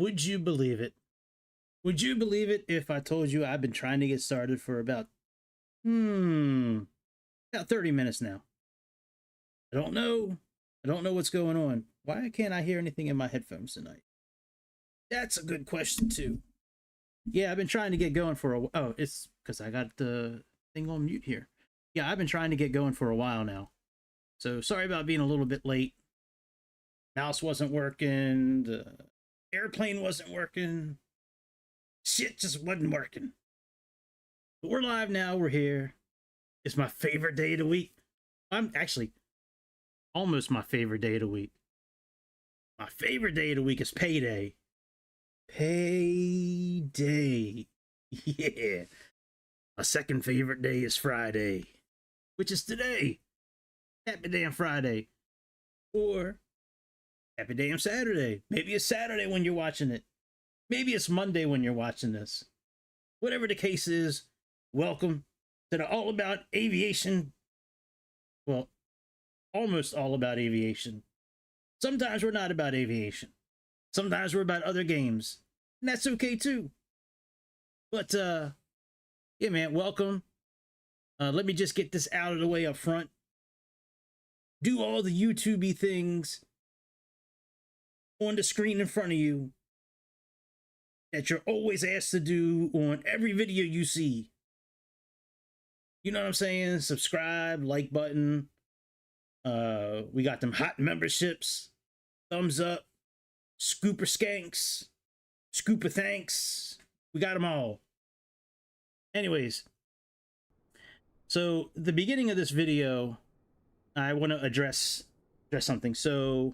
Would you believe it? Would you believe it if I told you I've been trying to get started for about 30 minutes now? I don't know. I don't know what's going on. Why can't I hear anything in my headphones tonight? That's a good question too. Yeah, I've been trying to get going for a oh, it's because I got the thing on mute here. Yeah, I've been trying to get going for a while now. So sorry about being a little bit late. Mouse wasn't working, the airplane wasn't working. Shit just wasn't working. But we're live now, we're here. It's my favorite day of the week. I'm actually almost my favorite day of the week. My favorite day of the week is payday. Payday. Yeah. My second favorite day is Friday, which is today. Happy damn Friday. Or happy damn Saturday. Maybe it's Saturday when you're watching it. Maybe it's Monday when you're watching this. Whatever the case is, welcome to the All About Aviation. Well, almost all about aviation. Sometimes we're not about aviation. Sometimes we're about other games. And that's okay too. But yeah, man, welcome. Let me just get this out of the way up front. Do all the YouTube-y things on the screen in front of you that you're always asked to do on every video you see. You know what I'm saying? Subscribe, like button. We got them hot memberships. Thumbs up. Scooper skanks. Scooper thanks. We got them all. Anyways. So the beginning of this video, I want to address something. So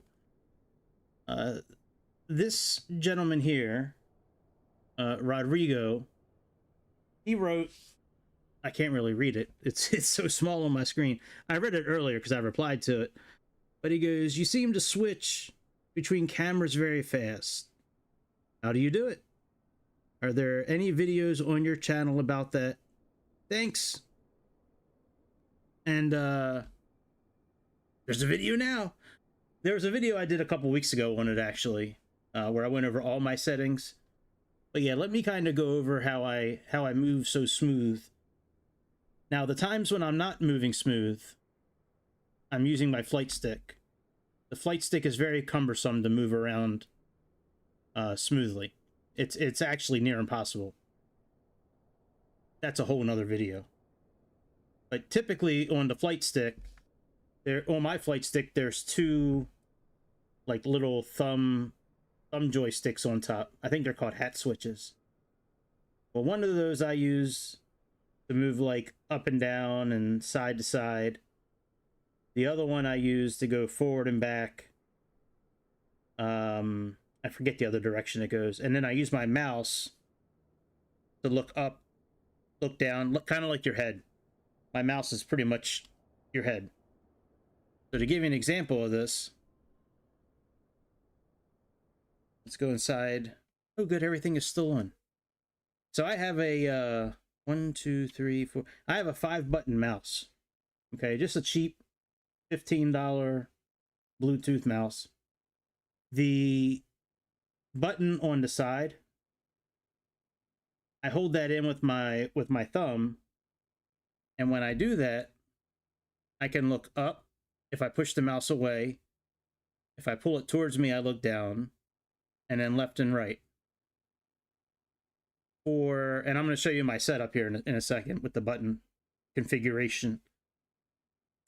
this gentleman here, Rodrigo, he wrote, I can't really read it. It's so small on my screen. I read it earlier because I replied to it. But he goes, you seem to switch between cameras very fast. How do you do it? Are there any videos on your channel about that? Thanks. And there's a video now. There was a video I did a couple weeks ago on it actually, where I went over all my settings. But yeah, let me kind of go over how I move so smooth. Now, the times when I'm not moving smooth, I'm using my flight stick. The flight stick is very cumbersome to move around smoothly. It's actually near impossible. That's a whole nother video. But typically on the flight stick, on my flight stick, there's two like little thumb joysticks on top. I think they're called hat switches. Well, one of those I use to move like up and down and side to side. The other one I use to go forward and back. I forget the other direction it goes. And then I use my mouse to look up, look down, look kind of like your head. My mouse is pretty much your head. So to give you an example of this, let's go inside. Oh, good, everything is still on. So I have a 1, 2, 3, 4. I have a 5-button mouse. Okay, just a cheap $15 Bluetooth mouse. The button on the side, I hold that in with my thumb, and when I do that, I can look up. If I push the mouse away, if I pull it towards me, I look down, and then left and right. And I'm going to show you my setup here in a second with the button configuration.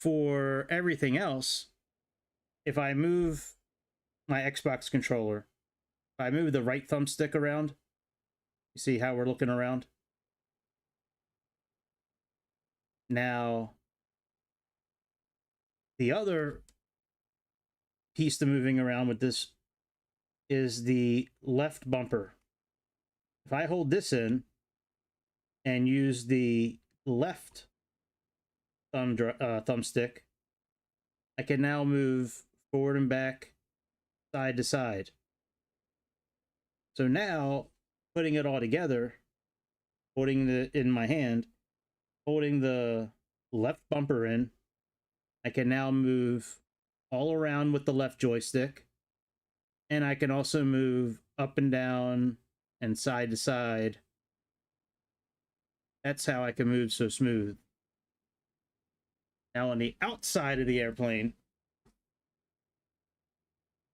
For everything else, if I move my Xbox controller, if I move the right thumbstick around, you see how we're looking around? Now, the other piece to moving around with this is the left bumper. If I hold this in and use the left thumbstick, I can now move forward and back, side to side. So now, putting it all together, holding it in my hand, holding the left bumper in, I can now move all around with the left joystick. And I can also move up and down and side to side. That's how I can move so smooth. Now on the outside of the airplane,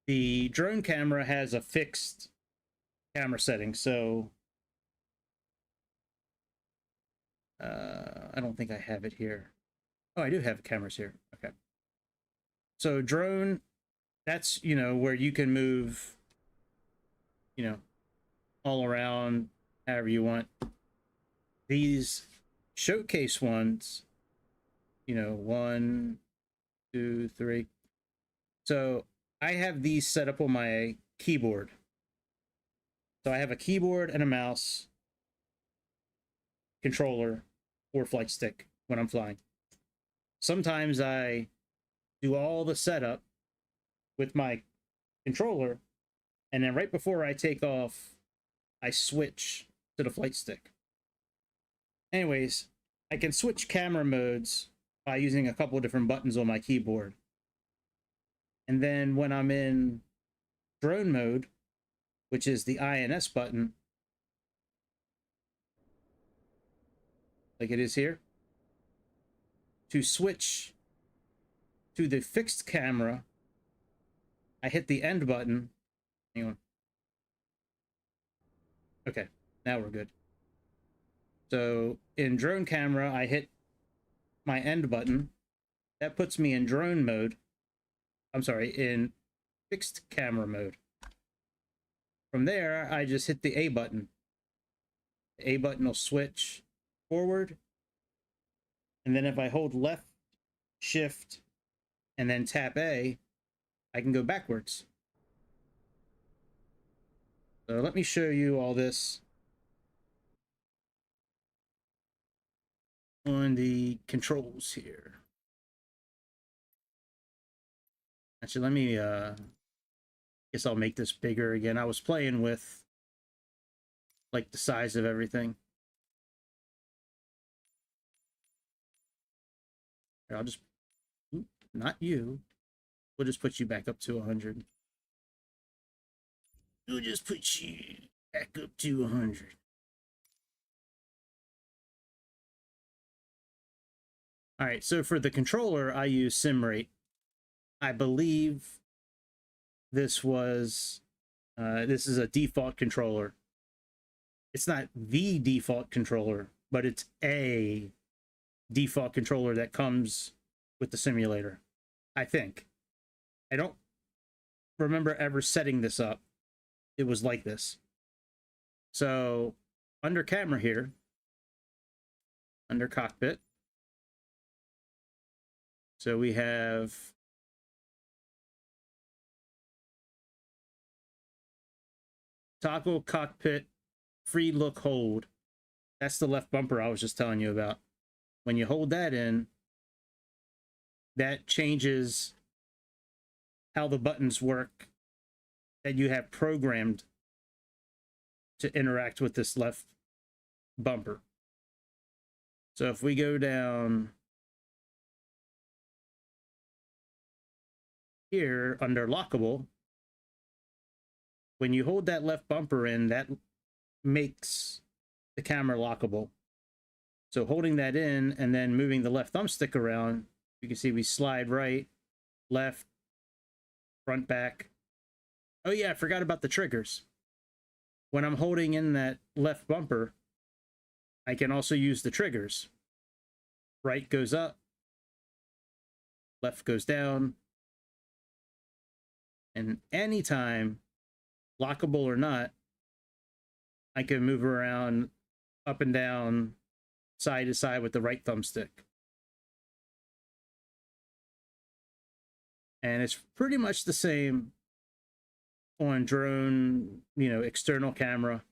the drone camera has a fixed camera setting. So I don't think I have it here. Oh, I do have cameras here. Okay. So drone, that's, you know, where you can move, you know, all around however you want. These showcase ones, you know, 1, 2, 3. So I have these set up on my keyboard. So I have a keyboard and a mouse, controller, or flight stick when I'm flying. Sometimes I do all the setup with my controller, and then right before I take off, I switch to the flight stick. Anyways, I can switch camera modes by using a couple of different buttons on my keyboard. And then when I'm in drone mode, which is the INS button, like it is here, to switch to the fixed camera, I hit the end button. Hang on. Okay, now we're good. So in drone camera, I hit my end button. That puts me in drone mode. I'm sorry, in fixed camera mode. From there, I just hit the A button. The A button will switch forward. And then if I hold left, shift, and then tap A, I can go backwards. So let me show you all this on the controls here. Actually, let me, guess I'll make this bigger again. I was playing with, like, the size of everything. Here, I'll just, not you. We'll just put you back up to 100. We'll just put you back up to 100. All right, so for the controller, I use SimRate. I believe this was, this is a default controller. It's not the default controller, but it's a default controller that comes with the simulator, I think. I don't remember ever setting this up. It was like this. So under camera here, under cockpit, so we have toggle cockpit free look hold. That's the left bumper I was just telling you about. When you hold that in, that changes how the buttons work that you have programmed to interact with this left bumper. So if we go down here under lockable, when you hold that left bumper in, that makes the camera lockable. So holding that in and then moving the left thumbstick around, you can see we slide right, left, front, back. Oh yeah, I forgot about the triggers. When I'm holding in that left bumper, I can also use the triggers. Right goes up, left goes down, and anytime, lockable or not, I can move around up and down, side to side with the right thumbstick. And it's pretty much the same on drone, you know, external camera.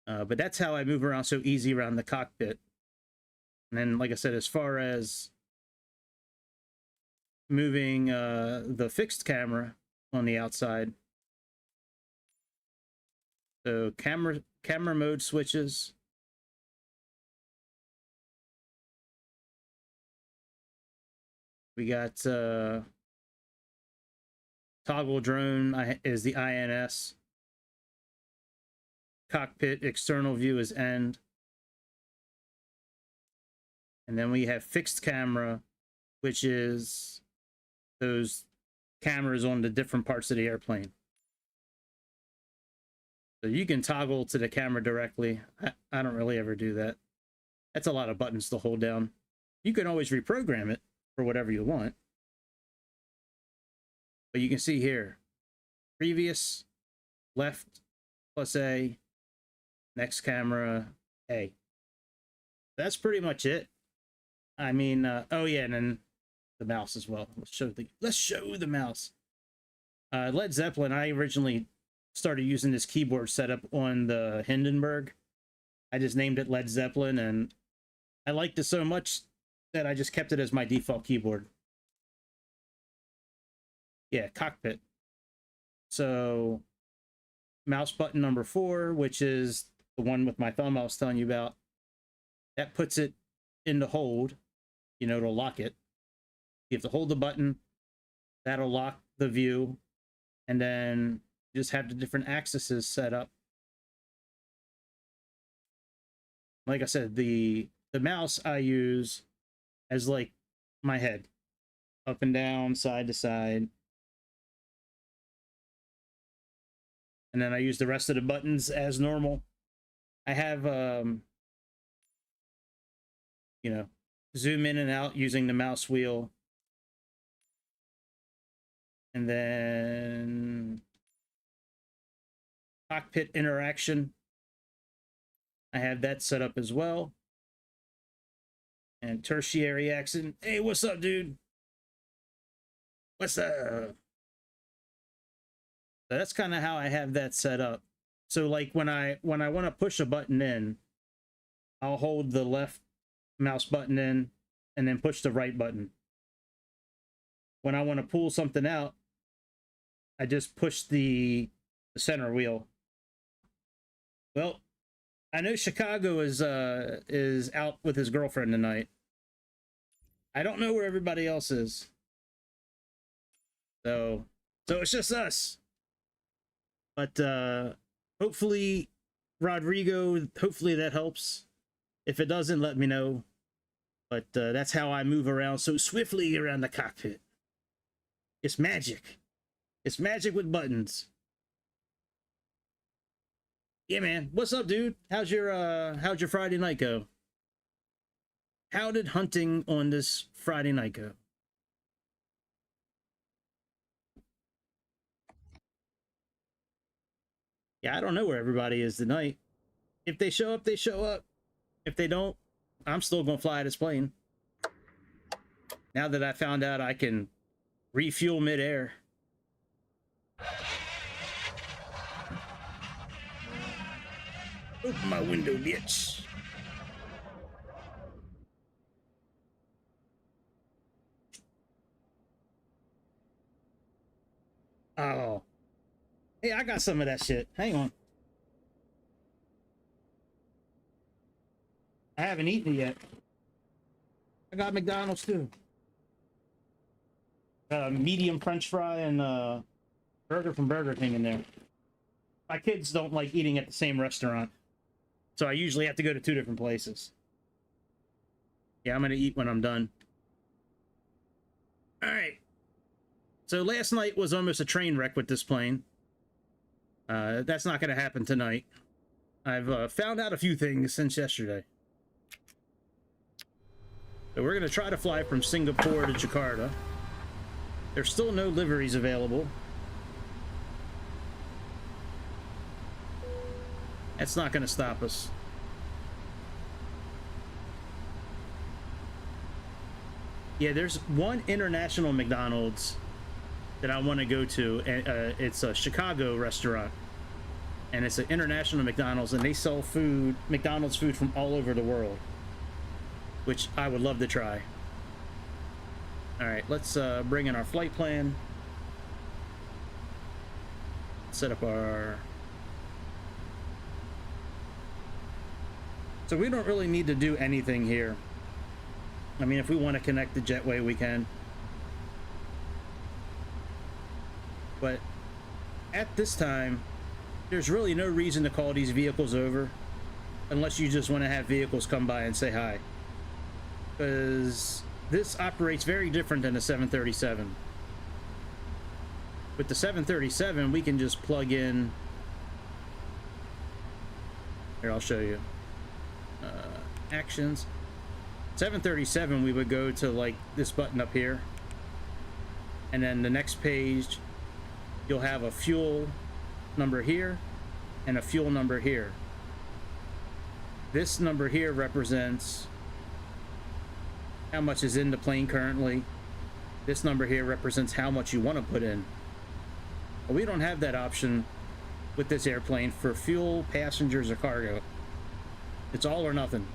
But that's how I move around so easy around the cockpit. And then, like I said, as far as moving the fixed camera on the outside, so camera mode switches. We got Toggle drone is the INS. Cockpit external view is end. And then we have fixed camera, which is those cameras on the different parts of the airplane. So you can toggle to the camera directly. I don't really ever do that. That's a lot of buttons to hold down. You can always reprogram it for whatever you want. But you can see here, previous, left plus A, next camera, A. That's pretty much it. I mean, oh yeah, and then the mouse as well. Let's show the mouse. Led Zeppelin, I originally started using this keyboard setup on the Hindenburg. I just named it Led Zeppelin, and I liked it so much that I just kept it as my default keyboard. Yeah, cockpit. So mouse button number 4, which is the one with my thumb I was telling you about, that puts it into hold. You know, to lock it. You have to hold the button. That'll lock the view. And then just have the different axes set up. Like I said, the mouse I use as like my head. Up and down, side to side. And then I use the rest of the buttons as normal. I have, you know, zoom in and out using the mouse wheel. And then cockpit interaction. I have that set up as well. And tertiary accent. Hey, what's up, dude? What's up? So that's kind of how I have that set up. So like when I want to push a button in, I'll hold the left mouse button in and then push the right button. When I want to pull something out, I just push the center wheel. Well, I know Chicago is out with his girlfriend tonight. I don't know where everybody else is. So it's just us. But hopefully Rodrigo, hopefully that helps. If it doesn't, let me know. But that's how I move around so swiftly around the cockpit. It's magic. It's magic with buttons. Yeah, man. What's up, dude? How's your Friday night go? How did hunting on this Friday night go? Yeah, I don't know where everybody is tonight. If they show up, they show up. If they don't, I'm still gonna fly this plane. Now that I found out I can refuel midair. Open my window, bitch. Oh. Hey, I got some of that shit. Hang on. I haven't eaten it yet. I got McDonald's too. Medium French fry and burger from Burger King in there. My kids don't like eating at the same restaurant, so I usually have to go to 2 different places. Yeah, I'm gonna eat when I'm done. All right. So last night was almost a train wreck with this plane. That's not gonna happen tonight. I've found out a few things since yesterday. So we're gonna try to fly from Singapore to Jakarta. There's still no liveries available. That's not going to stop us. Yeah, there's one international McDonald's that I want to go to. It's a Chicago restaurant. And it's an international McDonald's, and they sell food, McDonald's food from all over the world, which I would love to try. All right, let's bring in our flight plan. Set up our... So we don't really need to do anything here. I mean, if we want to connect the jetway, we can. But at this time, there's really no reason to call these vehicles over unless you just want to have vehicles come by and say hi, because this operates very different than a 737. With the 737, we can just plug in, here, I'll show you, actions. 737, we would go to like this button up here, and then the next page you'll have a fuel number here and a fuel number here. This number here represents how much is in the plane currently. This number here represents how much you want to put in. But we don't have that option with this airplane for fuel, passengers, or cargo. It's all or nothing.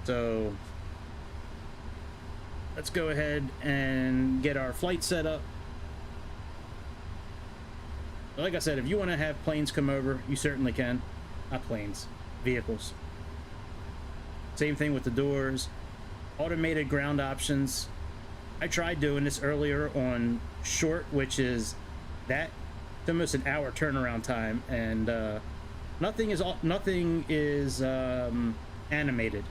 So let's go ahead and get our flight set up. Like I said, if you want to have planes come over, you certainly can. Not planes, vehicles. Same thing with the doors. Automated ground options. I tried doing this earlier on short, which is that. It's almost an hour turnaround time, and nothing is animated.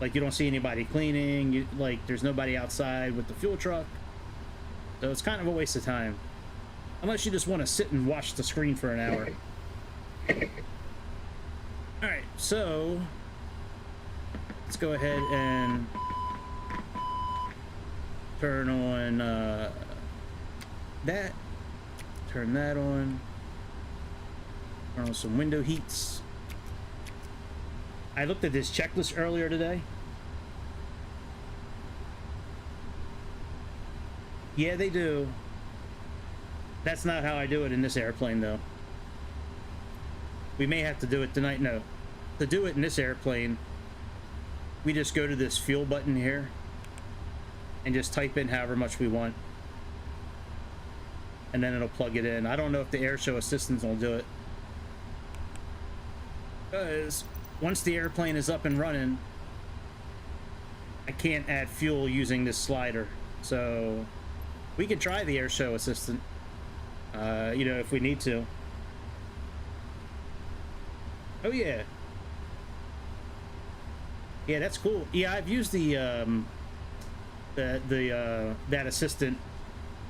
Like, you don't see anybody cleaning. Like, there's nobody outside with the fuel truck. So it's kind of a waste of time. Unless you just want to sit and watch the screen for an hour. Alright, so let's go ahead and turn on that. Turn that on. Turn on some window heats. I looked at this checklist earlier today. Yeah, they do. That's not how I do it in this airplane, though. We may have to do it tonight. No. To do it in this airplane, we just go to this fuel button here and just type in however much we want. And then it'll plug it in. I don't know if the air show assistants will do it, because once the airplane is up and running, I can't add fuel using this slider. So we could try the air show assistant. You know, if we need to. Oh yeah. Yeah, that's cool. Yeah, I've used that assistant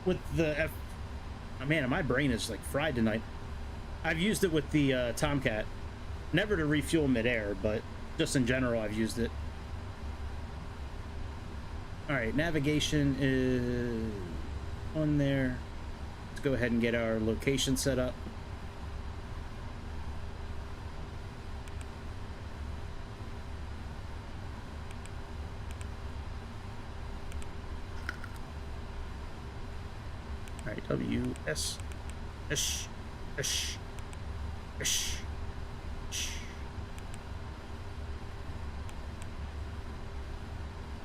with the oh, man, my brain is like fried tonight. I've used it with the Tomcat. Never to refuel midair, but just in general I've used it. Alright, navigation is on there. Go ahead and get our location set up. All right, WS ish ish ish ish.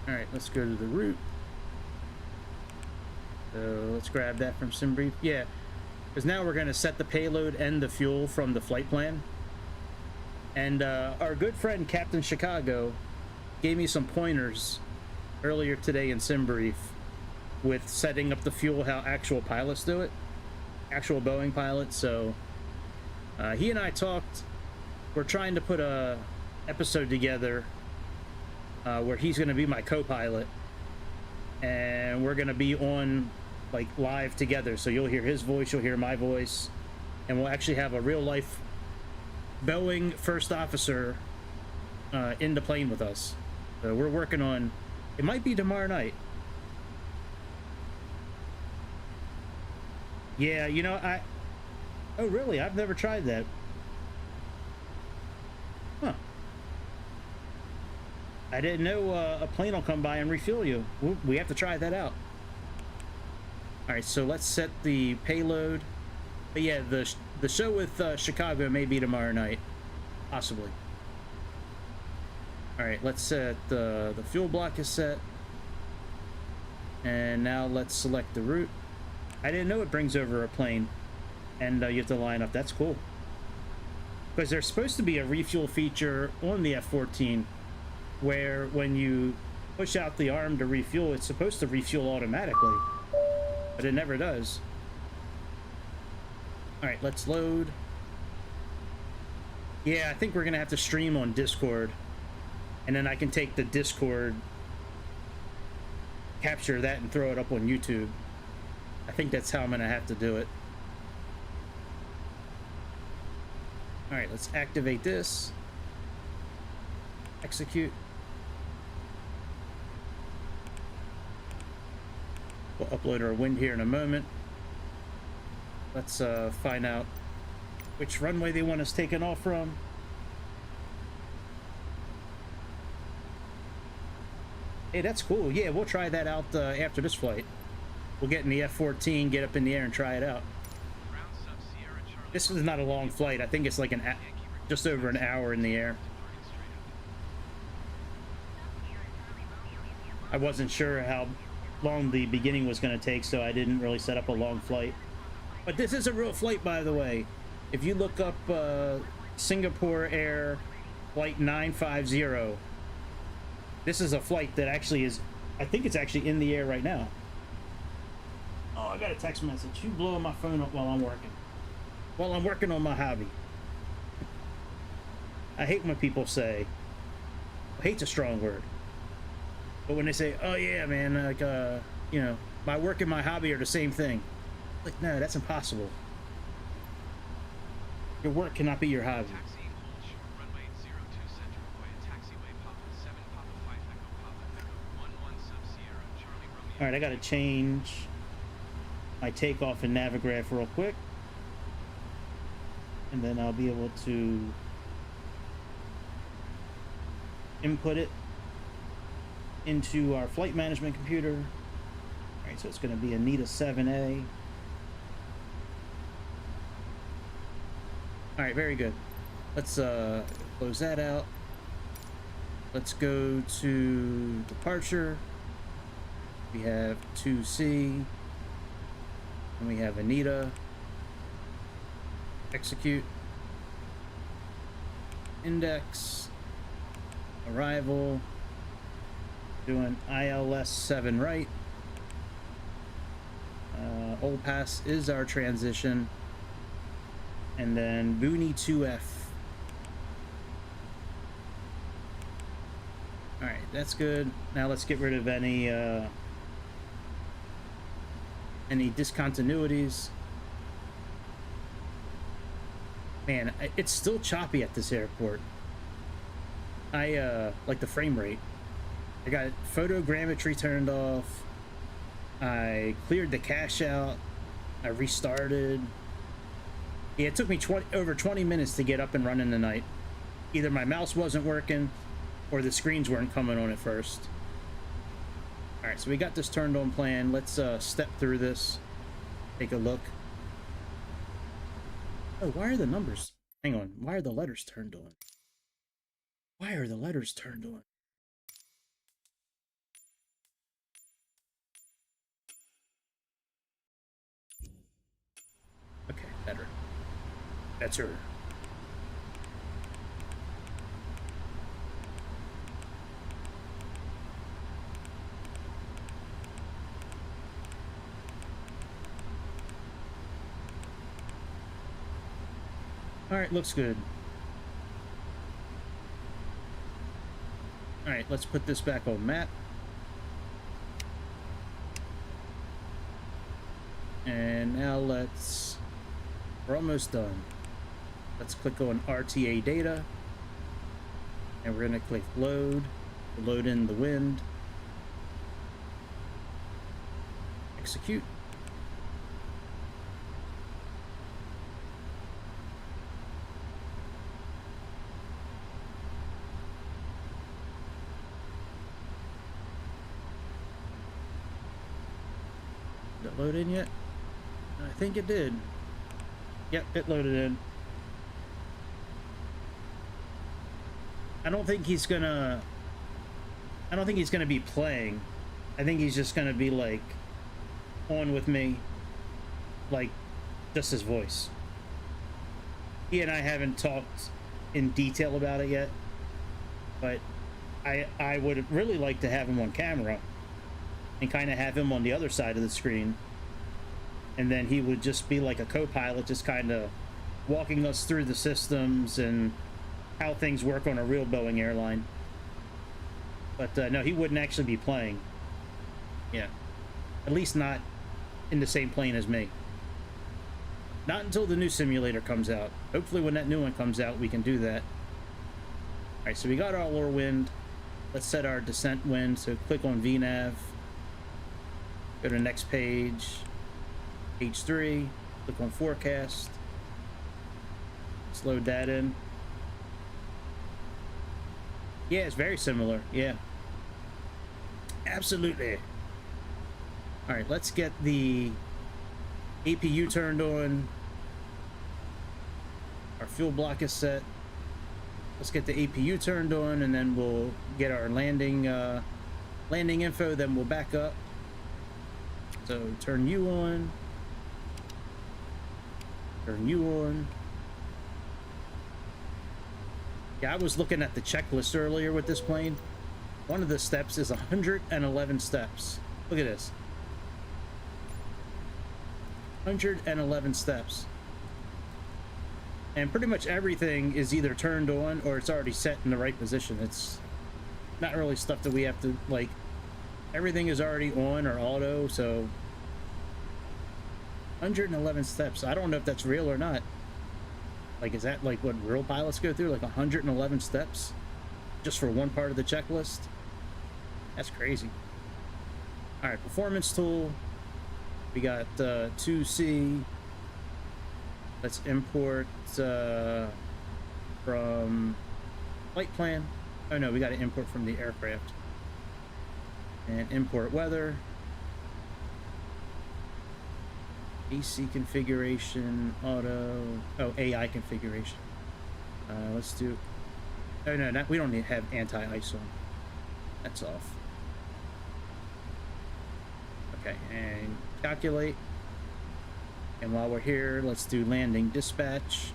All right, let's go to the route. So let's grab that from SimBrief. Yeah, because now we're going to set the payload and the fuel from the flight plan. And our good friend Captain Chicago gave me some pointers earlier today in SimBrief with setting up the fuel how actual pilots do it, actual Boeing pilots. So he and I talked. We're trying to put a episode together where he's going to be my co-pilot, and we're going to be on like live together, so you'll hear his voice, you'll hear my voice, and we'll actually have a real life Boeing first officer in the plane with us. So we're working on it. Might be tomorrow night. Yeah, you know, oh really, I've never tried that. Huh. I didn't know a plane will come by and refuel you. We have to try that out. All right, so let's set the payload. But yeah, the show with Chicago may be tomorrow night, possibly. All right, let's set the fuel block is set, and now let's select the route. I didn't know it brings over a plane, and you have to line up. That's cool, because there's supposed to be a refuel feature on the F-14 where when you push out the arm to refuel, it's supposed to refuel automatically, but it never does. All right, let's load. Yeah, I think we're gonna have to stream on Discord, and then I can take the Discord, capture that, and throw it up on YouTube. I think that's how I'm gonna have to do it. All right, let's activate this. Execute. We'll upload our wind here in a moment. Let's find out which runway they want us taken off from. Hey, that's cool. Yeah, we'll try that out after this flight. We'll get in the F-14, get up in the air, and try it out. This is not a long flight. I think it's like just over an hour in the air. I wasn't sure how long the beginning was going to take, so I didn't really set up a long flight. But this is a real flight, by the way. If you look up Singapore Air Flight 950, this is a flight that actually is, I think it's actually in the air right now. Oh, I got a text message. You blowing my phone up while I'm working. While I'm working on my hobby. I hate when people say, hate's a strong word. But when they say, oh yeah, man, like, you know, my work and my hobby are the same thing. Like, no, that's impossible. Your work cannot be your hobby. Alright, I gotta change my takeoff and navigraph real quick. And then I'll be able to input it into our flight management computer. All right, so it's going to be Anita 7A. All right, very good. Let's close that out. Let's go to departure. We have 2C, and we have Anita. Execute. Index. Arrival. Doing ILS 7 right. Old Pass is our transition. And then Booney 2F. Alright, that's good. Now let's get rid of any discontinuities. Man, it's still choppy at this airport. Like the frame rate. I got photogrammetry turned off. I cleared the cache out. I restarted. Yeah, it took me over 20 minutes to get up and running tonight. Either my mouse wasn't working or the screens weren't coming on at first. Alright, so we got this turned on plan. Let's step through this. Take a look. Oh, why are the numbers? Hang on. Why are the letters turned on? Why are the letters turned on? Okay, better. Better. Alright, looks good. Alright, let's put this back on map. And now we're almost done. Let's click on RTA data. And we're going to click load. Load in the wind. Execute. Did it load in yet? I think it did. Yep, it loaded in. I don't think he's gonna be playing. I think he's just gonna be like on with me, like just his voice. He and I haven't talked in detail about it yet, but I would really like to have him on camera and kind of have him on the other side of the screen and then he would just be like a co-pilot, just kind of walking us through the systems and how things work on a real Boeing airline. But no, he wouldn't actually be playing. Yeah, at least not in the same plane as me. Not until the new simulator comes out. Hopefully when that new one comes out, we can do that. Alright, so we got our wind. Let's set our descent wind. So click on VNav. Go to the next page. Page 3. Click on forecast. Let's load that in. Yeah, it's very similar. Yeah. Absolutely. Alright, let's get the APU turned on. Our fuel block is set. Let's get the APU turned on, and then we'll get our landing info. Then we'll back up. So turn you on. Turn you on. Yeah, I was looking at the checklist earlier with this plane. One of the steps is 111 steps. Look at this. 111 steps. And pretty much everything is either turned on or it's already set in the right position. It's not really stuff that we have to, like, everything is already on or auto, so 111 steps. I don't know if that's real or not. Like, is that like what real pilots go through? Like 111 steps just for one part of the checklist? That's crazy. All right, performance tool. We got 2C. Let's import from flight plan. Oh no, we got to import from the aircraft. And import weather. AC configuration, auto. Oh, AI configuration. Let's do. Oh no, we don't need to have anti-ice on. That's off. Okay, and calculate. And while we're here, let's do landing dispatch.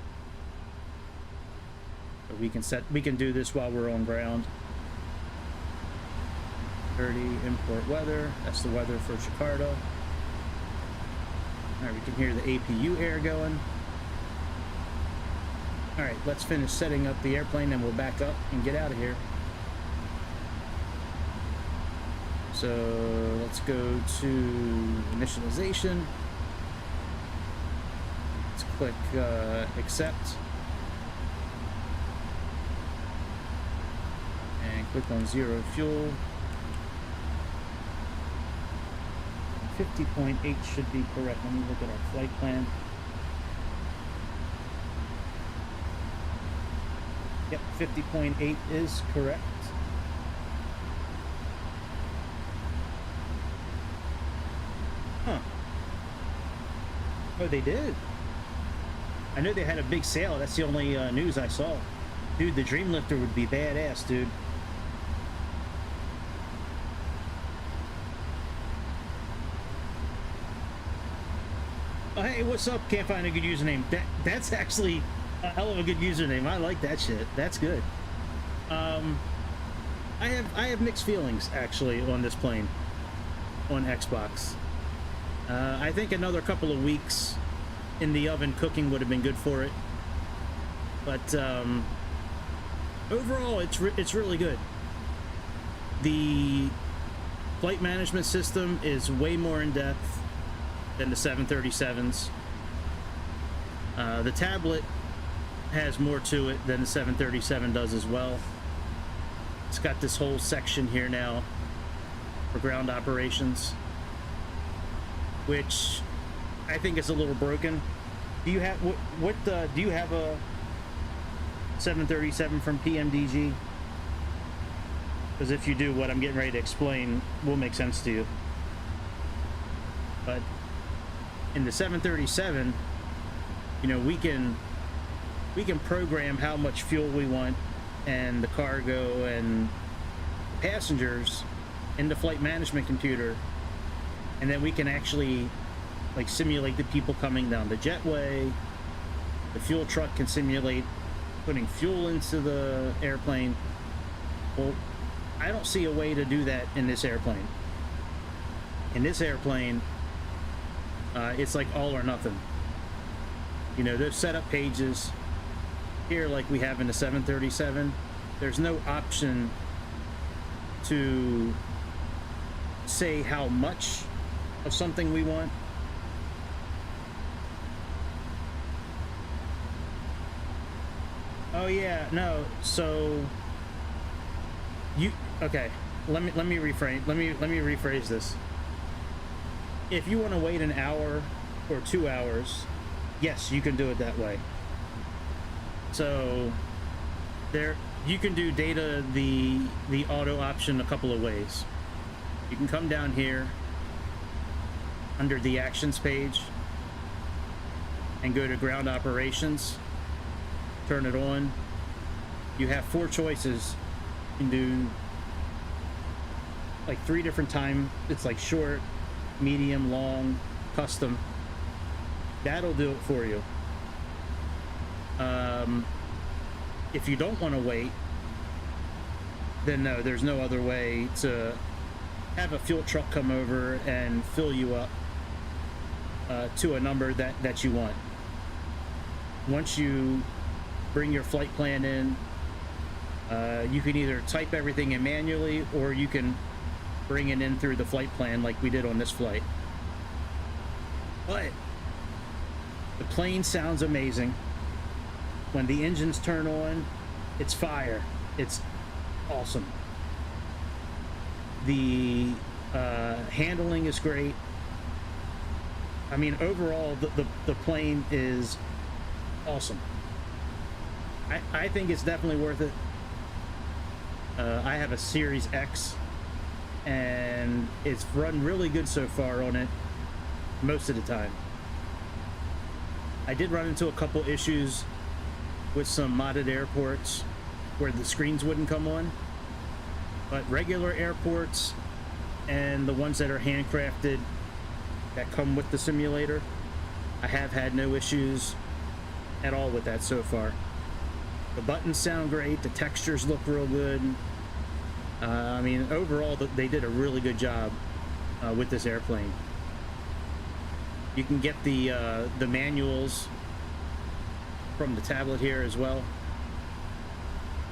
So we can do this while we're on ground. 30 import weather. That's the weather for Jakarta. All right, we can hear the APU air going. All right, let's finish setting up the airplane and we'll back up and get out of here. So let's go to initialization. Let's click accept. And click on zero fuel. 50.8 should be correct. Let me look at our flight plan. Yep, 50.8 is correct. Huh. Oh, they did. I know they had a big sale. That's the only news I saw. Dude, the Dreamlifter would be badass, dude. Oh, hey, what's up? Can't find a good username. That's actually a hell of a good username. I like that shit. That's good. I have mixed feelings actually on this plane on Xbox. I think another couple of weeks in the oven cooking would have been good for it. But overall, it's really good. The flight management system is way more in depth than the 737s. The tablet has more to it than the 737 does as well. It's got this whole section here now for ground operations, which I think is a little broken. Do you have do you have a 737 from Pmdg? Because if you do, what I'm getting ready to explain will make sense to you. But in the 737, you know, we can program how much fuel we want and the cargo and passengers in the flight management computer, and then we can actually like simulate the people coming down the jetway. The fuel truck can simulate putting fuel into the airplane. Well, I don't see a way to do that in this airplane. In this airplane, It's like all or nothing. You know, those setup pages here, like we have in the 737, there's no option to say how much of something we want. Oh yeah, no. So okay. Let me rephrase this. If you want to wait an hour or 2 hours, yes, you can do it that way. So you can do data the auto option a couple of ways. You can come down here under the actions page and go to ground operations, turn it on. You have 4 choices. You can do like 3 different time. It's like short, medium, long, custom. That'll do it for you. If you don't want to wait, then no, there's no other way to have a fuel truck come over and fill you up to a number that you want. Once you bring your flight plan in, you can either type everything in manually, or you can bring it in through the flight plan like we did on this flight. But the plane sounds amazing. When the engines turn on, it's fire. It's awesome. The handling is great. I mean, overall, the plane is awesome. I think it's definitely worth it. I have a Series X, and it's run really good so far on it most of the time. I did run into a couple issues with some modded airports where the screens wouldn't come on, but regular airports and the ones that are handcrafted that come with the simulator, I have had no issues at all with that so far. The buttons sound great, the textures look real good. I mean, overall, they did a really good job with this airplane. You can get the manuals from the tablet here as well.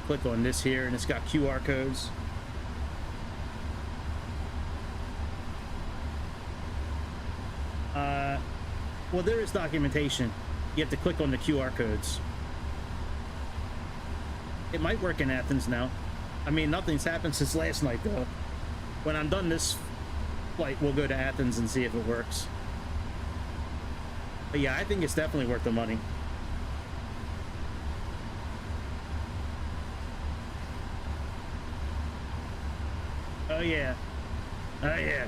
Click on this here, and it's got QR codes. Well, there is documentation. You have to click on the QR codes. It might work in Athens now. I mean, nothing's happened since last night, though. When I'm done this flight, we'll go to Athens and see if it works. But yeah, I think it's definitely worth the money. Oh yeah. Oh yeah.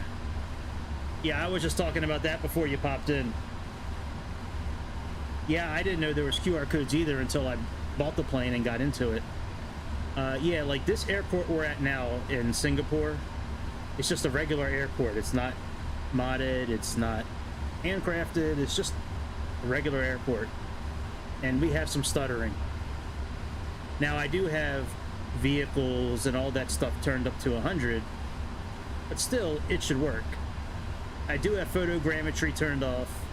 Yeah, I was just talking about that before you popped in. Yeah, I didn't know there was QR codes either until I bought the plane and got into it. Yeah, like this airport we're at now in Singapore, it's just a regular airport. It's not modded, it's not handcrafted, it's just a regular airport. And we have some stuttering. Now, I do have vehicles and all that stuff turned up to 100, but still, it should work. I do have photogrammetry turned off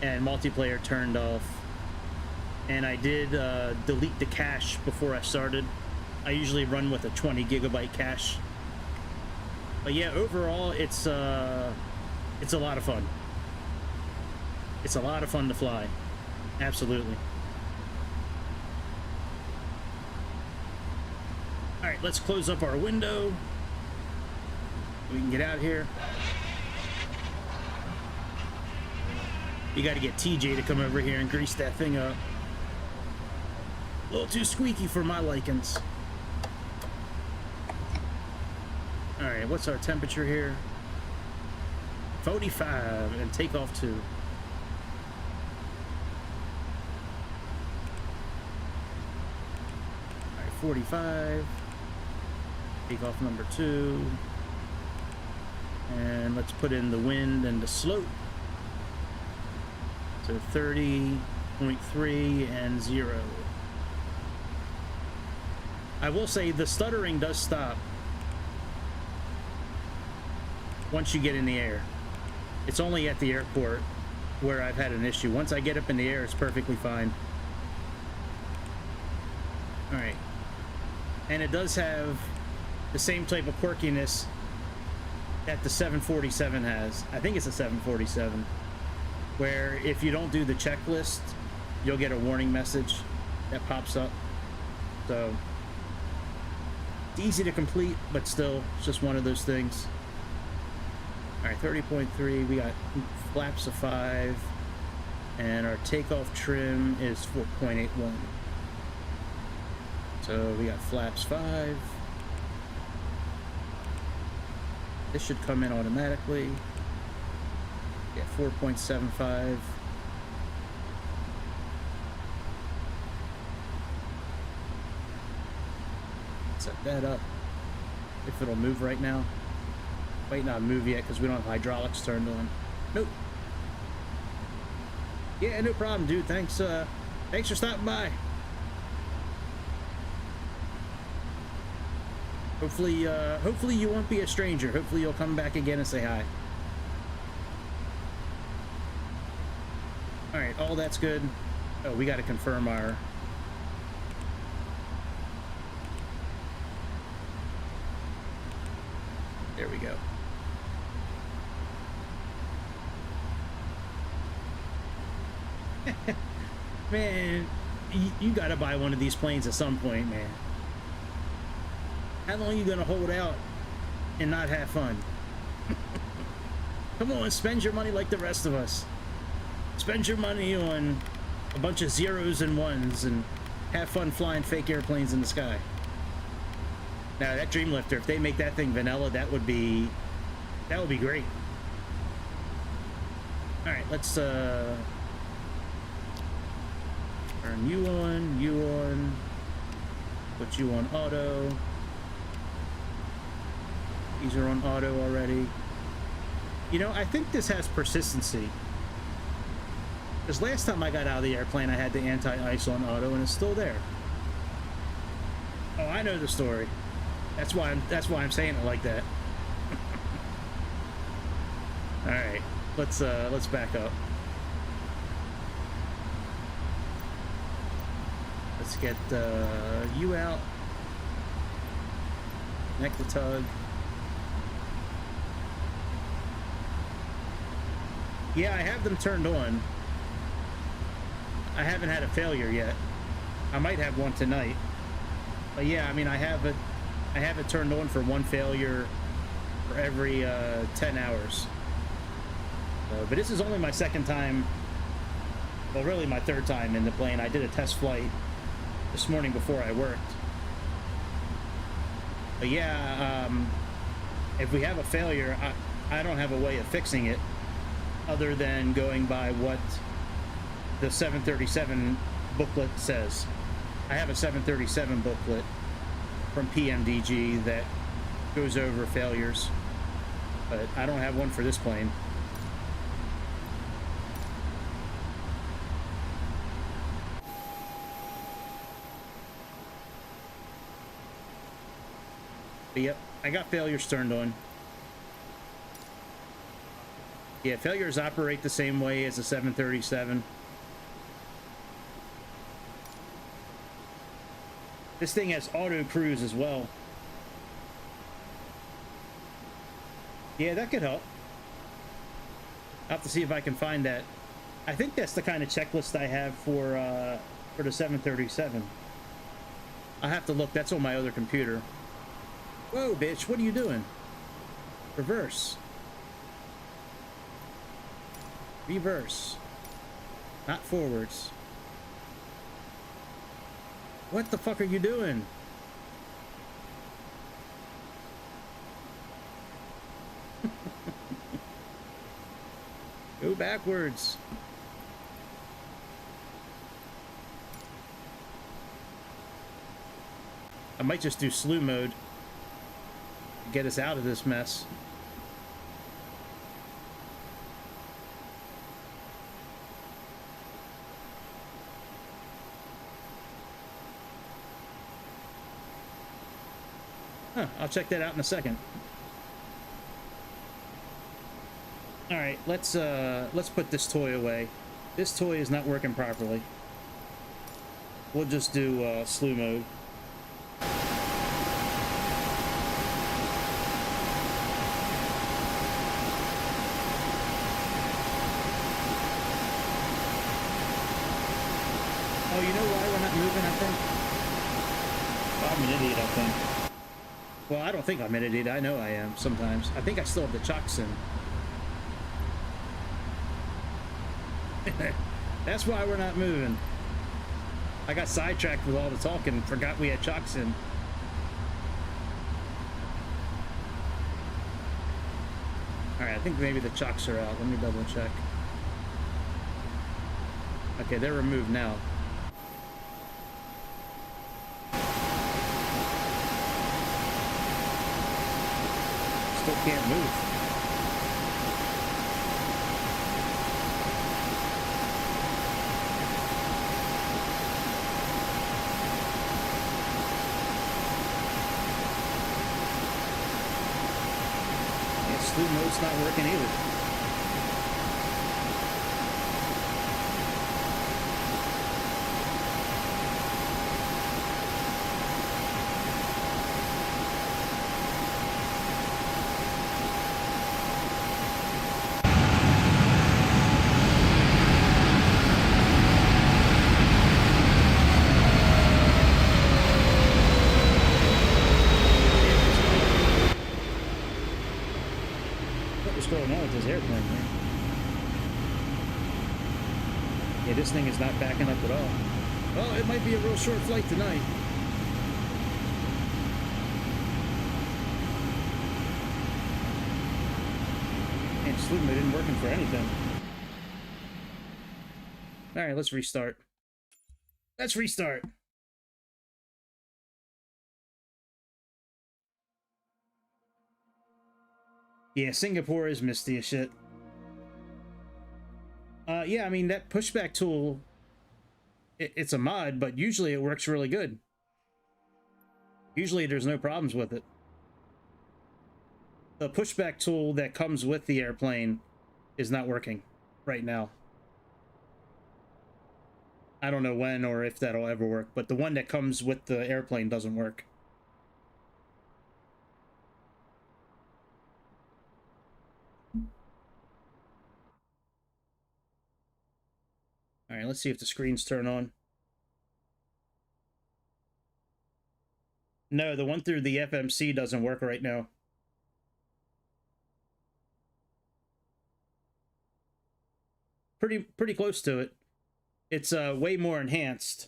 and multiplayer turned off, and I did delete the cache before I started. I usually run with a 20 gigabyte cache. But yeah, overall, it's a lot of fun. It's a lot of fun to fly. Absolutely. All right, let's close up our window. We can get out here. You got to get TJ to come over here and grease that thing up. A little too squeaky for my likings. All right, what's our temperature here? 45 and takeoff 2. All right, 45. Takeoff number 2. And let's put in the wind and the slope. So 30.3 and 0. I will say the stuttering does stop once you get in the air. It's only at the airport where I've had an issue. Once I get up in the air, it's perfectly fine. All right. And it does have the same type of quirkiness that the 747 has. I think it's a 747, where if you don't do the checklist, you'll get a warning message that pops up. So it's easy to complete, but still, it's just one of those things. All right, 30.3, we got flaps of 5, and our takeoff trim is 4.81. So we got flaps 5. This should come in automatically. Yeah, 4.75. Set that up. If it'll move right now. Might not move yet because we don't have hydraulics turned on. Nope. Yeah, no problem, dude. Thanks for stopping by. Hopefully you won't be a stranger. Hopefully you'll come back again and say hi. All right, all that's good. Oh, we got to confirm our... There we go. Man, you got to buy one of these planes at some point, man. How long are you gonna hold out and not have fun? Come on, spend your money like the rest of us. Spend your money on a bunch of zeros and ones and have fun flying fake airplanes in the sky. Now that Dreamlifter, if they make that thing vanilla, that would be great. All right, let's turn you on, put you on auto. These are on auto already. You know, I think this has persistency. Because last time I got out of the airplane, I had the anti-ice on auto, and it's still there. Oh, I know the story. That's why I'm saying it like that. All right, let's back up. Let's get you out. Connect the tug. Yeah, I have them turned on. I haven't had a failure yet. I might have one tonight. But yeah, I mean, I have it turned on for one failure for every 10 hours. But this is only my second time, well, really my third time in the plane. I did a test flight this morning before I worked. But yeah, if we have a failure, I don't have a way of fixing it other than going by what the 737 booklet says. I have a 737 booklet from Pmdg that goes over failures, but I don't have one for this plane. But yep, I got failures turned on. Yeah, failures operate the same way as a 737. This thing has auto cruise as well. Yeah, that could help. I'll have to see if I can find that. I think that's the kind of checklist I have for the 737. I'll have to look. That's on my other computer. Whoa, bitch, what are you doing? Reverse. Reverse. Not forwards. What the fuck are you doing? Go backwards. I might just do slew mode to get us out of this mess. Huh, I'll check that out in a second. All right, let's put this toy away. This toy is not working properly. We'll just do slew mode. Oh, you know why we're not moving, I think? Well, I'm an idiot, I think. Well, I don't think I'm an idiot. I know I am sometimes. I think I still have the chocks in. That's why we're not moving. I got sidetracked with all the talking and forgot we had chocks in. Alright, I think maybe the chocks are out. Let me double check. Okay, they're removed now. Still can't move. Slew mode's not working either. This thing is not backing up at all. Well, it might be a real short flight tonight. And slew mode isn't working for anything. Alright, let's restart. Let's restart. Yeah, Singapore is misty as shit. Yeah, I mean, that pushback tool, it's a mod, but usually it works really good. Usually there's no problems with it. The pushback tool that comes with the airplane is not working right now. I don't know when or if that'll ever work, but the one that comes with the airplane doesn't work. All right, let's see if the screens turn on. No, the one through the FMC doesn't work right now. Pretty close to it. It's way more enhanced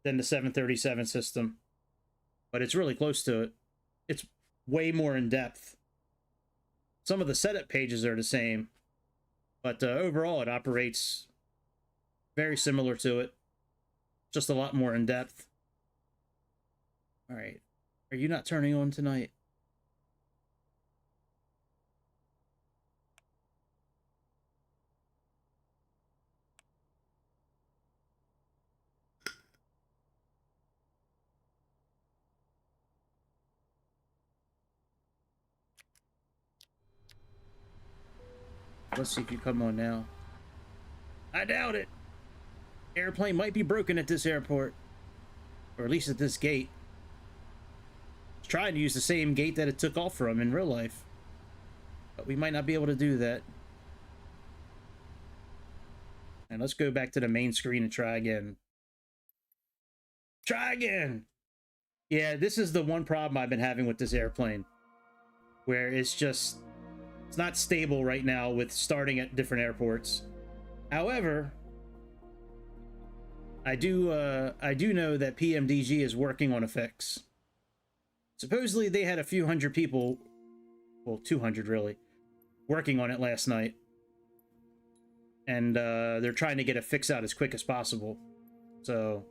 than the 737 system, but it's really close to it. It's way more in depth. Some of the setup pages are the same, but overall it operates very similar to it, just a lot more in depth. All right, are you not turning on tonight? Let's see if you come on now. I doubt it. Airplane might be broken at this airport, or at least at this gate. It's trying to use the same gate that it took off from in real life, but we might not be able to do that. And let's go back to the main screen and try again. Try again! Yeah, this is the one problem I've been having with this airplane, where it's not stable right now with starting at different airports. However, I do know that Pmdg is working on a fix. Supposedly they had a few hundred people, well, 200 really, working on it last night. And they're trying to get a fix out as quick as possible. So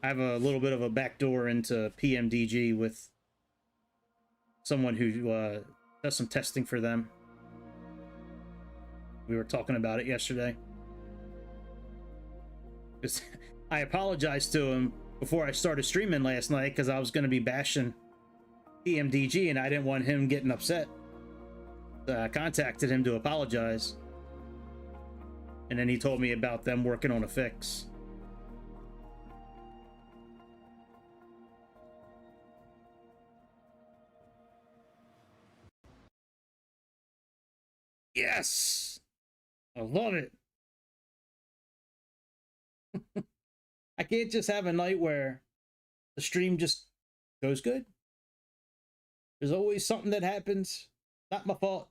I have a little bit of a backdoor into Pmdg with someone who does some testing for them. We were talking about it yesterday. I apologized to him before I started streaming last night because I was going to be bashing Pmdg and I didn't want him getting upset. I contacted him to apologize. And then he told me about them working on a fix. Yes! I love it. I can't just have a night where the stream just goes good. There's always something that happens. Not my fault.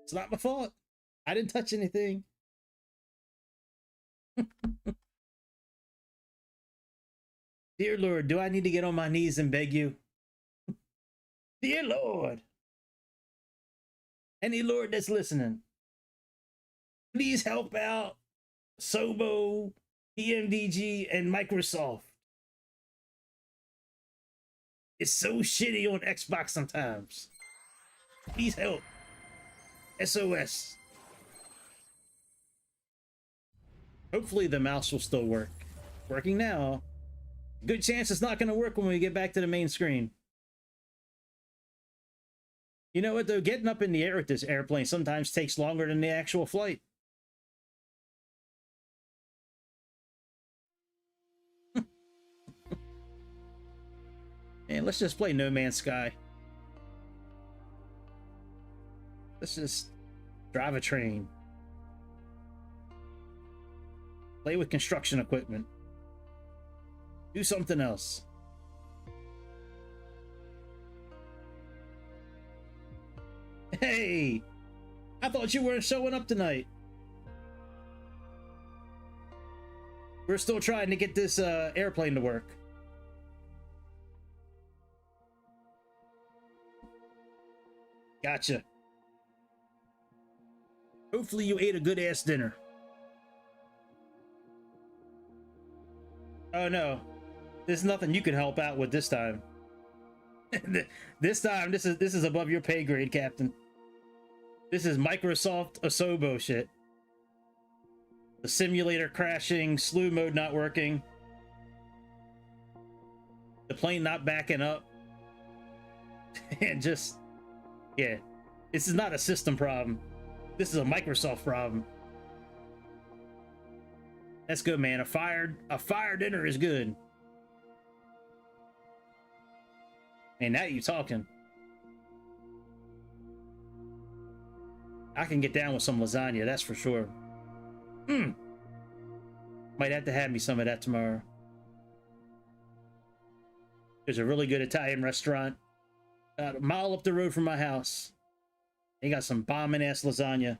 It's not my fault. I didn't touch anything. Dear Lord, do I need to get on my knees and beg you? Dear Lord. Any Lord that's listening, please help out Asobo, Pmdg, and Microsoft. It's so shitty on Xbox sometimes. Please help. SOS. Hopefully the mouse will still work. Working now. Good chance it's not going to work when we get back to the main screen. You know what though? Getting up in the air with this airplane sometimes takes longer than the actual flight. Man, let's just play No Man's Sky. Let's just drive a train. Play with construction equipment. Do something else. Hey! I thought you weren't showing up tonight. We're still trying to get this airplane to work. Gotcha. Hopefully you ate a good ass dinner. Oh no. There's nothing you can help out with this time. This time this is above your pay grade, Captain. This is Microsoft Asobo shit. The simulator crashing, slew mode not working. The plane not backing up. And just yeah. This is not a system problem. This is a Microsoft problem. That's good, man. A fire dinner is good. And now you talking. I can get down with some lasagna, that's for sure. Might have to have me some of that tomorrow. There's a really good Italian restaurant about a mile up the road from my house. They got some bombing ass lasagna.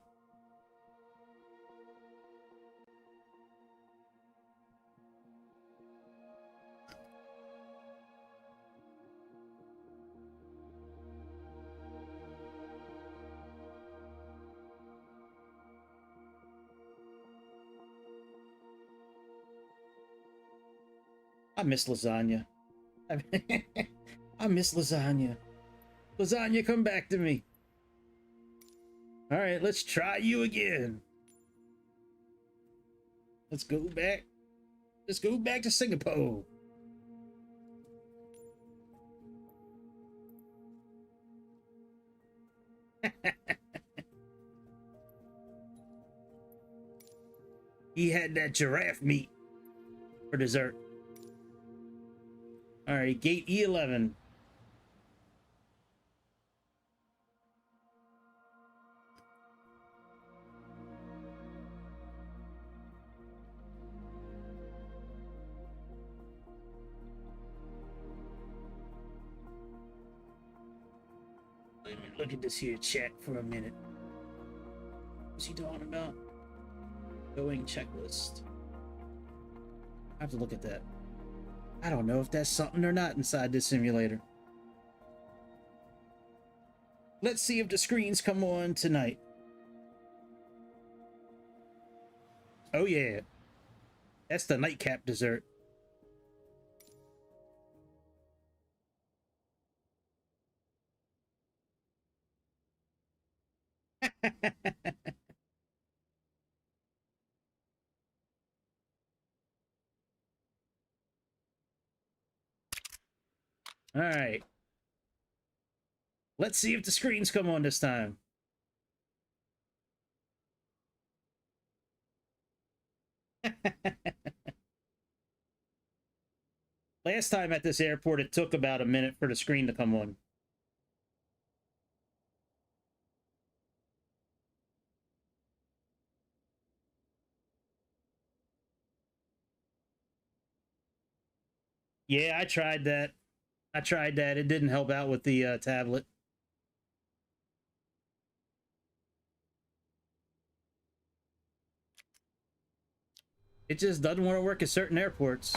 I miss lasagna. I miss lasagna. Lasagna, come back to me. All right, let's try you again. Let's go back. Let's go back to Singapore. He had that giraffe meat for dessert. All right, gate E11. Let me look at this here chat for a minute. What's he talking about? Boeing checklist. I have to look at that. I don't know if that's something or not inside this simulator. Let's see if the screens come on tonight. Oh yeah. That's the nightcap dessert. All right. Let's see if the screens come on this time. Last time at this airport, it took about a minute for the screen to come on. Yeah, I tried that. It didn't help out with the tablet. It just doesn't want to work at certain airports.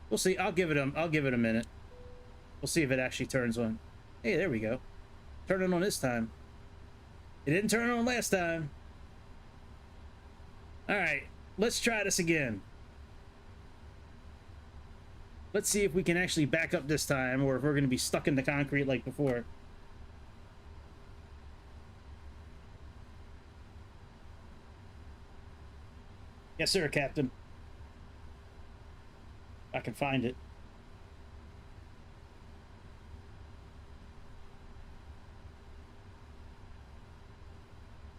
We'll see. I'll give it a minute. We'll see if it actually turns on. Hey, there we go. Turn it on this time. It didn't turn on last time. All right, let's try this again. Let's see if we can actually back up this time, or if we're going to be stuck in the concrete like before. Yes, sir, Captain. I can find it.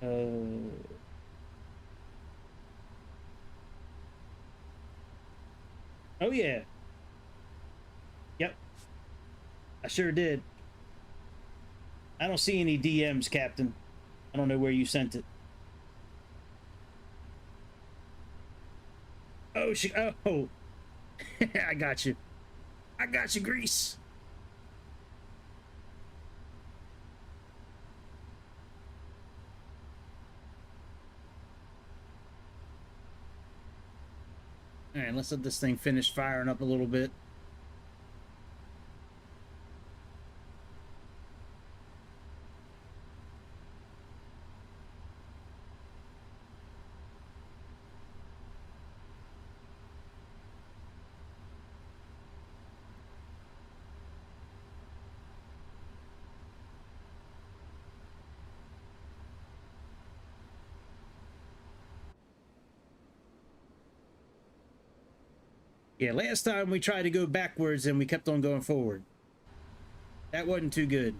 Oh, yeah. Yep. I sure did. I don't see any DMs, Captain. I don't know where you sent it. Oh, oh. I got you. I got you, Grease. All right, let's let this thing finish firing up a little bit. Yeah, last time we tried to go backwards and we kept on going forward. That wasn't too good.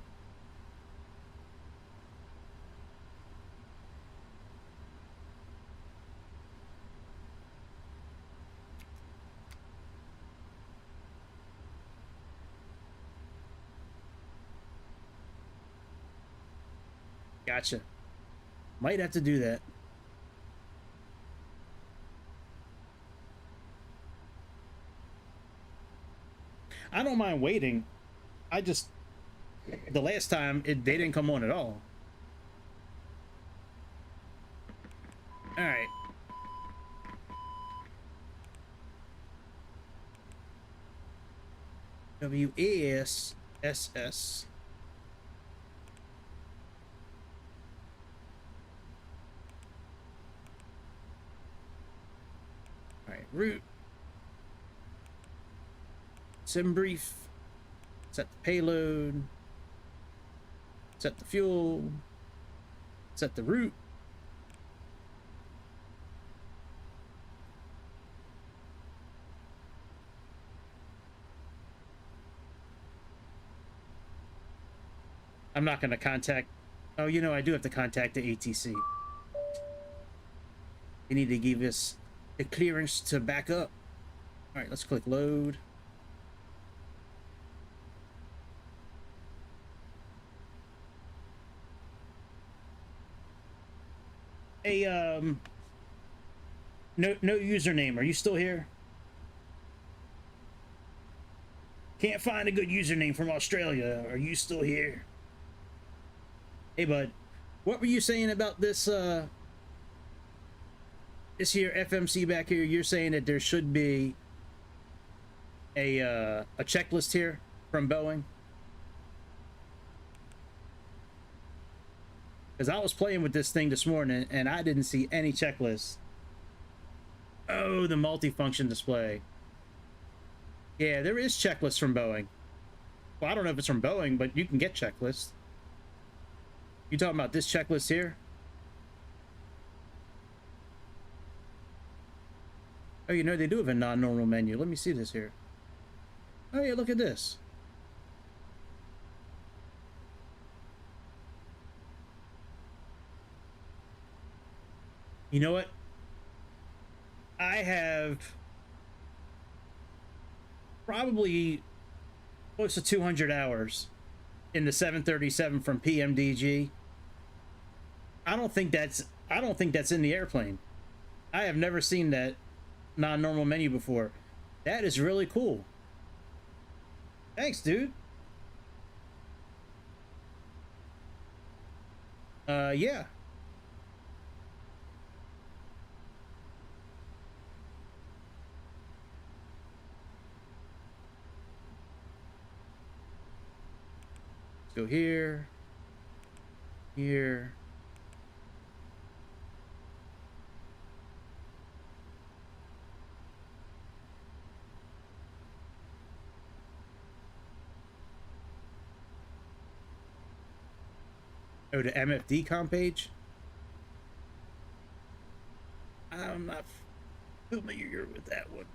Gotcha. Might have to do that. I don't mind waiting. I just... The last time, they didn't come on at all. Alright. WASSS. Alright, route. Sim brief. Set the payload. Set the fuel. Set the route. I'm not going to contact... Oh, you know, I do have to contact the ATC. They need to give us the clearance to back up. All right, let's click load. Hey, no username. Are you still here? Can't find a good username from Australia. Are you still here? Hey, bud. What were you saying about this, this here FMC back here? You're saying that there should be a checklist here from Boeing? Because I was playing with this thing this morning and I didn't see any checklist. Oh, the multifunction display. Yeah, there is checklists from Boeing. Well, I don't know if it's from Boeing, but you can get checklists. You talking about this checklist here? Oh, you know, they do have a non-normal menu. Let me see this here. Oh yeah, look at this. You know what? I have probably close to 200 hours in the 737 from Pmdg. I don't think that's in the airplane. I have never seen that non-normal menu before. That is really cool. Thanks, dude. Yeah. Let's go here. Here. Oh, the MFD comp page. I'm not familiar with that one.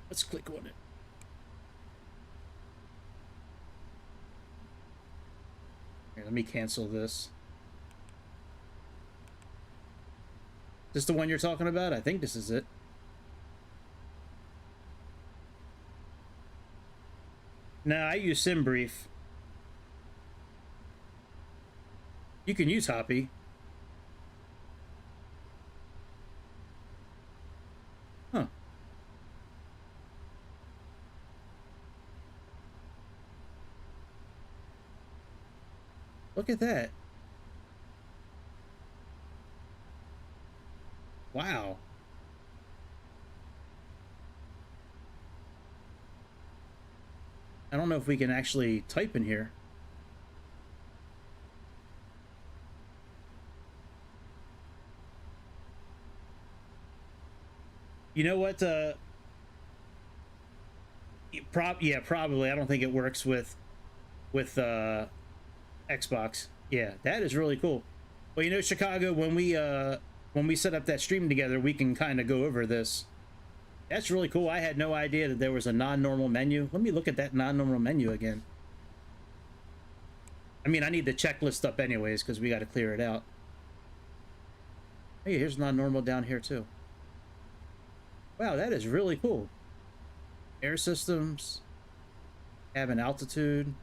Let's click on it. Here, let me cancel this. Is this the one you're talking about? I think this is it. No, I use SimBrief. You can use Hoppy. Huh. Look at that. Wow. I don't know if we can actually type in here. You know what? Yeah, probably. I don't think it works with Xbox. Yeah, that is really cool. Well, you know, Chicago, when we set up that stream together, we can kind of go over this. That's really cool. I had no idea that there was a non-normal menu. Let me look at that non-normal menu again. I mean, I need the checklist up anyways because we got to clear it out. Hey, here's non-normal down here too. Wow, that is really cool. Air systems, cabin altitude,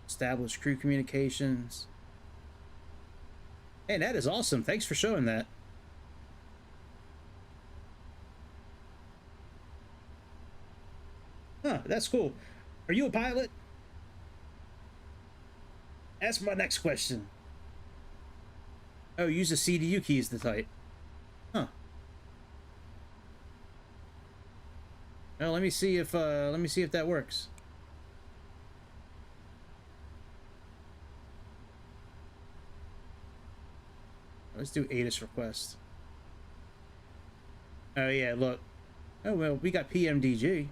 established crew communications. Hey, that is awesome. Thanks for showing that. Huh, that's cool. Are you a pilot? That's my next question. Oh, use the CDU keys to type. Huh. Well, let me see if that works. Let's do ATIS request. Oh yeah, look. Oh well, we got Pmdg.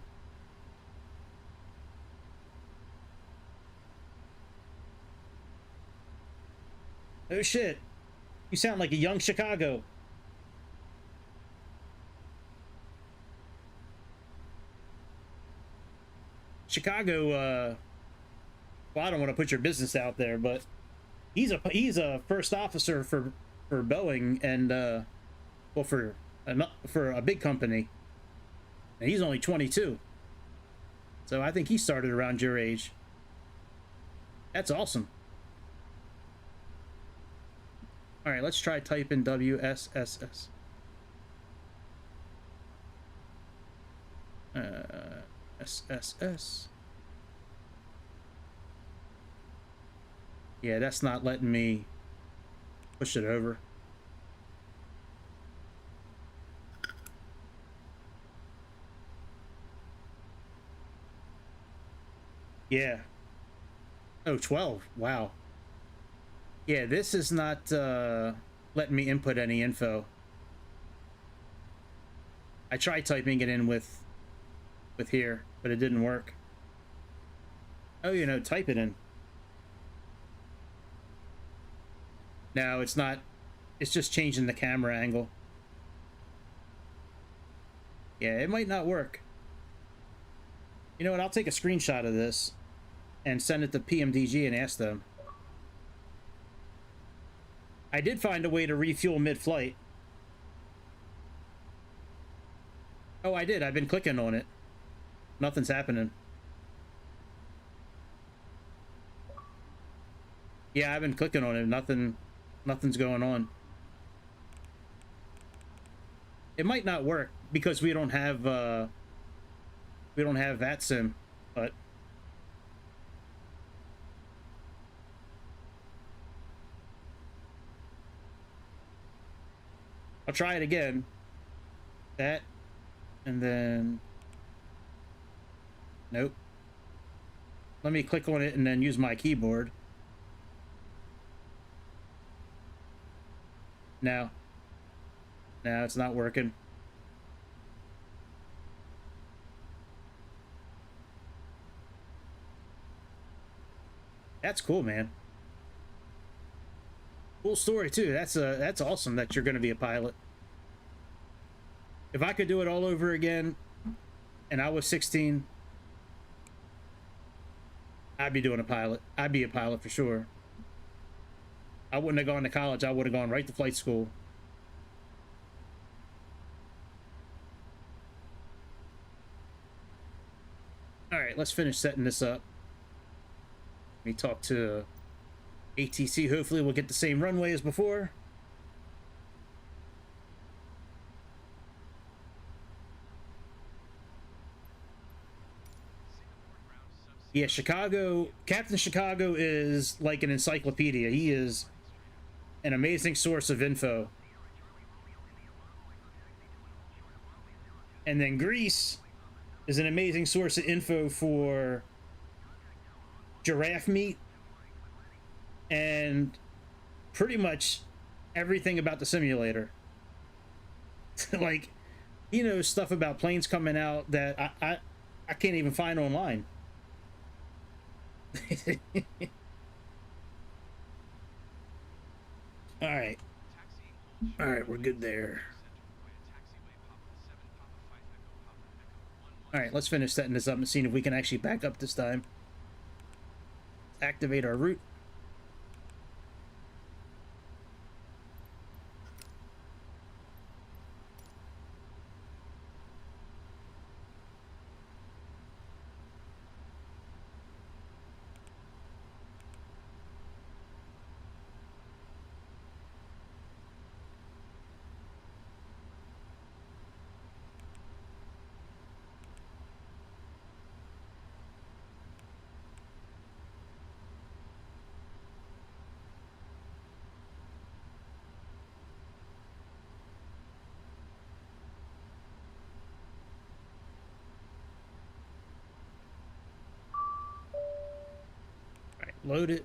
Oh shit. You sound like a young Chicago. Chicago, well, I don't want to put your business out there, but he's a first officer for Boeing and well, for a big company. And he's only 22. So I think he started around your age. That's awesome. All right, let's try type in WSSS. SSS. Yeah, that's not letting me push it over. Yeah. Oh, 12. Wow. Yeah, this is not letting me input any info. I tried typing it in with here, but it didn't work. Oh, you know, type it in. No, it's not. It's just changing the camera angle. Yeah, it might not work. You know what? I'll take a screenshot of this and send it to Pmdg and ask them. I did find a way to refuel mid-flight. Oh, I did. I've been clicking on it. Nothing's happening. Yeah, I've been clicking on it. Nothing's going on. It might not work because we don't have that sim, but I'll try it again. That, and then nope. Let me click on it and then use my keyboard. No, it's not working. That's cool, man. Cool story too. That's awesome that you're going to be a pilot. If I could do it all over again and I was 16, I'd be doing a pilot. I'd be a pilot for sure. I wouldn't have gone to college. I would have gone right to flight school. All right, let's finish setting this up. Let me talk to ATC. Hopefully we'll get the same runway as before. Yeah, Chicago, Captain Chicago is like an encyclopedia. He is an amazing source of info. And then Greece is an amazing source of info for giraffe meat and pretty much everything about the simulator. Like, he knows stuff about planes coming out that I can't even find online. All right, we're good there. All right, let's finish setting this up and seeing if we can actually back up this time. Activate our route. All right, load it.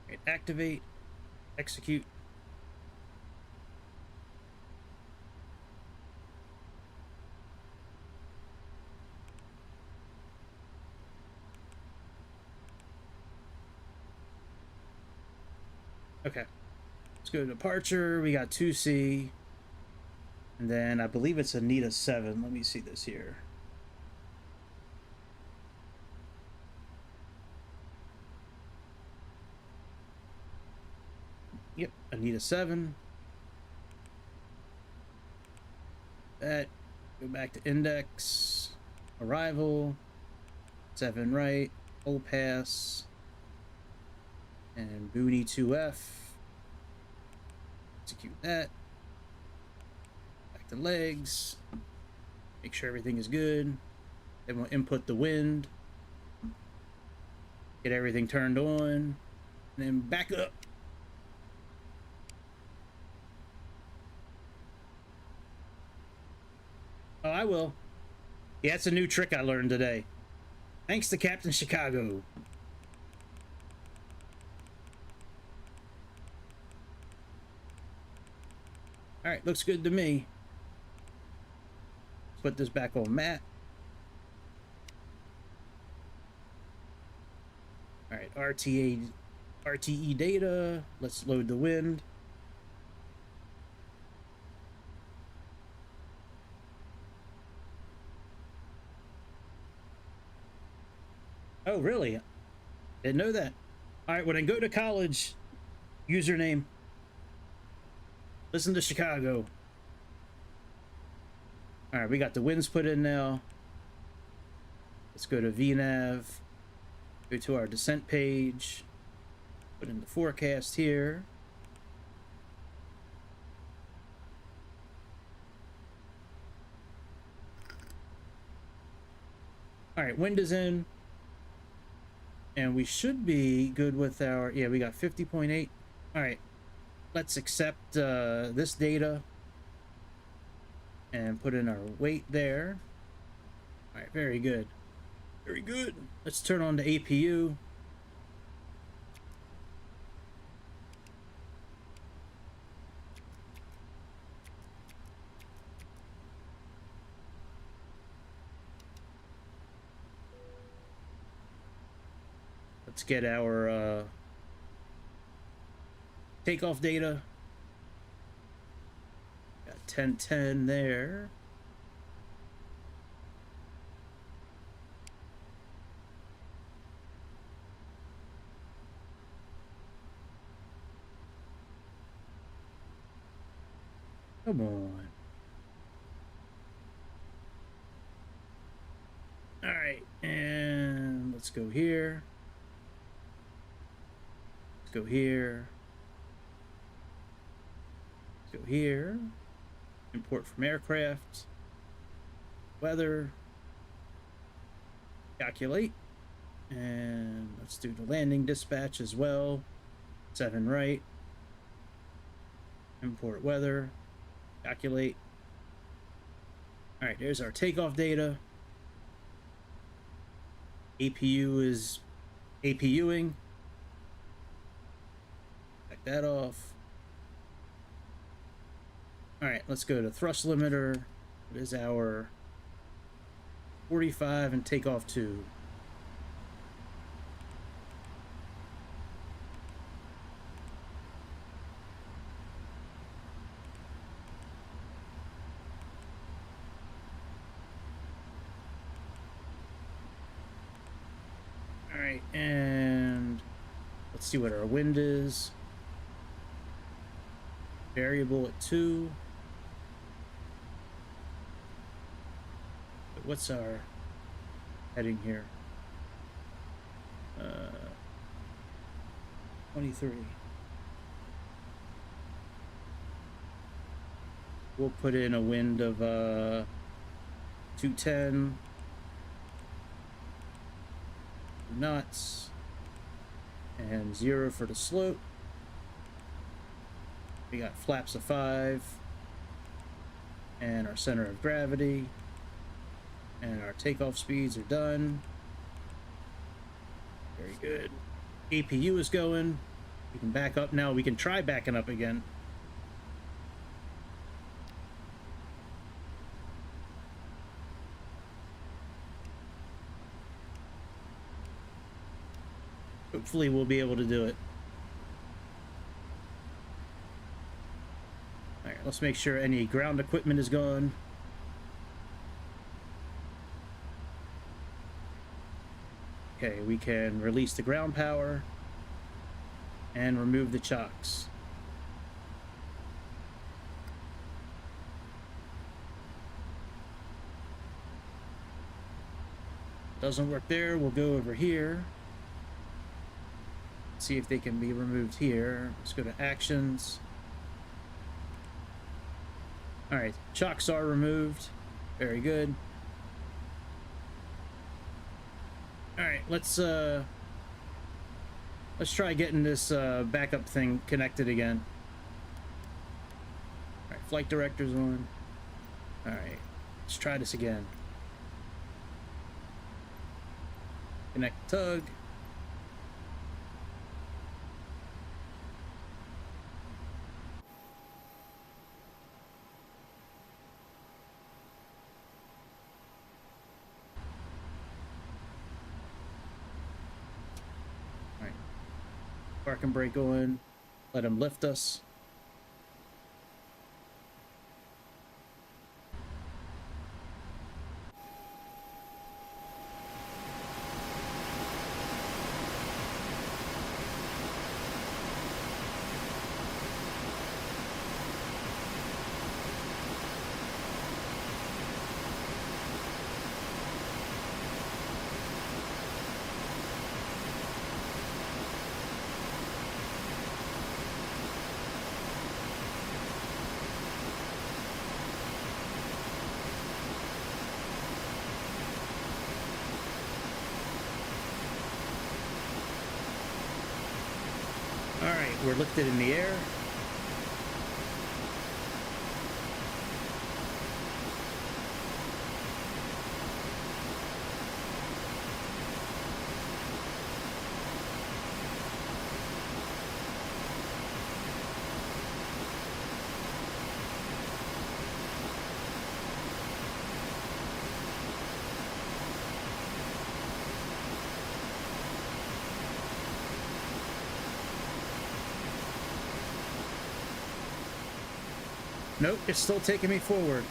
All right, activate, execute. Okay, let's go to departure. We got 2C, and then I believe it's Anita 7. Let me see this here. Yep, Anita 7. That, go back to index, arrival, 7 right, full pass, and booty 2F. Execute that. Back to legs. Make sure everything is good. Then we'll input the wind. Get everything turned on. And then back up. Oh, I will. Yeah, it's a new trick I learned today. Thanks to Captain Chicago. All right, looks good to me. Put this back on Matt. RTE data. Let's load the wind. Oh, really? Didn't know that. All right, when I go to college, username. Listen to Chicago. All right, we got the winds put in now. Let's go to VNav. Go to our descent page. Put in the forecast here. All right, wind is in. And we should be good with our, yeah, we got 50.8. All right, let's accept this data and put in our weight there. All right, very good. Very good. Let's turn on the APU. Let's get our takeoff data. Got 1010 there. Come on. All right, and let's go here. Let's go here. Let's go here. Import from aircraft. Weather. Calculate. And let's do the landing dispatch as well. 7 right. Import weather. Calculate. All right, there's our takeoff data. APU is APUing. Back that off. All right, let's go to thrust limiter. It is our 45 and takeoff 2. All right, and let's see what our wind is. Variable at 2. But what's our heading here? 23. We'll put in a wind of 210 knots and 0 for the slope. We got flaps of 5 and our center of gravity, and our takeoff speeds are done. Very good. APU is going. We can back up now. We can try backing up again. Hopefully we'll be able to do it. All right, let's make sure any ground equipment is gone. Okay, we can release the ground power and remove the chocks. Doesn't work there, we'll go over here. See if they can be removed here. Let's go to actions. All right, chocks are removed. Very good. All right, let's try getting this backup thing connected again. All right, flight director's on. All right, let's try this again. Connect tug. Parking brake on. Let him lift us. Alright, we're lifted in the air. Nope, it's still taking me forward.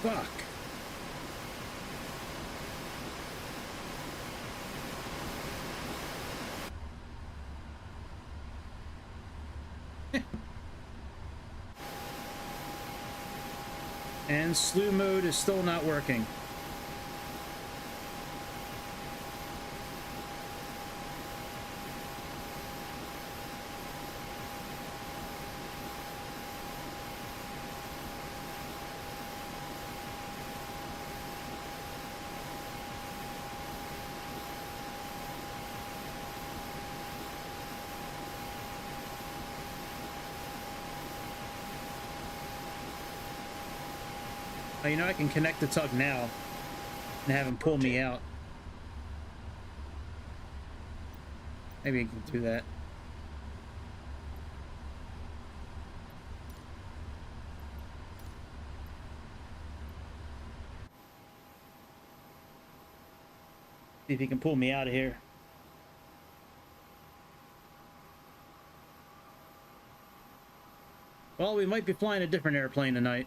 Fuck. And slew mode is still not working. Oh, you know, I can connect the tug now and have him pull me out. Maybe I can do that. See if he can pull me out of here. Well, we might be flying a different airplane tonight.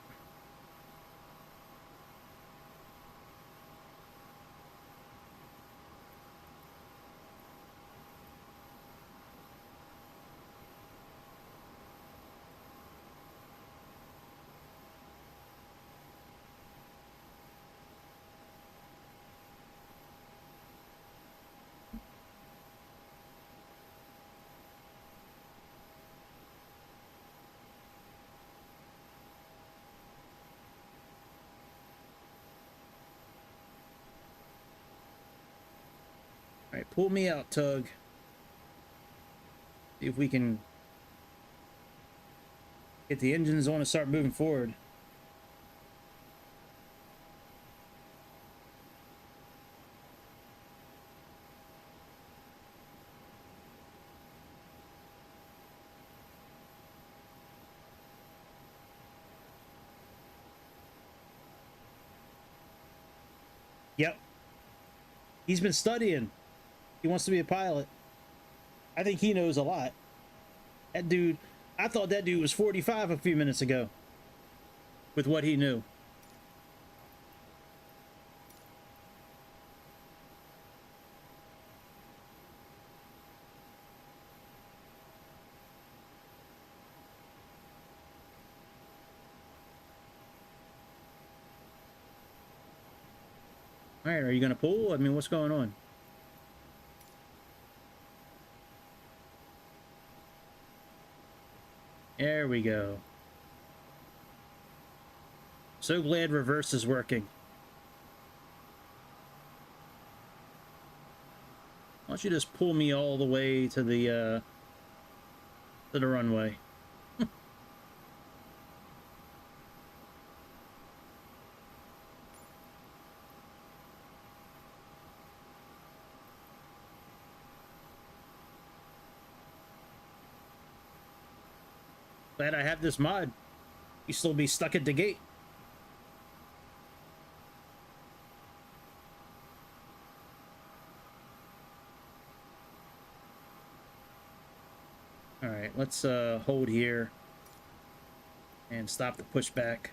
All right, pull me out, tug. See if we can get the engines on and start moving forward. Yep. He's been studying. He wants to be a pilot. I think he knows a lot. That dude, I thought that dude was 45 a few minutes ago with what he knew. All right, are you going to pull? I mean, what's going on? There we go. So glad reverse is working. Why don't you just pull me all the way to the runway? Glad I have this mod. You still be stuck at the gate. All right, let's hold here and stop the pushback.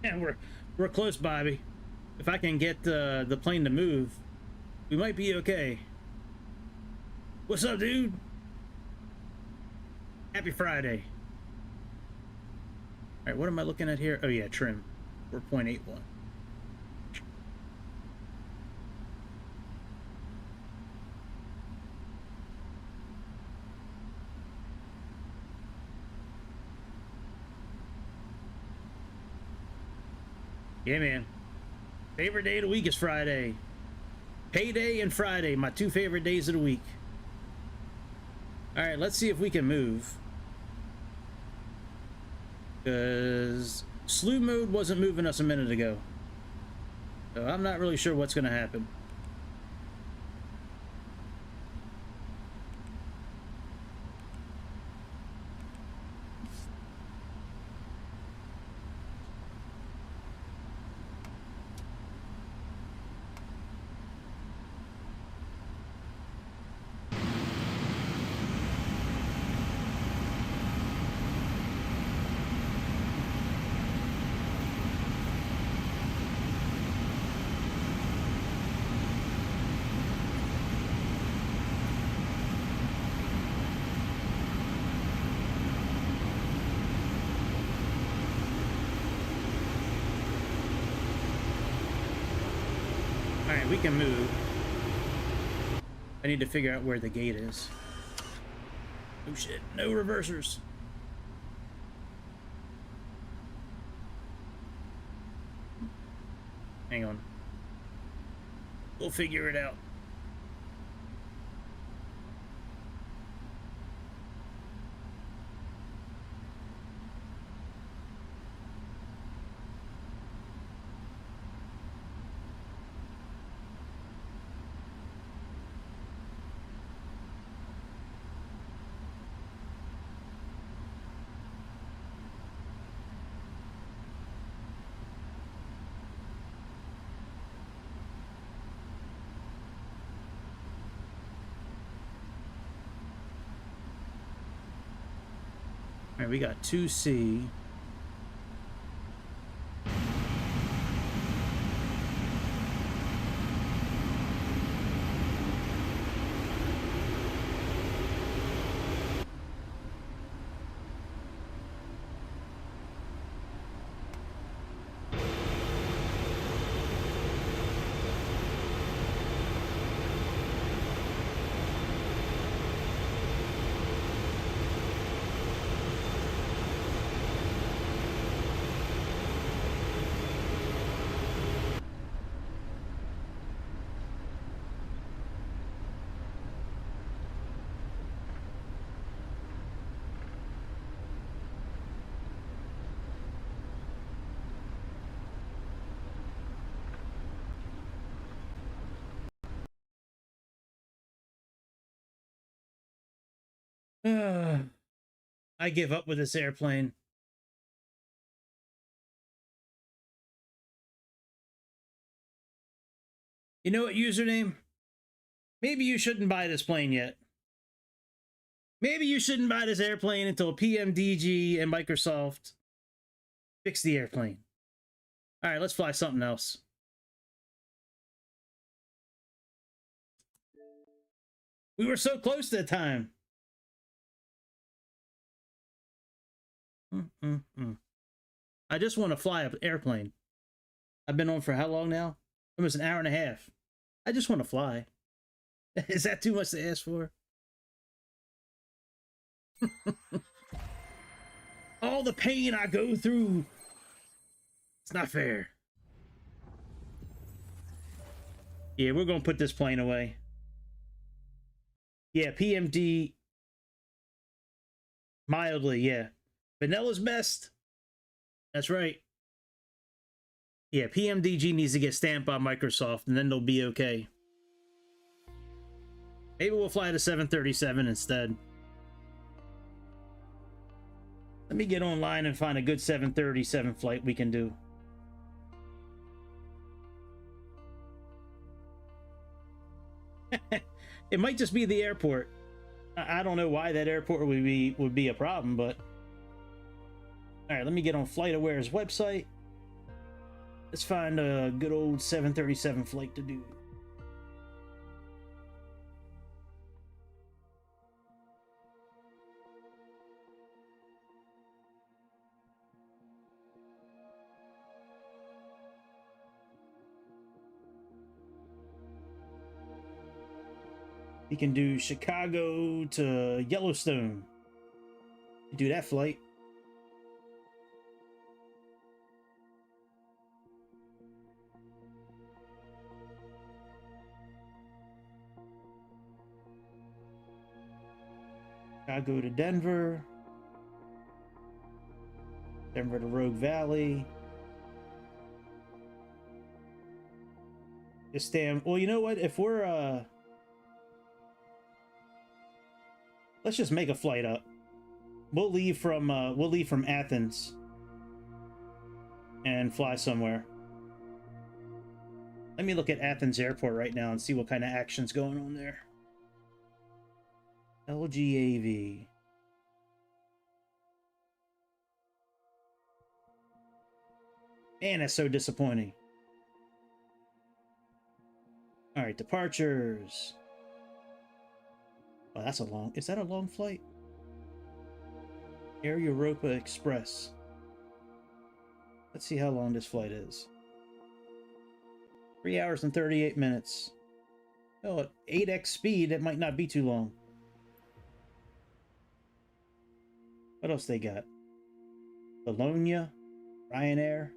Yeah, we're close, Bobby. If I can get the plane to move, we might be okay. What's up, dude? Happy Friday. All right, what am I looking at here? Oh yeah, trim. 4.81. Yeah, man. Favorite day of the week is Friday. Payday and Friday, my two favorite days of the week. All right, let's see if we can move. Because slew mode wasn't moving us a minute ago. So I'm not really sure what's going to happen. Alright, we can move. I need to figure out where the gate is. Oh shit, no reversers. Hang on. We'll figure it out. All right, we got 2C. I give up with this airplane. You know what, username? Maybe you shouldn't buy this plane yet. Maybe you shouldn't buy this airplane until Pmdg and Microsoft fix the airplane. All right, let's fly something else. We were so close to the time. I just want to fly an airplane. I've been on for how long now? Almost an hour and a half. I just want to fly. Is that too much to ask for? All the pain I go through. It's not fair. Yeah, we're going to put this plane away. Yeah, PMD. Mildly, yeah. Vanilla's best. That's right. Yeah, PMDG needs to get stamped by Microsoft, and then they'll be okay. Maybe we'll fly the 737 instead. Let me get online and find a good 737 flight we can do. It might just be the airport. I don't know why that airport would be a problem, but all right, let me get on FlightAware's website. Let's find a good old 737 flight to do. We can do Chicago to Yellowstone. Do that flight. Chicago to Denver. Denver to Rogue Valley. Just damn. Well, you know what? If we're let's just make a flight up. We'll leave from Athens and fly somewhere. Let me look at Athens Airport right now and see what kind of action's going on there. LGAV. Man, that's so disappointing. All right, departures. Oh, that's a long... Is that a long flight? Air Europa Express. Let's see how long this flight is. 3 hours and 38 minutes. Oh, at 8x speed, it might not be too long. What else they got? Bologna, Ryanair.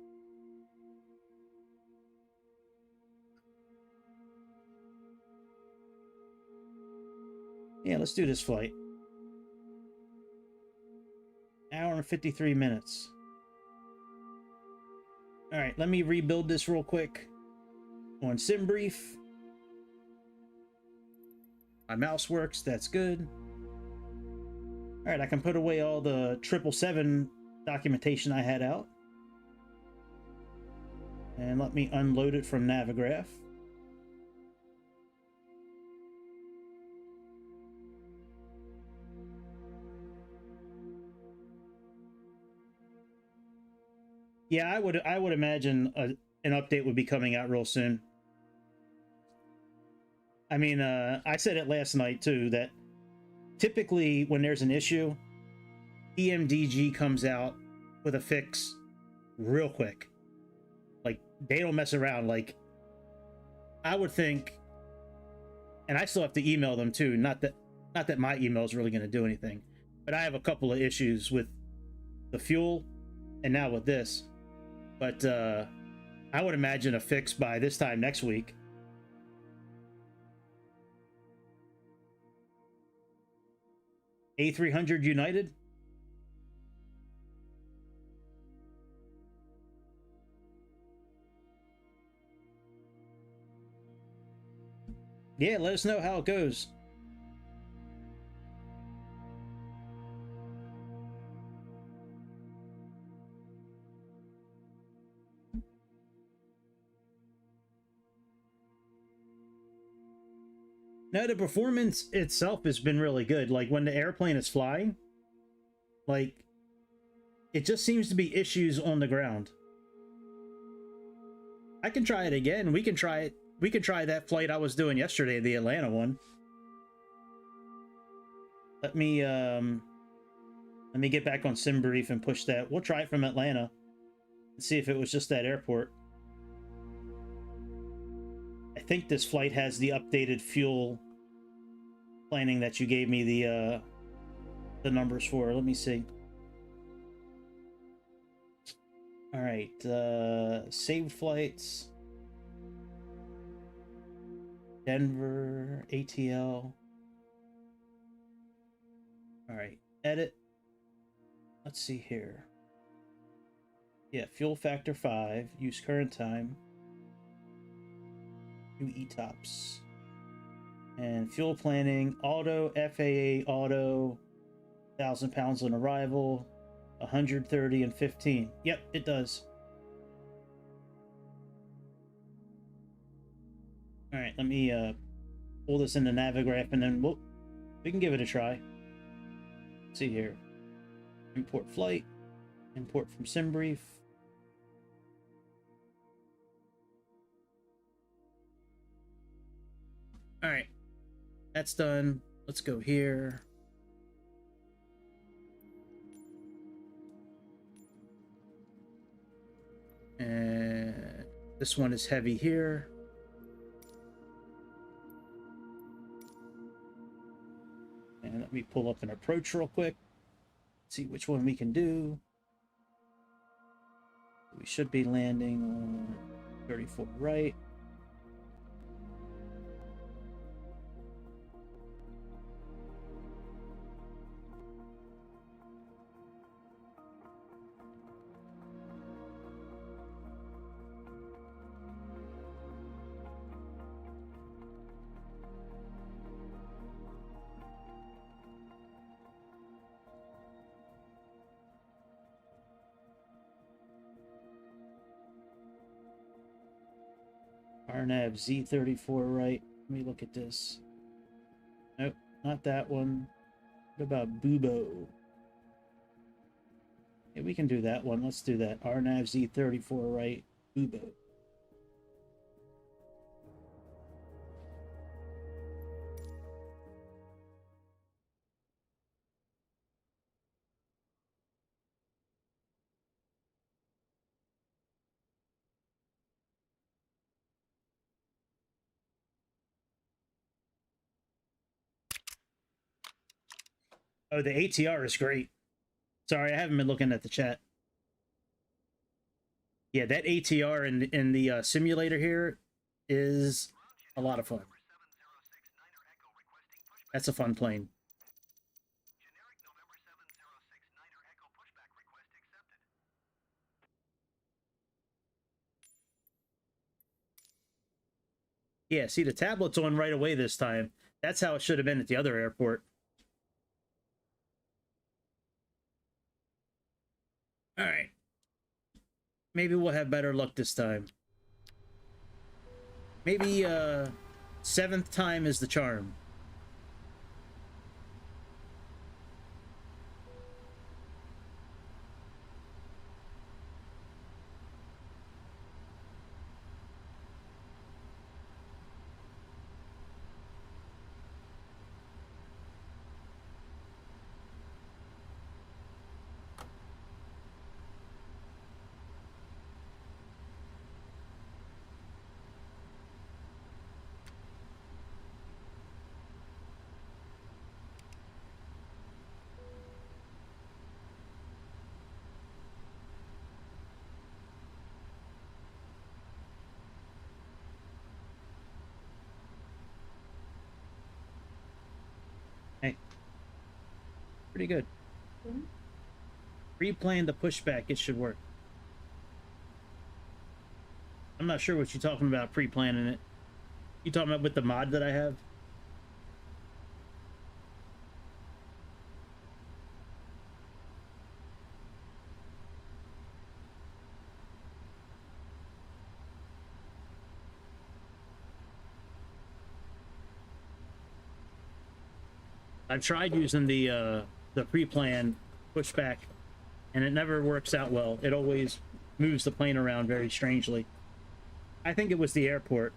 Yeah, let's do this flight. Hour and 53 minutes. All right, let me rebuild this real quick on SimBrief. My mouse works, that's good. All right, I can put away all the 777 documentation I had out. And let me unload it from Navigraph. Yeah, I would imagine an update would be coming out real soon. I mean, I said it last night too, that typically when there's an issue, Pmdg comes out with a fix real quick. Like, they don't mess around. Like, I would think, and I still have to email them too, not that my email is really going to do anything, but I have a couple of issues with the fuel and now with this. But I would imagine a fix by this time next week. A300 United. Yeah, let us know how it goes. No, the performance itself has been really good. Like, when the airplane is flying, like, it just seems to be issues on the ground. I can try it again. We can try it. We can try that flight I was doing yesterday, the Atlanta one. Let me get back on SimBrief and push that. We'll try it from Atlanta and see if it was just that airport. I think this flight has the updated fuel planning that you gave me the numbers for. Let me see. All right, saved flights. Denver, ATL. All right, edit. Let's see here. Yeah, fuel factor 5. Use current time. New ETOPS. And fuel planning, auto, FAA auto, 1,000 pounds on arrival, 130 and 15. Yep, it does. All right, let me pull this into Navigraph and then we can give it a try. Let's see here. Import flight, import from SimBrief. All right, that's done. Let's go here. And this one is heavy here. And let me pull up an approach real quick. See which one we can do. We should be landing on 34 right. RNAV Z34 right. Let me look at this. Nope, not that one. What about Bubo? Yeah, we can do that one. Let's do that. RNAV Z34 right. Bubo. Oh, the ATR is great. Sorry, I haven't been looking at the chat. Yeah, that ATR in the simulator here is a lot of fun. That's a fun plane. Yeah, see, the tablet's on right away this time. That's how it should have been at the other airport. All right. Maybe we'll have better luck this time. Maybe 7th time is the charm. Hey, pretty good. Pre-plan the pushback, it should work. I'm not sure what you're talking about pre-planning it. You talking about with the mod that I have? I've tried using the pre-plan pushback, and it never works out well. It always moves the plane around very strangely. I think it was the airport.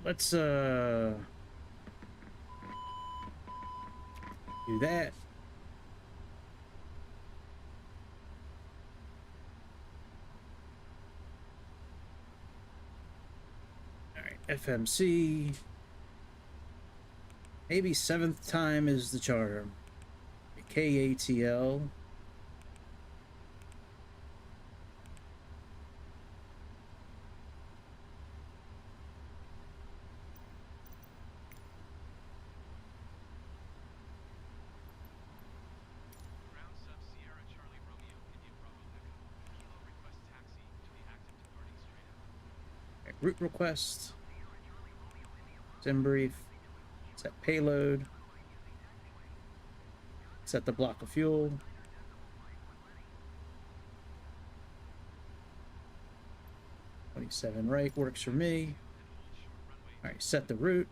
Let's do that. All right, FMC. Maybe 7th time is the charm. KATL. Route request, sim brief, set payload, set the block of fuel, .27 right works for me. All right, set the route.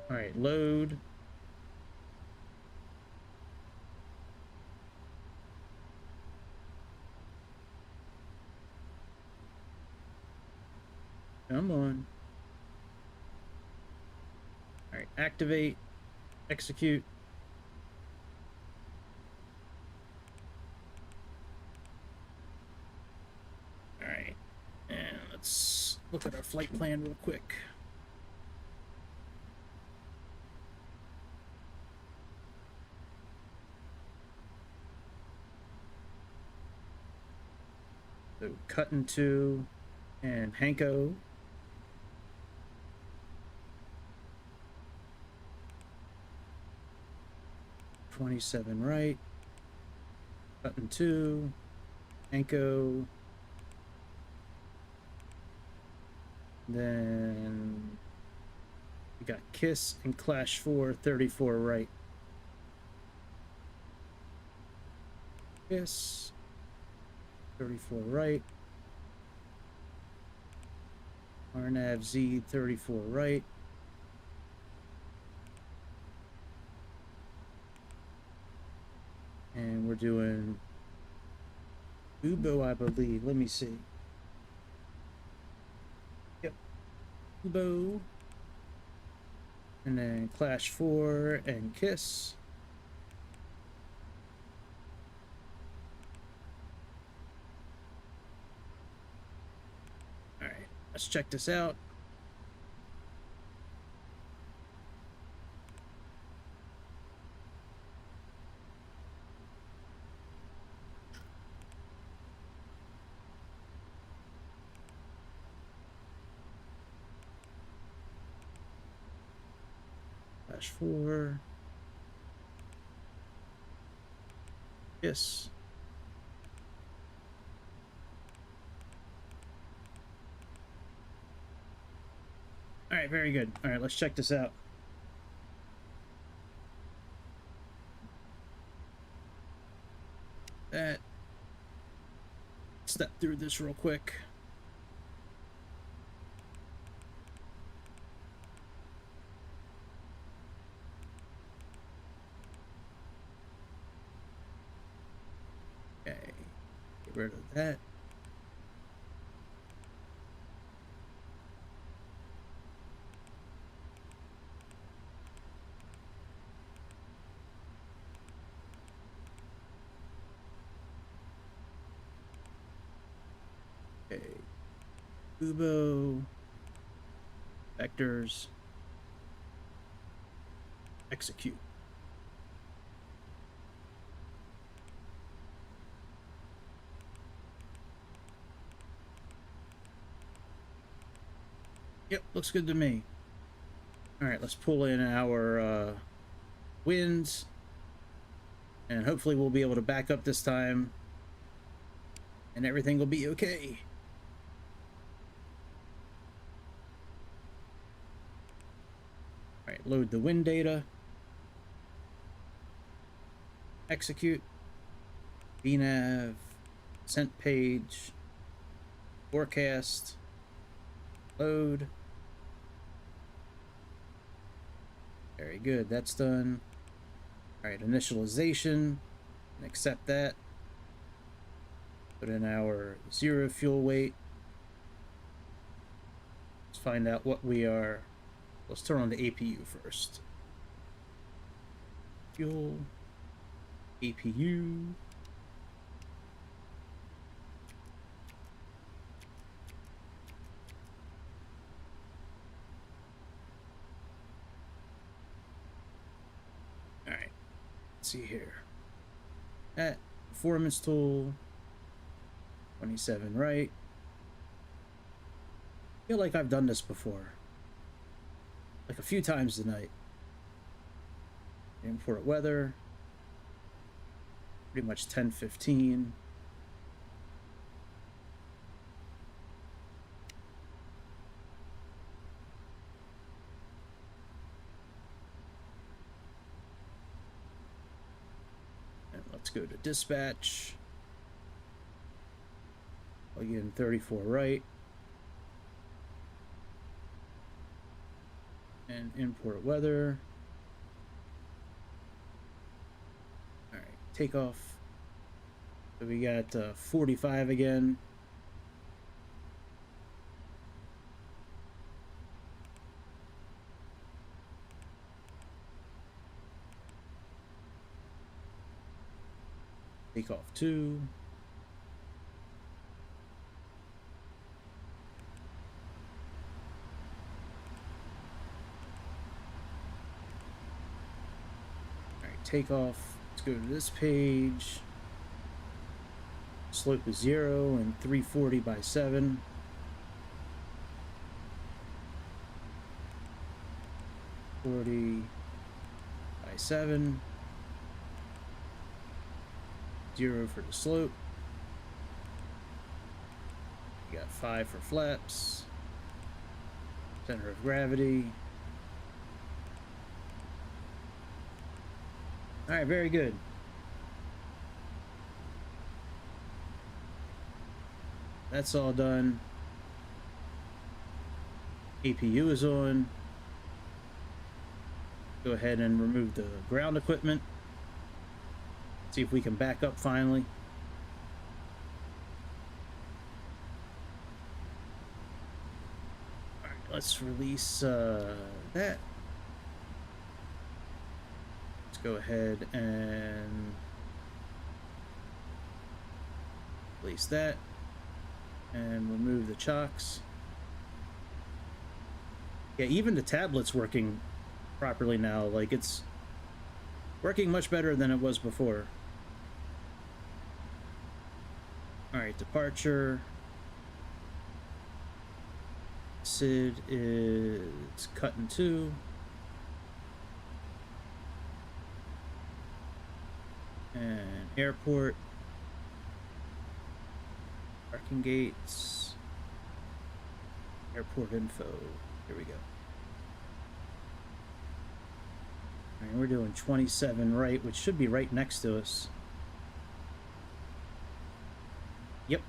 All right, load. Come on. All right, activate, execute. All right, and let's look at our flight plan real quick. So cut into and Hanko. $27 right. Cut into Hanko. Then we got Kiss and Clash 4, 34 right. Kiss, 34 right. RNAV Z, 34 right. And we're doing Ubo, I believe. Let me see. Yep. Ubo. And then Clash 4 and Kiss. All right, let's check this out. Clash 4. Kiss. All right, very good. All right, let's check this out. That. Step through this real quick. Okay, get rid of that. Okay, Ubo, vectors, execute. Yep, looks good to me. All right, let's pull in our winds, and hopefully we'll be able to back up this time, and everything will be okay. All right, load the wind data. Execute. VNav, sent page, forecast, load. Very good, that's done. All right, initialization, and accept that. Put in our 0 fuel weight. Let's find out what we are. Let's turn on the APU first. Fuel, APU. All right, let's see here. At performance tool, 27 right. I feel like I've done this before, like a few times tonight. Import weather, pretty much 10:15. And let's go to dispatch. Plug in 34 right. And import weather. All right, takeoff. So we got 45 again. Takeoff 2. All right, takeoff. Let's go to this page. Slope is 0 and 340 by 7. .40 by 7. 0 for the slope. You got 5 for flaps. Center of gravity. Alright, very good. That's all done. APU is on. Go ahead and remove the ground equipment. See if we can back up finally. Alright, let's release that. Let's go ahead and release that. And remove the chocks. Yeah, even the tablet's working properly now. Like, it's working much better than it was before. Alright, departure. SID is cut in 2. And airport. Parking gates. Airport info. Here we go. Alright, we're doing 27 right, which should be right next to us. Yep.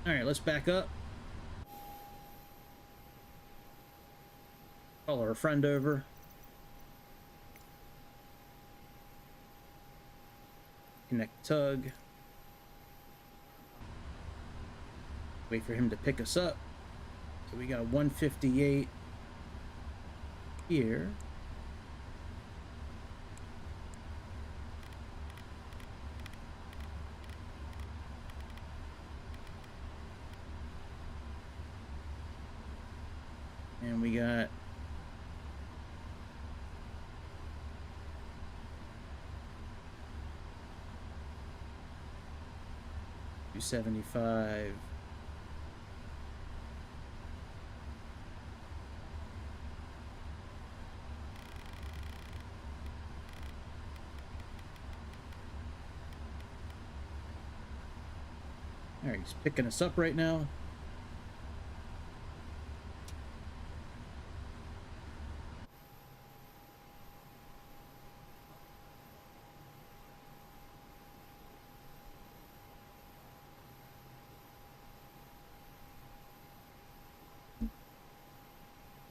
Alright, let's back up. Call our friend over. Connect tug. Wait for him to pick us up. So we got 158 here. And we got $275. Alright, he's picking us up right now.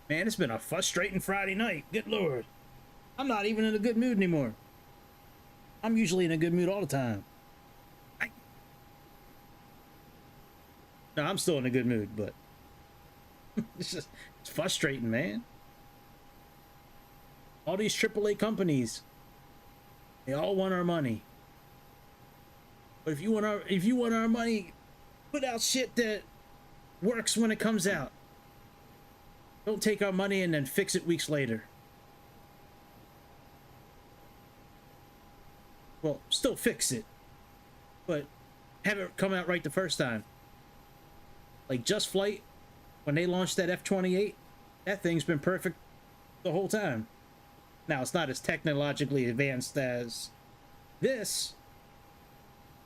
Man, it's been a frustrating Friday night. Good Lord. I'm not even in a good mood anymore. I'm usually in a good mood all the time. No, I'm still in a good mood, but it's frustrating, man. All these AAA companies, they all want our money. But if you want our money, put out shit that works when it comes out. Don't take our money and then fix it weeks later. Well, still fix it, but have it come out right the first time. Like Just Flight, when they launched that F-28, that thing's been perfect the whole time. Now, it's not as technologically advanced as this,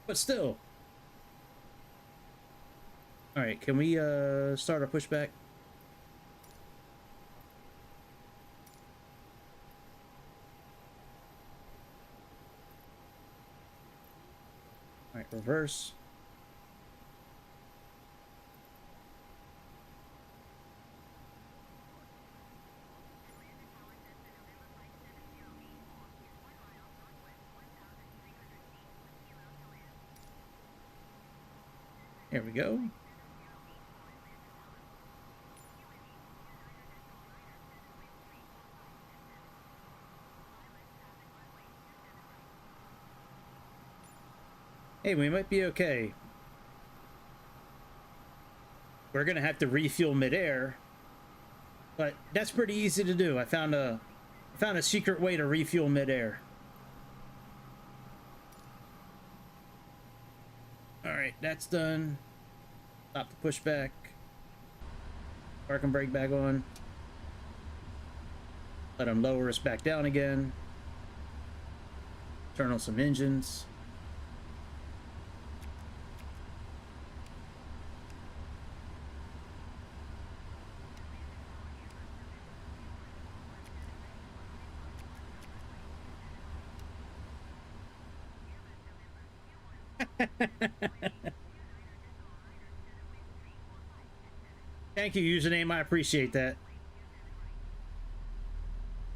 but still. Alright, can we start our pushback? Alright, reverse. There we go. Hey, we might be okay. We're gonna have to refuel midair, but that's pretty easy to do. I found a secret way to refuel midair. Alright, that's done. Stop the pushback. Park and brake back on. Let them lower us back down again. Turn on some engines. Thank you, username. I appreciate that.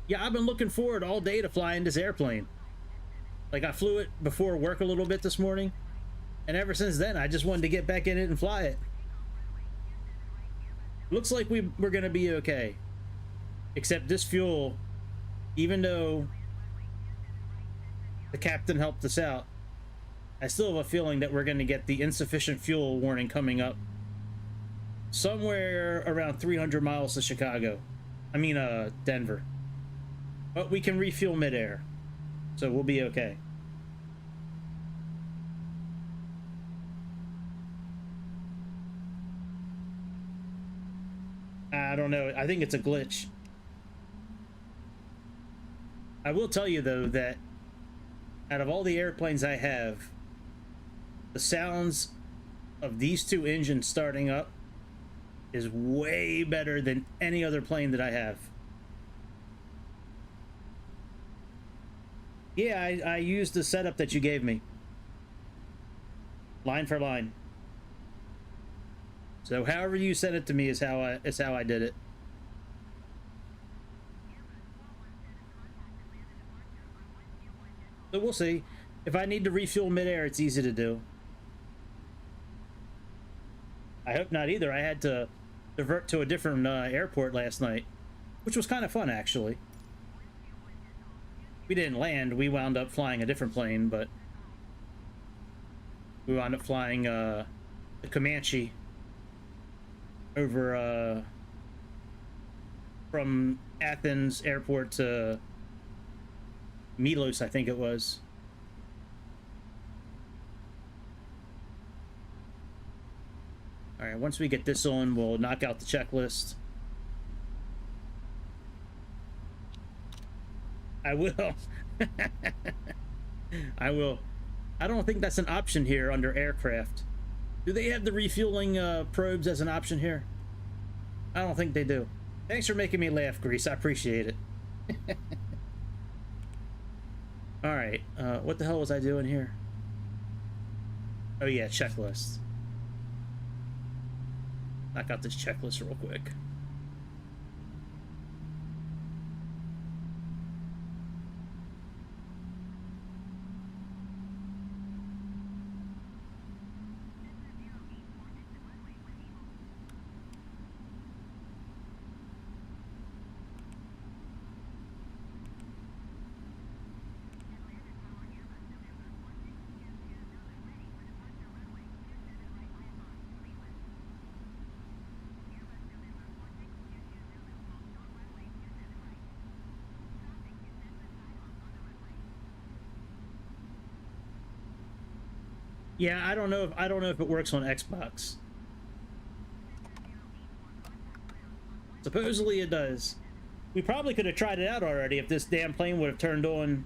Yeah, I've been looking forward all day to flying this airplane. Like, I flew it before work a little bit this morning, and ever since then, I just wanted to get back in it and fly it. Looks like we're gonna be okay. Except this fuel, even though the captain helped us out, I still have a feeling that we're gonna get the insufficient fuel warning coming up somewhere around 300 miles to Chicago. I mean, Denver. But we can refuel midair, so we'll be okay. I don't know. I think it's a glitch. I will tell you, though, that out of all the airplanes I have, the sounds of these two engines starting up is way better than any other plane that I have. Yeah, I used the setup that you gave me. Line for line. So however you sent it to me is how I did it. So we'll see. If I need to refuel midair, it's easy to do. I hope not either. I had to divert to a different airport last night, which was kind of fun, actually. We didn't land. We wound up flying a different plane, but we wound up flying the Comanche over from Athens airport to Milos, I think it was. All right, once we get this on, we'll knock out the checklist. I will. I will. I don't think that's an option here under aircraft. Do they have the refueling probes as an option here? I don't think they do. Thanks for making me laugh, Grease. I appreciate it. All right. What the hell was I doing here? Oh, yeah, checklist. Knock out this checklist real quick. Yeah, I don't know if it works on Xbox. Supposedly it does. We probably could have tried it out already if this damn plane would have turned on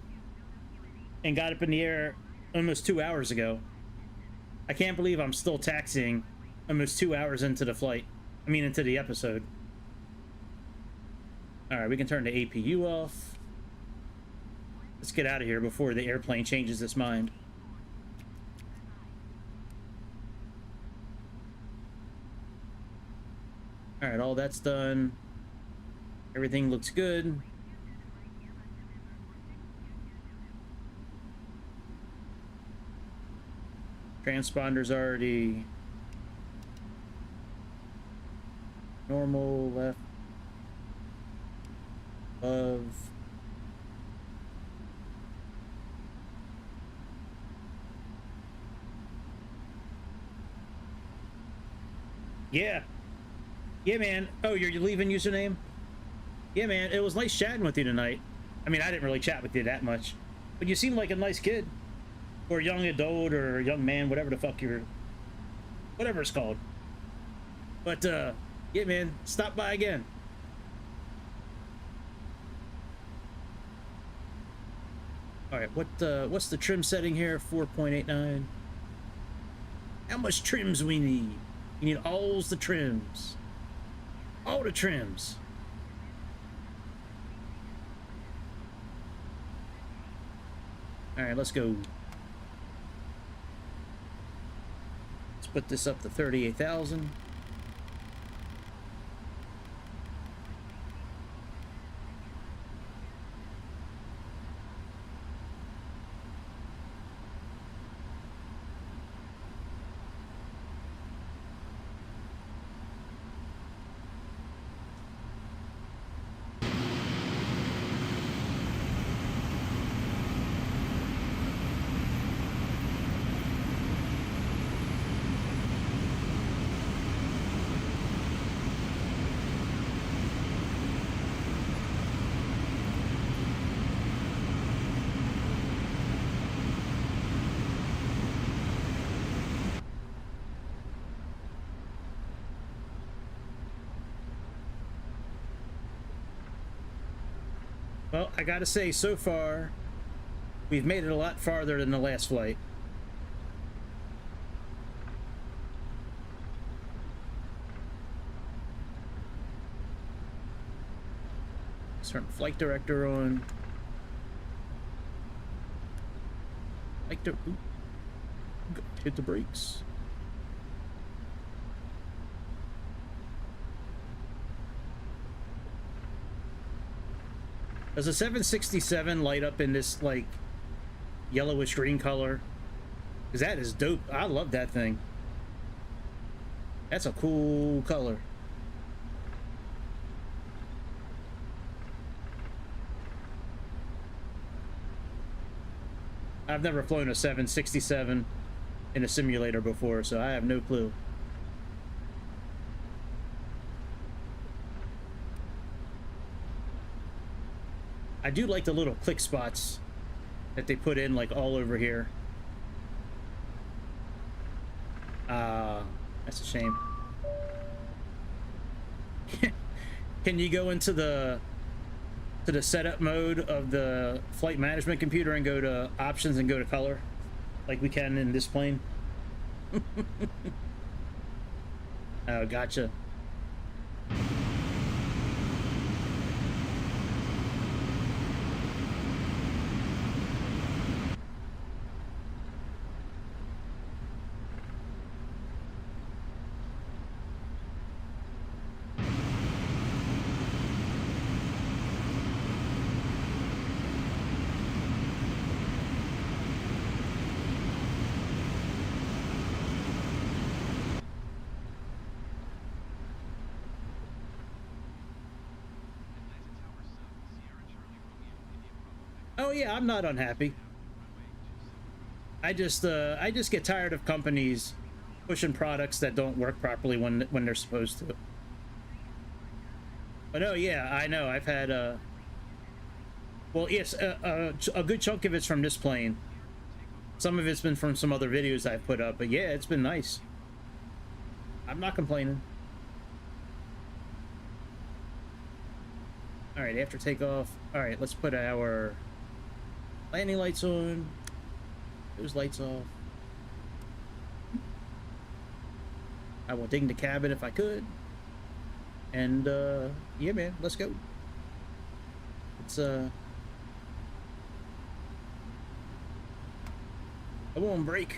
and got up in the air almost 2 hours ago. I can't believe I'm still taxiing almost 2 hours into the flight. I mean, into the episode. Alright, we can turn the APU off. Let's get out of here before the airplane changes its mind. Alright, all that's done. Everything looks good. Transponder's already normal, left, above. Yeah. Yeah, man. Oh, you're leaving, username? Yeah, man. It was nice chatting with you tonight. I mean, I didn't really chat with you that much, but you seem like a nice kid, or young adult, or young man, whatever the fuck you're whatever it's called. But yeah, man, stop by again. All right, what's the trim setting here? 4.89. How much trims we need? We need all the trims. All the trims. All right, let's go. Let's put this up to 38,000. Well, I gotta say, so far, we've made it a lot farther than the last flight. Let's turn flight director on. Hit the brakes. Does a 767 light up in this, like, yellowish green color? Because that is dope. I love that thing. That's a cool color. I've never flown a 767 in a simulator before, so I have no clue. I do like the little click spots that they put in, like, all over here. That's a shame. Can you go into the setup mode of the flight management computer and go to options and go to color like we can in this plane? Oh, gotcha. Oh yeah, I'm not unhappy. I just get tired of companies pushing products that don't work properly when they're supposed to. But oh yeah, I know I've had well, yes, a good chunk of it's from this plane. Some of it's been from some other videos I've put up, but yeah, it's been nice. I'm not complaining. All right, after takeoff. All right, let's put our landing lights on. Those lights off. I will ding the cabin if I could. And yeah, man, let's go. It's I won't break.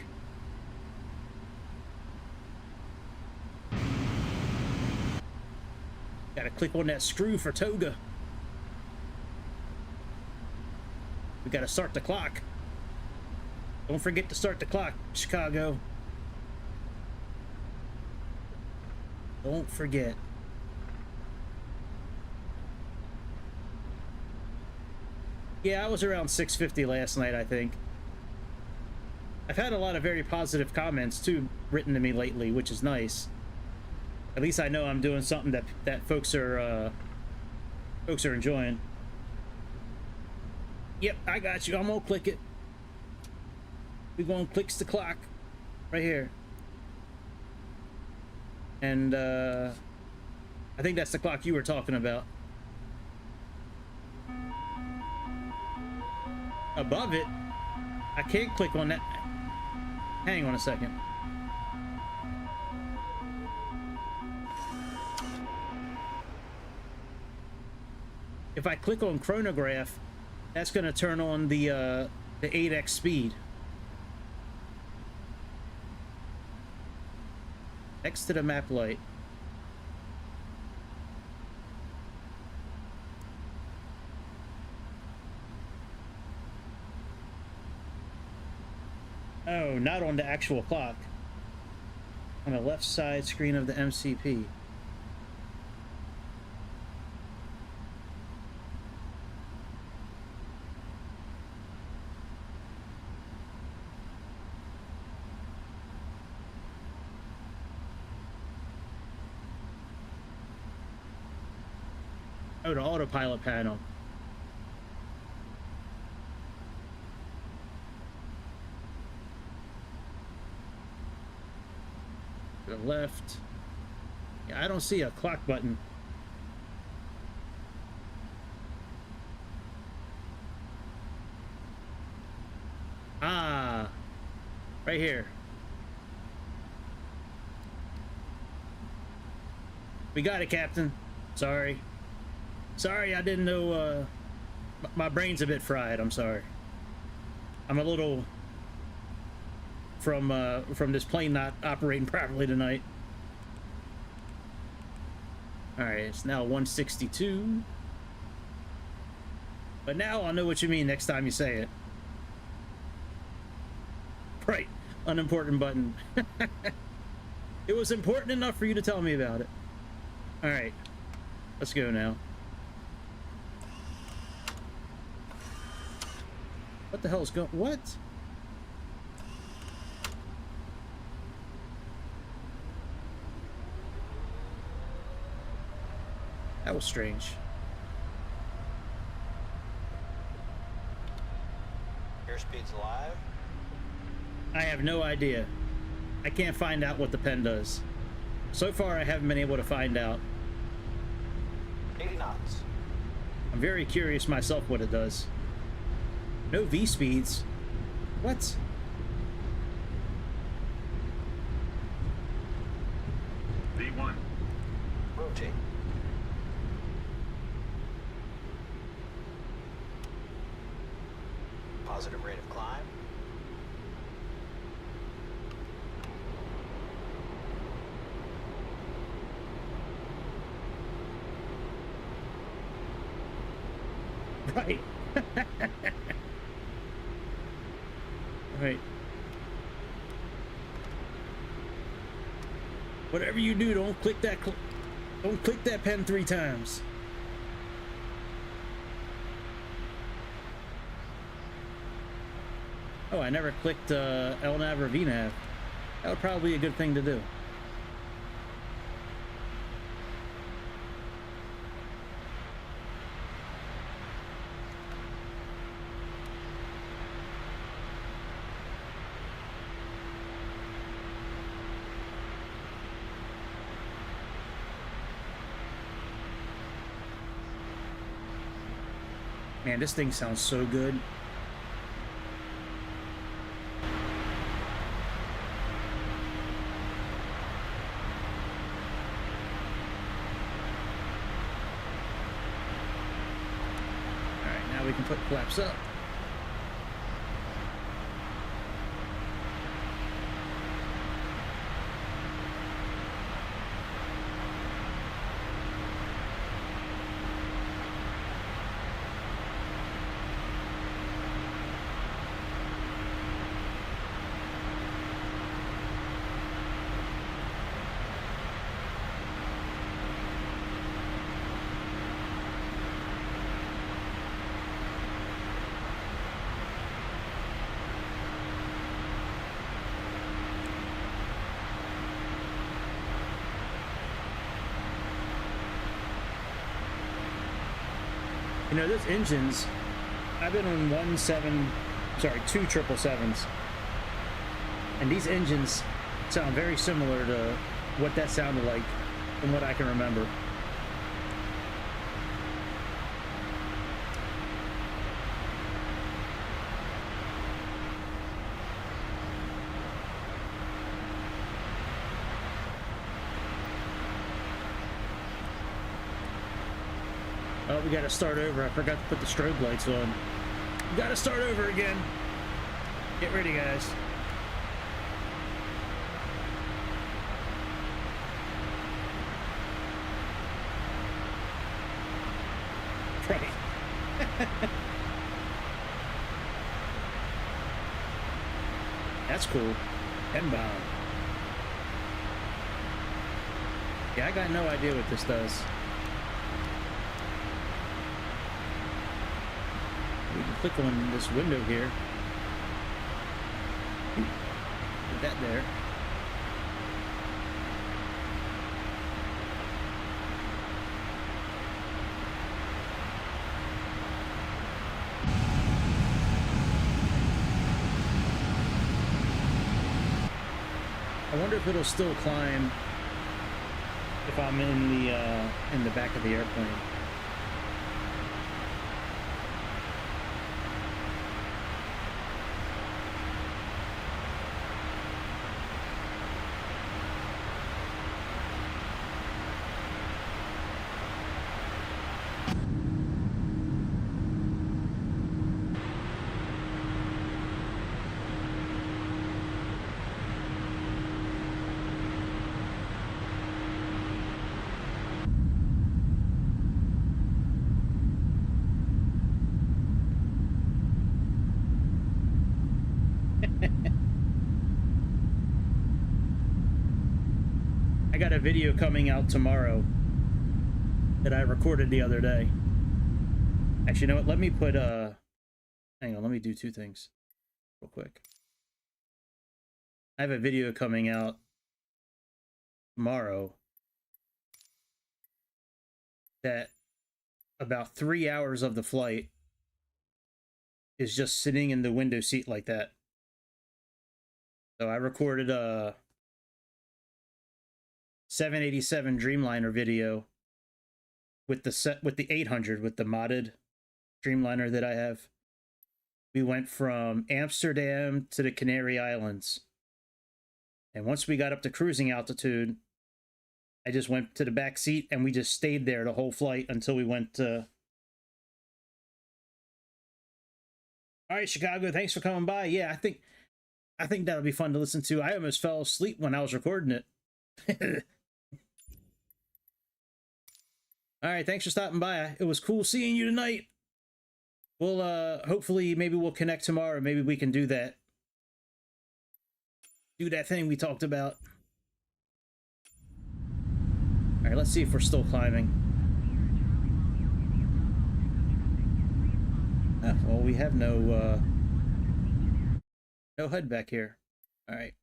Gotta click on that screw for toga. We gotta start the clock. Don't forget to start the clock, Chicago. Don't forget. Yeah, I was around 650 last night, I think. I've had a lot of very positive comments, too, written to me lately, which is nice. At least I know I'm doing something that folks are enjoying. Yep, I got you. I'm gonna click it. We're gonna click the clock right here. And I think that's the clock you were talking about. Above it, I can't click on that. Hang on a second. If I click on chronograph, that's going to turn on the 8x speed. Next to the map light. Oh, not on the actual clock. On the left side screen of the MCP. Oh, the autopilot panel. To the left. Yeah, I don't see a clock button. Ah, right here. We got it, Captain. Sorry. Sorry, I didn't know, my brain's a bit fried, I'm sorry. I'm a little from this plane not operating properly tonight. Alright, it's now 162. But now I'll know what you mean next time you say it. Right, unimportant button. It was important enough for you to tell me about it. Alright, let's go now. What the hell is going? What? That was strange. Airspeed's alive. I have no idea. I can't find out what the pen does. So far, I haven't been able to find out. 80 knots. I'm very curious myself what it does. No V speeds. What? V1. Rotate. Positive rate of climb. Right. Right. Whatever you do, don't click that pen 3 times. Oh, I never clicked LNAV or VNAV. That would probably be a good thing to do. Man, this thing sounds so good. Alright, now we can put flaps up. You know, those engines, I've been on 2 777s, and these engines sound very similar to what that sounded like from what I can remember. Oh, we gotta start over. I forgot to put the strobe lights on. We gotta start over again. Get ready, guys. Right. That's cool. N-bomb. Yeah, I got no idea what this does. We can click on this window here. Put that there. I wonder if it'll still climb if I'm in the back of the airplane. I got a video coming out tomorrow that I recorded the other day. Actually, you know what? Let me put hang on, let me do two things real quick. I have a video coming out tomorrow that about 3 hours of the flight is just sitting in the window seat like that. So I recorded a 787 Dreamliner video with the 800 with the modded Dreamliner that I have. We went from Amsterdam to the Canary Islands. And once we got up to cruising altitude, I just went to the back seat and we just stayed there the whole flight until we went to... All right, Chicago, thanks for coming by. Yeah, I think that'll be fun to listen to. I almost fell asleep when I was recording it. All right, thanks for stopping by. It was cool seeing you tonight. We'll hopefully maybe we'll connect tomorrow. Maybe we can do that. Do that thing we talked about. All right, let's see if we're still climbing. Oh, well, we have no HUD back here. All right,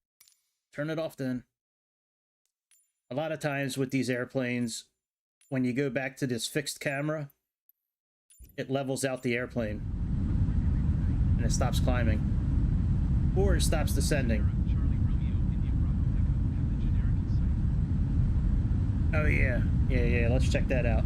turn it off then. A lot of times with these airplanes, when you go back to this fixed camera, it levels out the airplane and it stops climbing, or it stops descending. Oh yeah, let's check that out.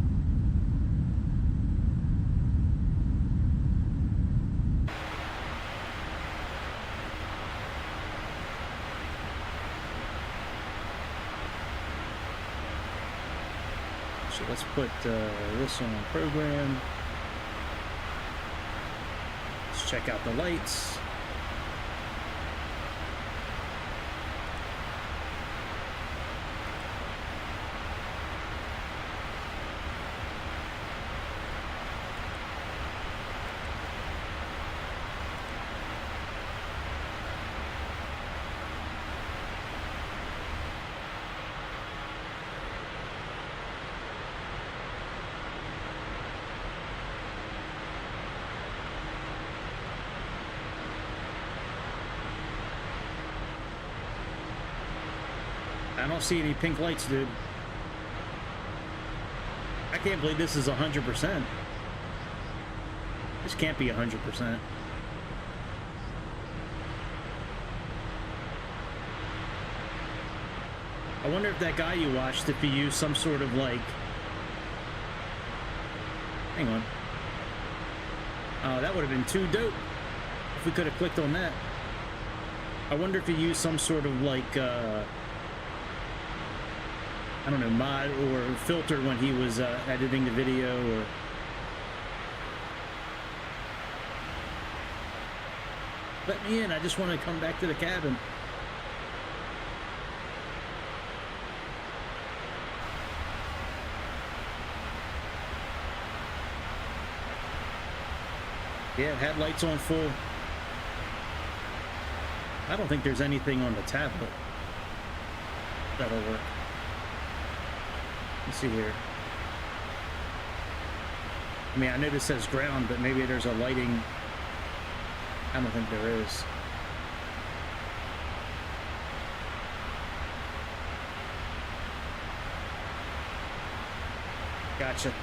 So let's put this on program. Let's check out the lights. I don't see any pink lights, dude. I can't believe this is 100%. This can't be 100%. I wonder if that guy you watched, if he used some sort of like... Hang on. Oh, that would have been too dope if we could have clicked on that. I wonder if he used some sort of like, I don't know, mod or filter when he was editing the video, or... Let me in, I just want to come back to the cabin. Yeah, it had lights on full. I don't think there's anything on the tablet that'll work. Let's see here. I mean, I know this says ground, but maybe there's a lighting. I don't think there is. Gotcha.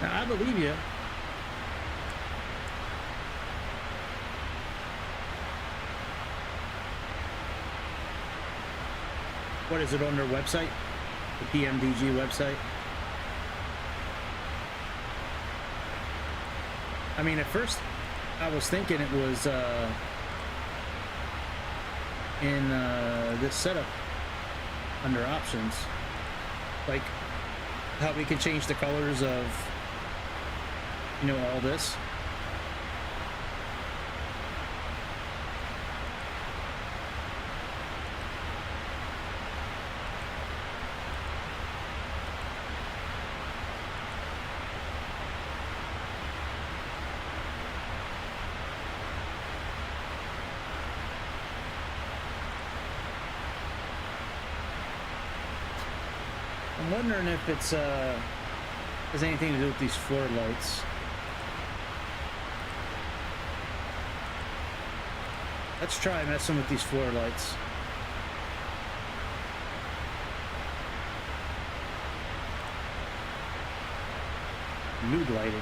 Now, I believe you. What is it on their website? The Pmdg website? I mean, at first I was thinking it was in this setup under options, like how we can change the colors of, you know, all this. I'm wondering if it's has anything to do with these floor lights. Let's try messing with these floor lights. Mood lighting.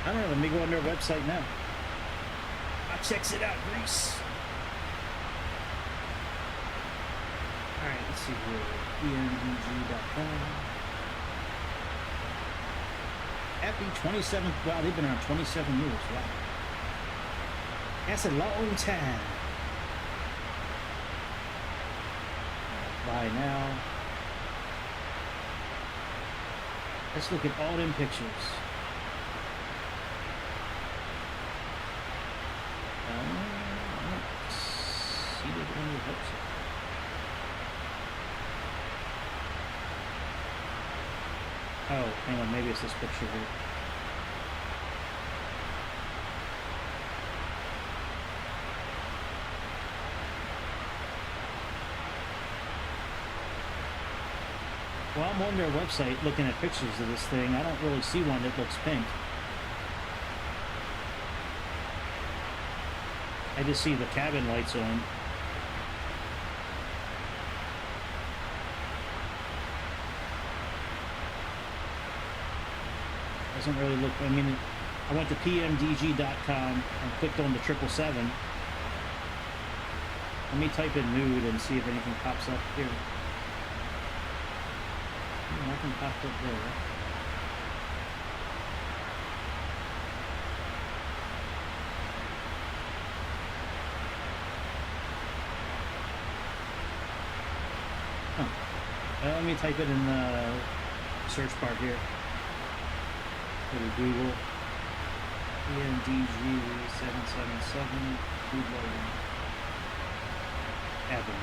I don't know, let me go on their website now. I'll check it out, Grease. Alright, let's see here. Pmdg.com. Happy 27th. Wow, they've been around 27 years. Wow. That's a long time. Buy now. Let's look at all them pictures. See it on your website. Oh, hang on, maybe it's this picture here. Well, I'm on their website looking at pictures of this thing. I don't really see one that looks pink. I just see the cabin lights on. Doesn't really look, I mean, I went to pmdg.com and clicked on the 777. Let me type in nude and see if anything pops up here. Nothing popped up there. Huh. Let me type it in the search bar here. Go to Google. Pmdg 777 food lighting. Cabin.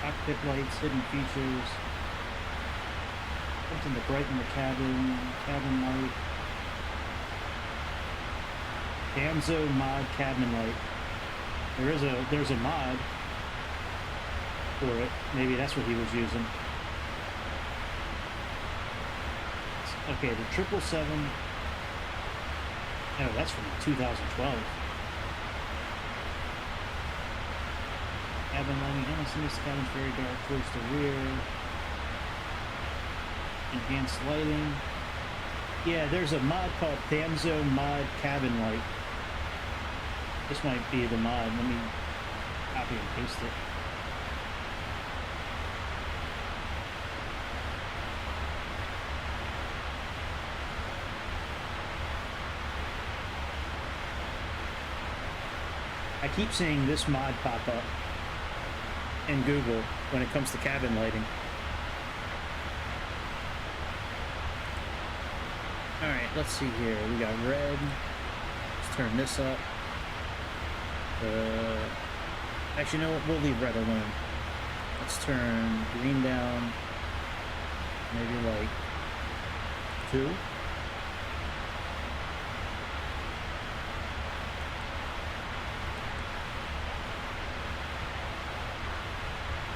Cockpit lights, hidden features. Something to brighten the cabin. Cabin light. Damso mod cabin light. There's a mod for it. Maybe that's what he was using. Okay, the 777. No, that's from 2012. Cabin lighting. Honestly, this cabin's very dark towards the rear. Enhanced lighting. Yeah, there's a mod called Damso mod cabin light. This might be the mod. Let me copy and paste it. I keep seeing this mod pop up in Google when it comes to cabin lighting. Alright, let's see here. We got red. Let's turn this up. Actually, you know what? We'll leave red alone. Let's turn green down. Maybe like 2.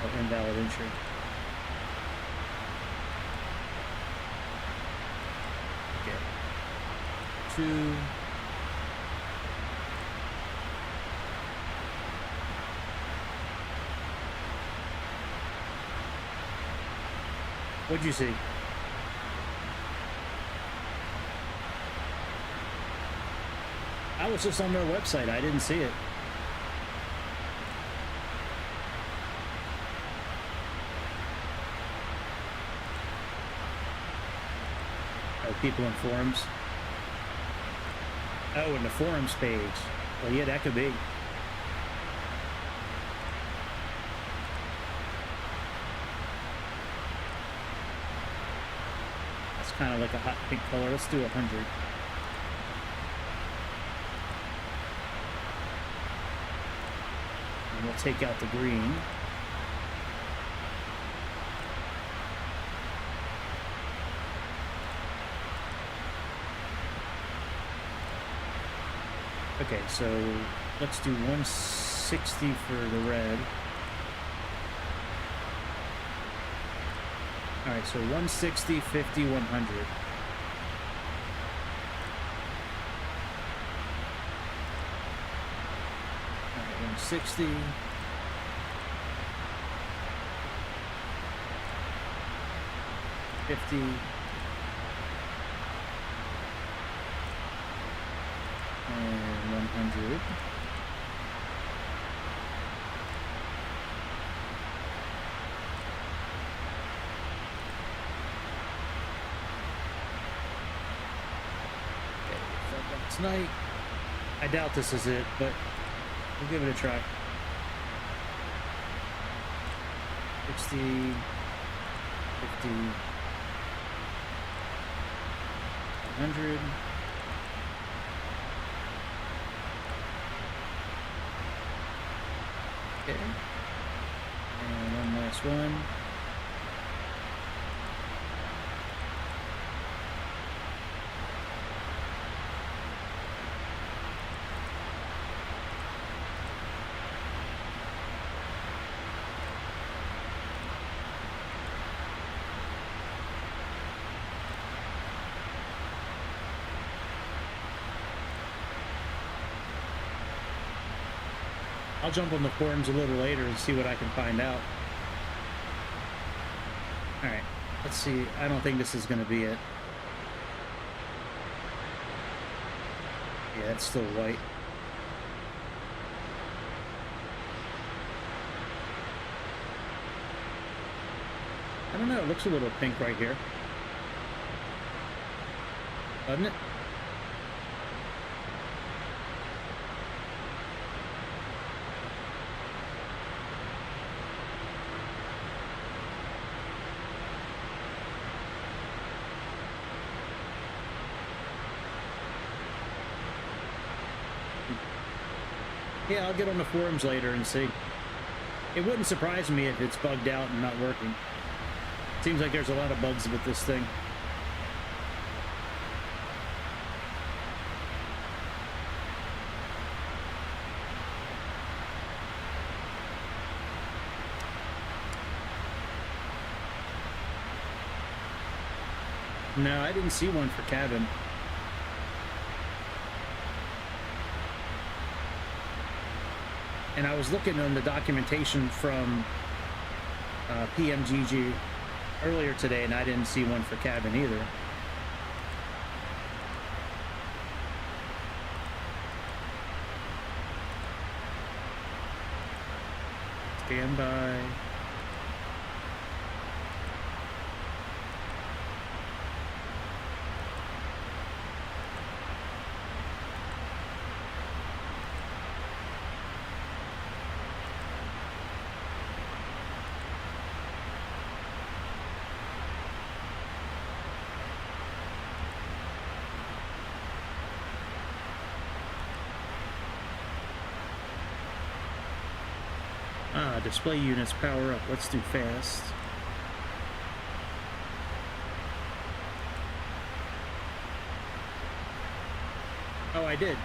Oh, invalid entry. Okay. 2. What'd you see? I was just on their website. I didn't see it. Oh, people in forums. Oh, in the forums page. Well, yeah, that could be. Kind of like a hot pink color. Let's do 100. And we'll take out the green. Okay, so let's do 160 for the red. Alright, so 160, 50, 100. Okay, 160. 50. And 100. Tonight, I doubt this is it, but we'll give it a try. 60, 50, 100. Okay. And one last one. I'll jump on the forums a little later and see what I can find out. Alright, let's see. I don't think this is going to be it. Yeah, it's still white. I don't know, it looks a little pink right here. Doesn't it? Yeah, I'll get on the forums later and see. It wouldn't surprise me if it's bugged out and not working. Seems like there's a lot of bugs with this thing. No, I didn't see one for cabin. And I was looking on the documentation from Pmdg earlier today, and I didn't see one for cabin either. Stand by. Display units power up. Let's do fast. Oh, I did.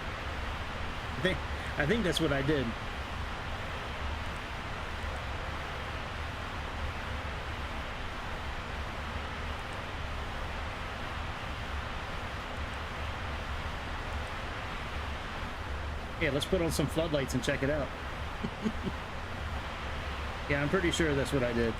I think that's what I did. Yeah, let's put on some floodlights and check it out. Yeah, I'm pretty sure that's what I did.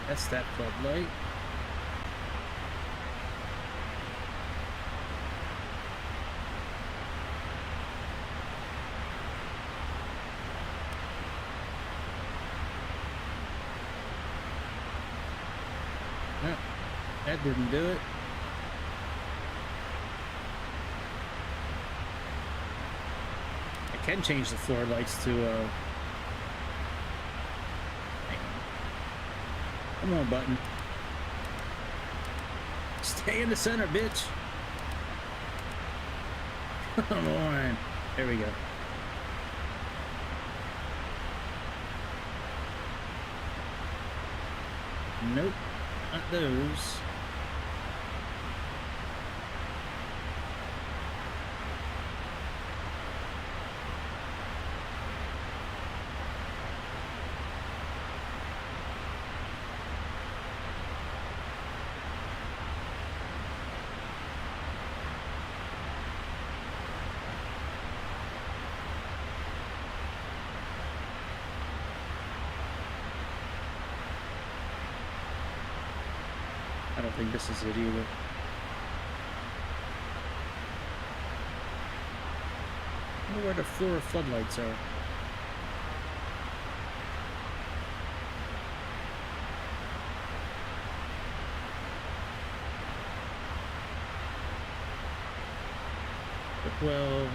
That's that floodlight. That didn't do it. I can change the floor lights to hang on. Come on, button. Stay in the center, bitch. Come on. There we go. Nope, not those. I don't think this is it either. I wonder where the floor floodlights are. But, well,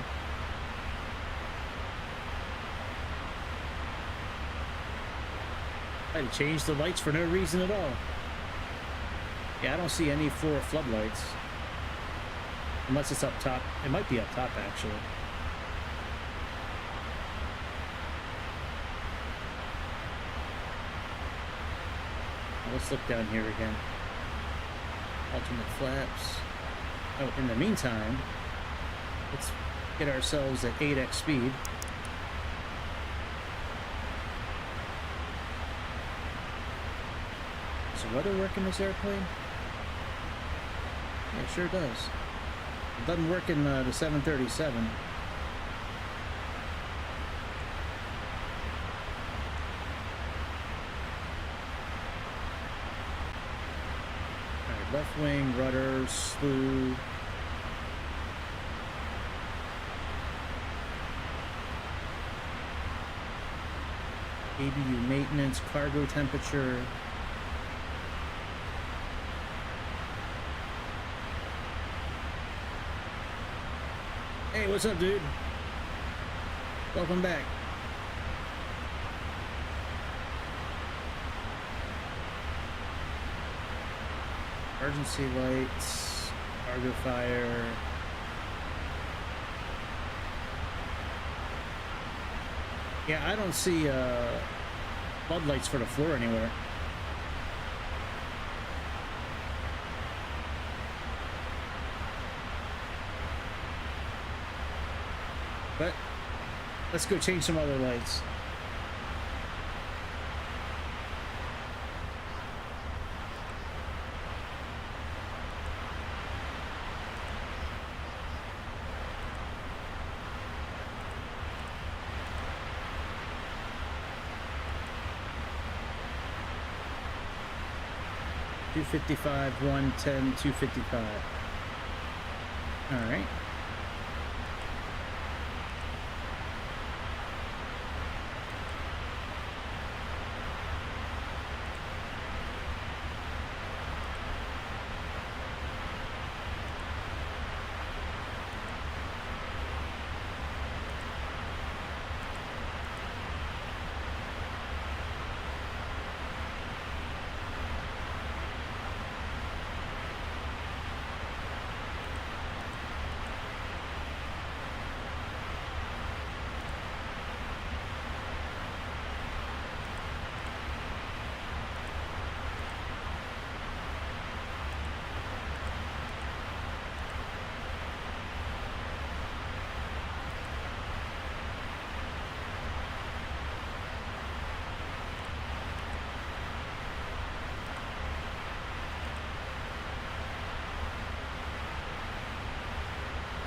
I had to change the lights for no reason at all. Yeah, I don't see any floor floodlights. Unless it's up top. It might be up top, actually. Let's look down here again. Alternate flaps. Oh, in the meantime, let's get ourselves at 8x speed. Does the weather work in this airplane? Yeah, it sure does. It doesn't work in the 737. Alright, left wing, rudder, slew. ABU maintenance, cargo temperature. Hey, what's up, dude? Welcome back. Emergency lights, cargo fire. Yeah, I don't see floodlights for the floor anywhere. But let's go change some other lights. $255, $110, $255. All right.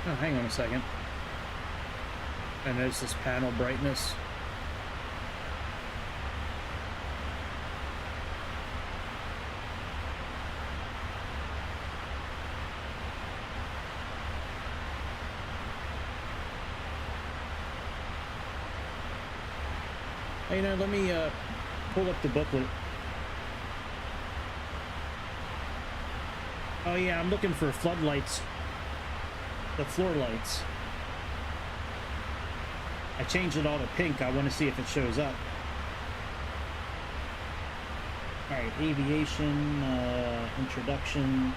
Oh, hang on a second. I notice this panel brightness. Hey, you know, let me pull up the booklet. Oh yeah, I'm looking for floodlights. The floor lights. I changed it all to pink. I want to see if it shows up. Alright, aviation, introduction.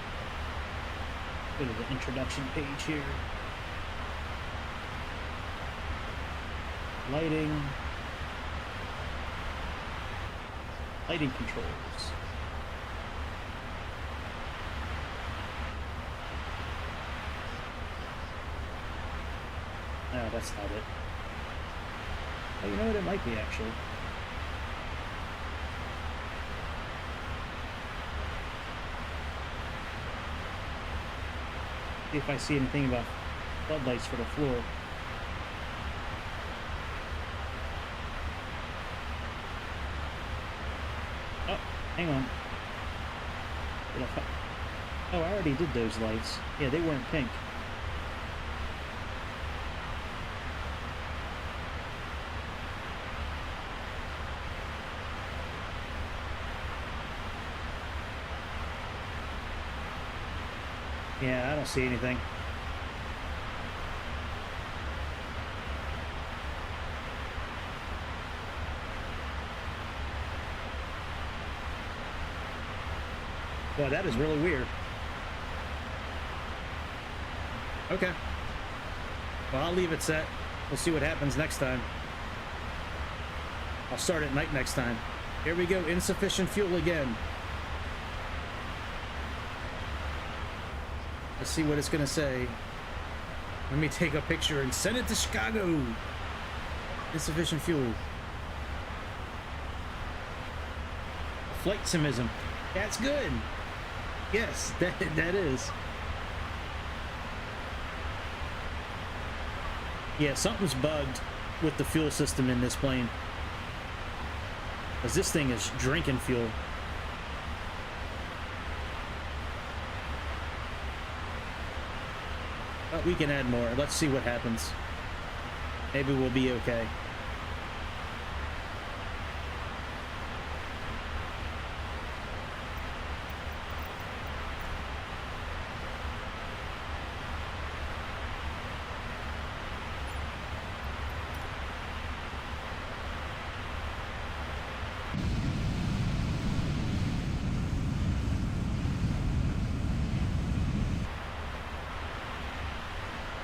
Go to the introduction page here. Lighting. Lighting controls. No, that's not it. Oh, you know what? It might be, actually. See if I see anything about floodlights for the floor. Oh, hang on. Oh, I already did those lights. Yeah, they weren't pink. Yeah, I don't see anything. Well, that is really weird. Okay. Well, I'll leave it set. We'll see what happens next time. I'll start at night next time. Here we go. Insufficient fuel again. Let's see what it's gonna say. Let me take a picture and send it to Chicago. Insufficient fuel. Flight simism. That's good. Yes, that is. Yeah, something's bugged with the fuel system in this plane. Because this thing is drinking fuel. But we can add more. Let's see what happens. Maybe we'll be okay.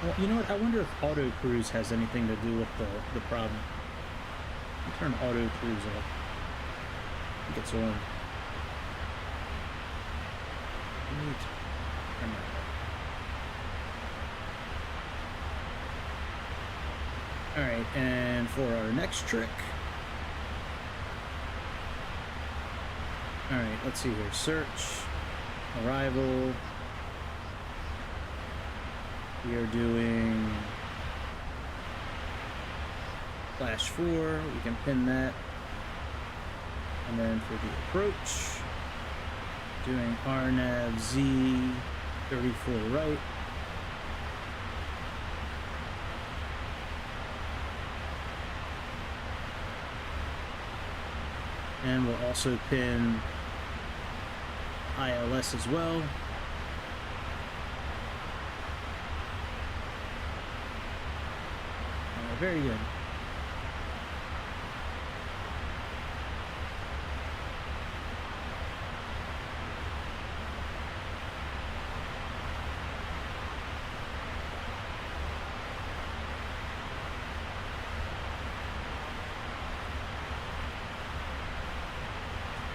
Well, you know what? I wonder if auto cruise has anything to do with the problem. Turn auto cruise off. I think it's on. Turn that off. Alright, and for our next trick. Alright, let's see here. Search. Arrival. We are doing /4. We can pin that. And then for the approach, doing RNAV Z 34 right. And we'll also pin ILS as well. Very good.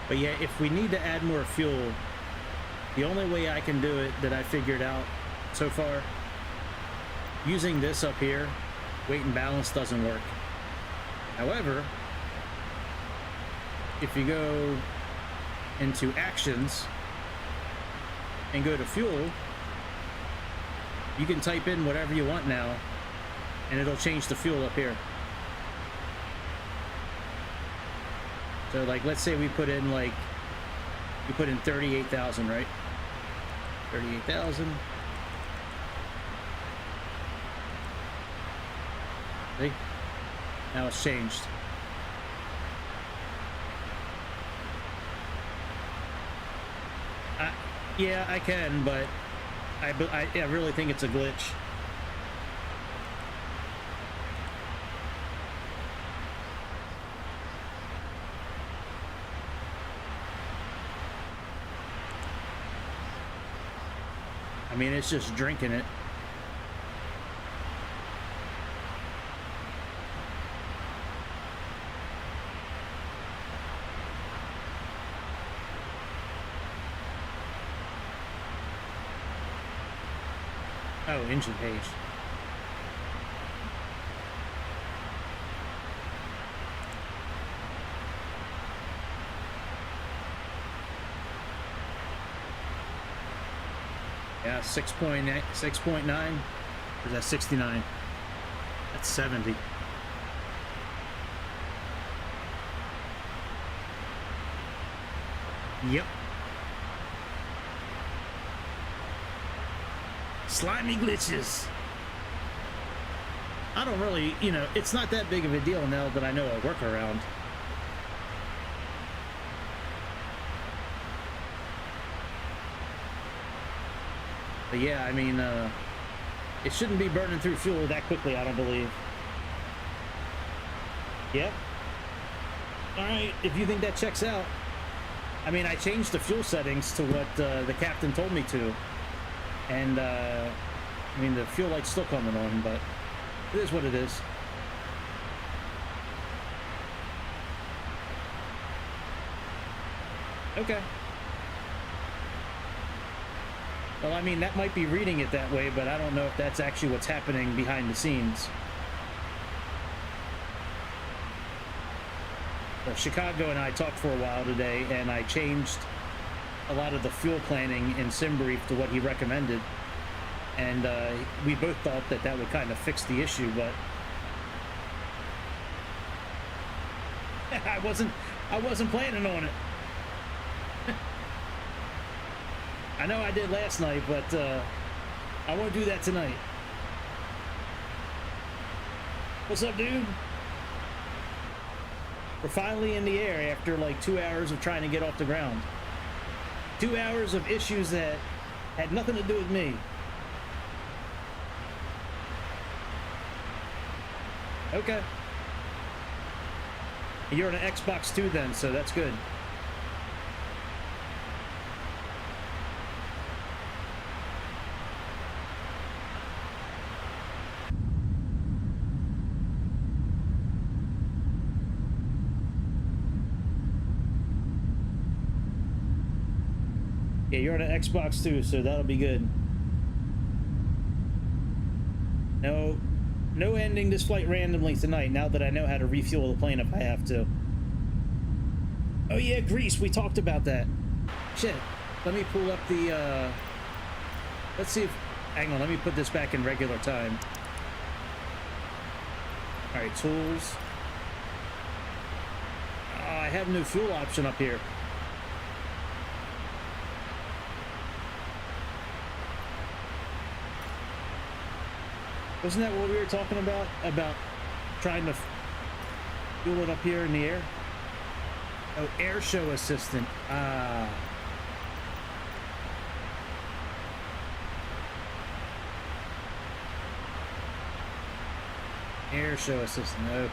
But yeah, if we need to add more fuel, the only way I can do it that I figured out so far, using this up here, weight and balance doesn't work. However, if you go into actions and go to fuel, you can type in whatever you want now and it'll change the fuel up here. So like, let's say we put in like, we put in 38,000, right? 38,000. See? Now it's changed. Yeah, I can, but I really think it's a glitch. I mean, it's just drinking it. Oh, engine page. Yeah, 6.8, 6.9. Or is that 69? That's 70. Yep. Slimy glitches. I don't really, you know, it's not that big of a deal now that I know a workaround. But yeah, I mean, it shouldn't be burning through fuel that quickly, I don't believe. Yep. Alright, if you think that checks out. I mean, I changed the fuel settings to what the captain told me to. And, I mean, the fuel light's still coming on, but it is what it is. Okay. Well, I mean, that might be reading it that way, but I don't know if that's actually what's happening behind the scenes. Well, Chicago and I talked for a while today, and I changed a lot of the fuel planning in SimBrief to what he recommended. And we both thought that that would kind of fix the issue, but I wasn't planning on it. I know I did last night, but I won't do that tonight. What's up, dude? We're finally in the air after like 2 hours of trying to get off the ground. 2 hours of issues that had nothing to do with me. Okay. You're on an Xbox too then, so that's good. Yeah, you're on an Xbox too, so that'll be good. No ending this flight randomly tonight, now that I know how to refuel the plane if I have to. Oh yeah, Greece, we talked about that. Shit, let me pull up the, let's see if, hang on, let me put this back in regular time. Alright, tools. Oh, I have no fuel option up here. Wasn't that what we were talking about? About trying to fuel it up here in the air? Oh, air show assistant. Ah. Air show assistant. Okay.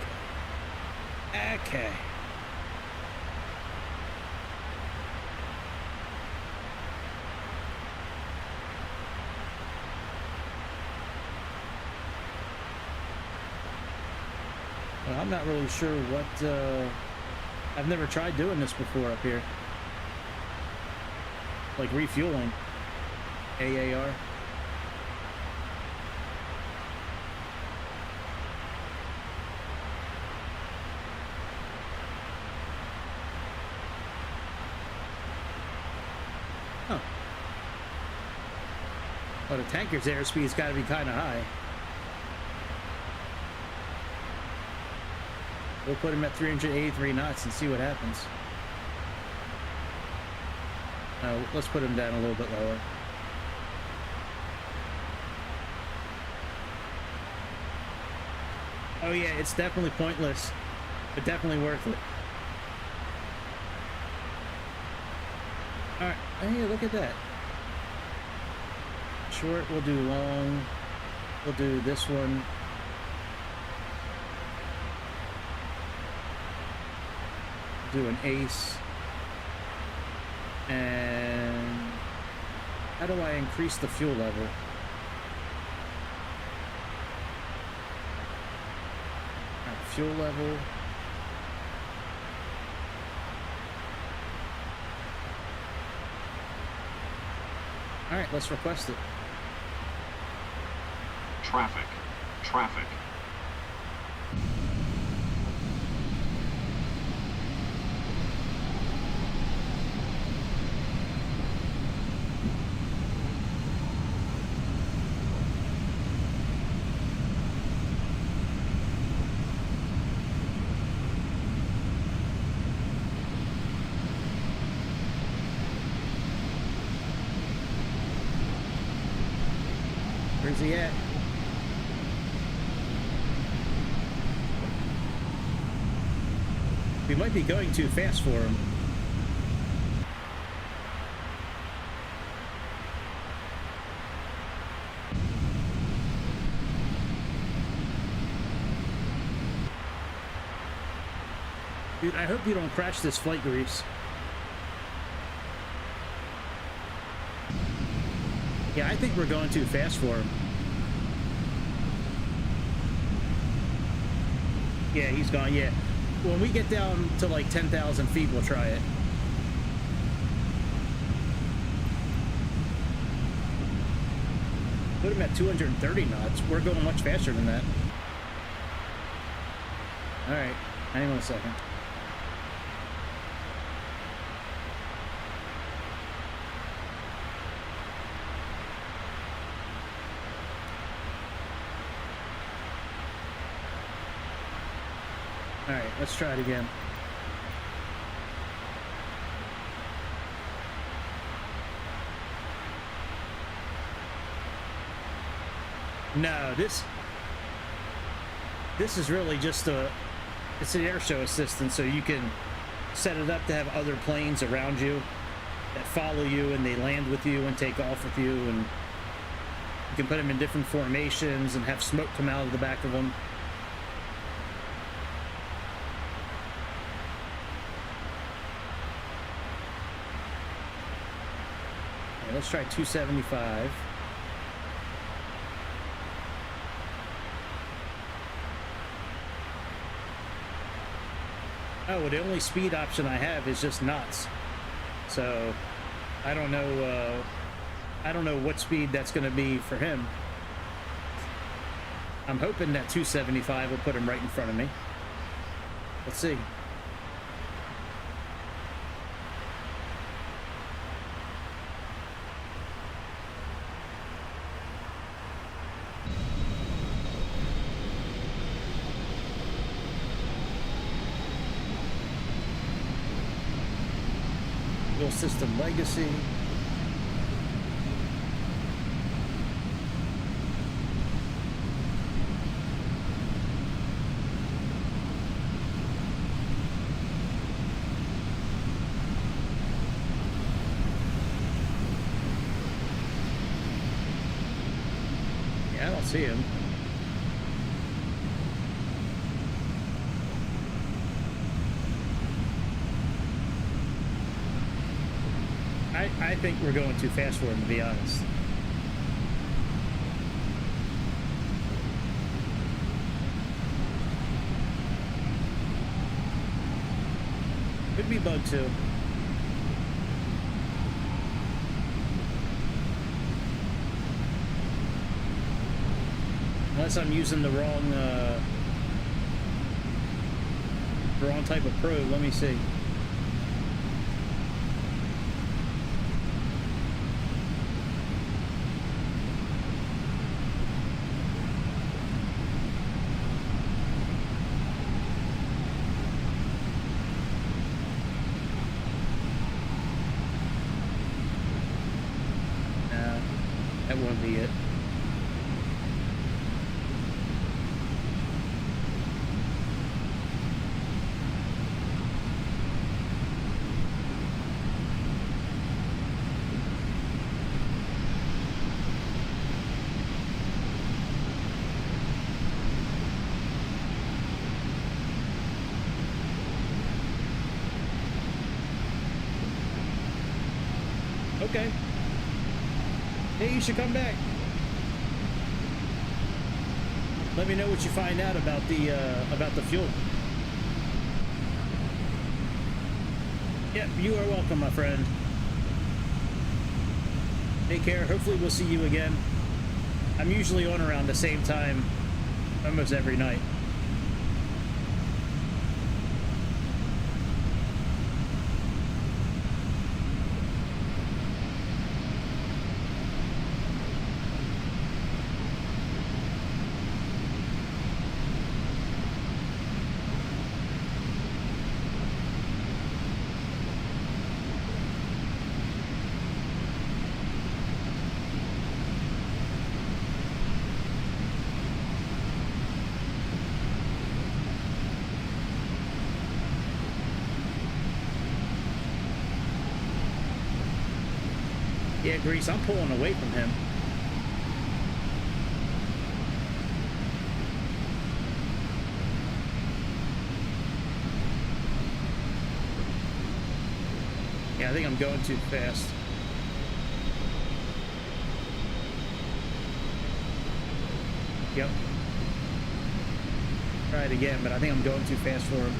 Okay. Well, I'm not really sure what, I've never tried doing this before up here. Like refueling. AAR. Huh. Well, the tanker's airspeed's got to be kind of high. We'll put him at 383 knots and see what happens. Let's put him down a little bit lower. Oh yeah, it's definitely pointless, but definitely worth it. Alright, hey, look at that. Short, we'll do long. We'll do this one. Do an ace. And how do I increase the fuel level? Fuel level. All right, let's request it. Traffic. Traffic. Where's he at? We might be going too fast for him. Dude, I hope you don't crash this flight, Grease. Yeah, I think we're going too fast for him. Yeah, he's gone, yeah. When we get down to like 10,000 feet, we'll try it. Put him at 230 knots. We're going much faster than that. Alright, hang on a second. Alright, let's try it again. No, this is really just it's an air show assistant, so you can set it up to have other planes around you that follow you and they land with you and take off with you, and you can put them in different formations and have smoke come out of the back of them. Let's try 275. Oh, well, the only speed option I have is just knots. So I don't know. I don't know what speed that's going to be for him. I'm hoping that 275 will put him right in front of me. Let's see. Fuel system legacy. I don't see him. I think we're going too fast for him, to be honest. Could be bug 2. Unless I'm using the wrong type of probe. Let me see. No, that won't be it. Okay. Hey, you should come back. Let me know what you find out about the fuel. Yep, you are welcome, my friend. Take care. Hopefully we'll see you again. I'm usually on around the same time almost every night. Yeah, Grease, I'm pulling away from him. Yeah, I think I'm going too fast. Yep. Try it again, but I think I'm going too fast for him.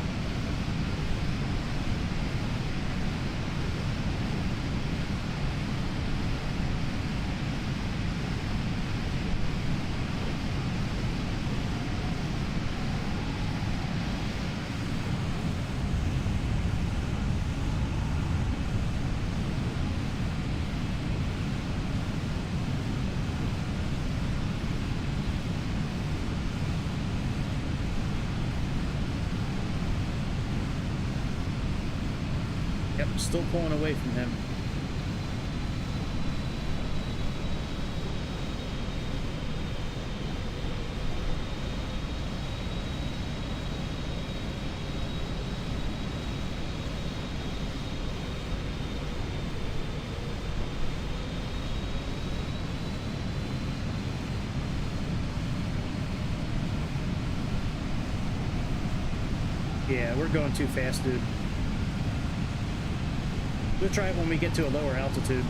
Still pulling away from him. Yeah, we're going too fast, dude. We'll try it when we get to a lower altitude.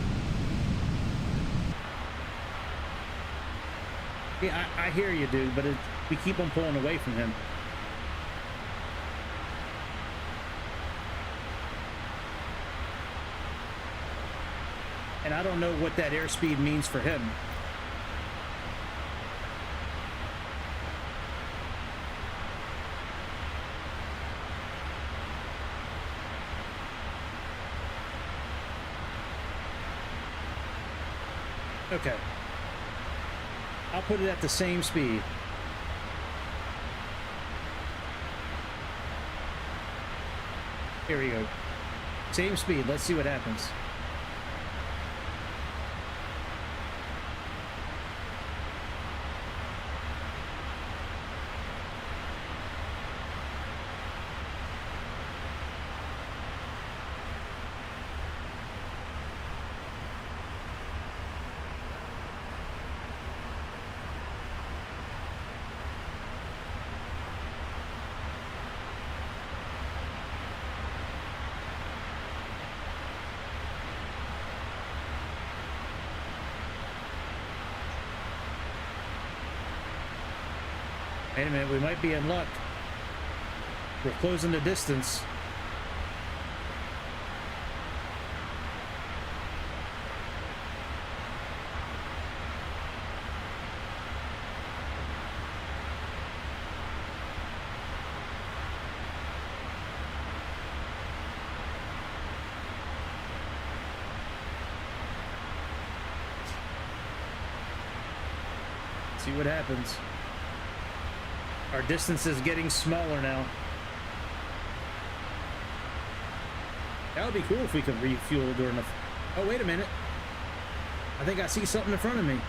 Yeah, I hear you, dude, but we keep on pulling away from him. And I don't know what that airspeed means for him. Okay. I'll put it at the same speed. Here we go. Same speed. Let's see what happens. Wait a minute, we might be in luck. We're closing the distance. See what happens. Our distance is getting smaller now. That would be cool if we could refuel during the... Oh, wait a minute. I think I see something in front of me.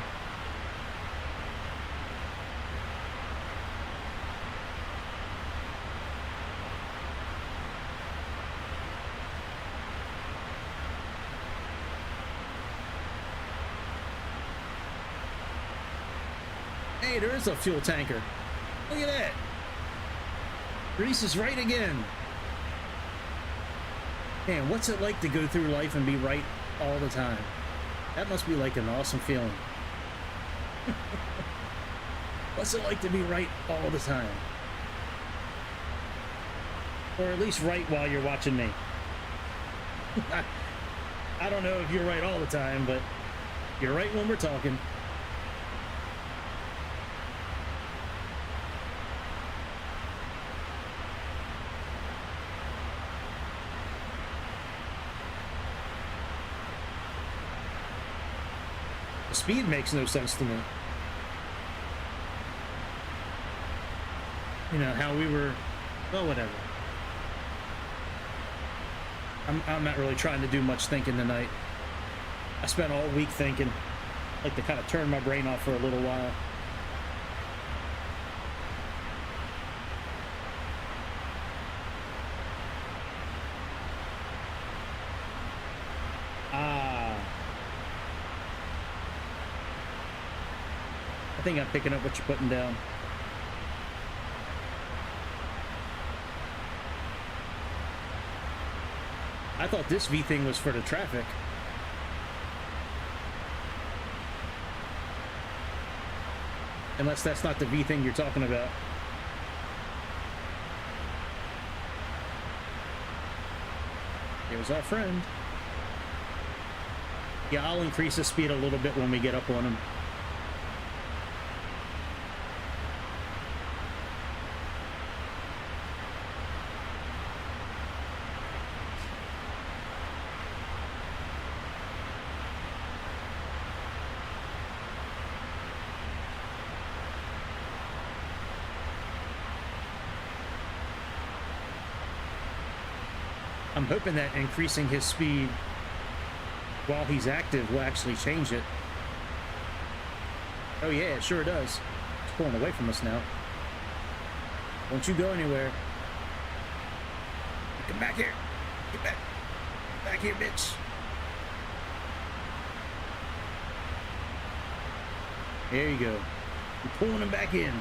Hey, there is a fuel tanker. Look at that. Reese is right again. Man, what's it like to go through life and be right all the time? That must be like an awesome feeling. What's it like to be right all the time? Or at least right while you're watching me. I don't know if you're right all the time, but you're right when we're talking. Speed makes no sense to me. You know, how we were... Well, whatever. I'm not really trying to do much thinking tonight. I spent all week thinking. I like to kind of turn my brain off for a little while. I think I'm picking up what you're putting down. I thought this V thing was for the traffic. Unless that's not the V thing you're talking about. Here's our friend. Yeah, I'll increase the speed a little bit when we get up on him. I'm hoping that increasing his speed while he's active will actually change it. Oh yeah, it sure does. It's pulling away from us now. Don't you go anywhere. Come back here. Get back. Back here, bitch. There you go. You're pulling him back in.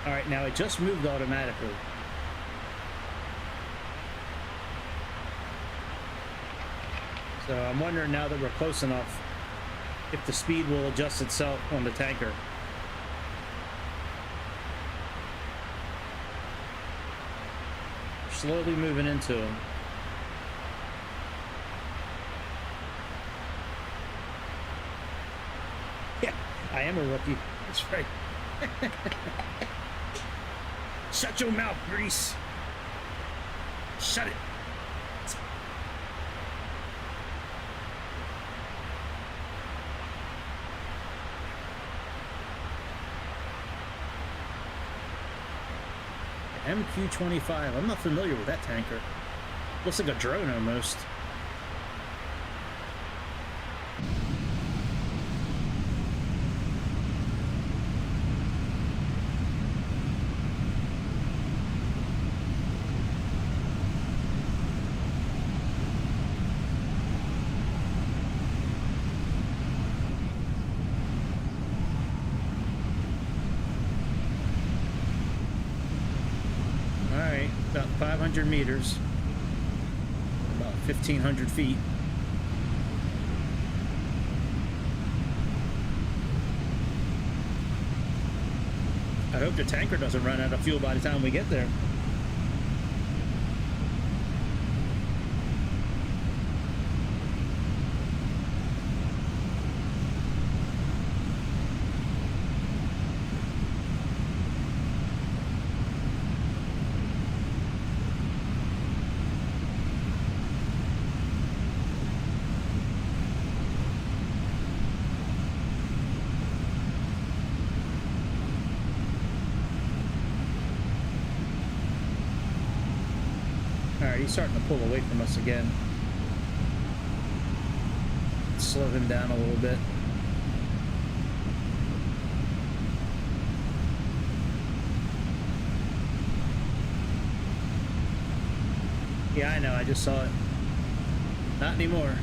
All right, now it just moved automatically. So I'm wondering now that we're close enough if the speed will adjust itself on the tanker. We're slowly moving into him. Yeah, I am a rookie. That's right. Shut your mouth, Grease. Shut it. MQ-25. I'm not familiar with that tanker. Looks like a drone almost. About 500 meters, about 1,500 feet. I hope the tanker doesn't run out of fuel by the time we get there. Alright, he's starting to pull away from us again. Let's slow him down a little bit. Yeah, I know, I just saw it. Not anymore.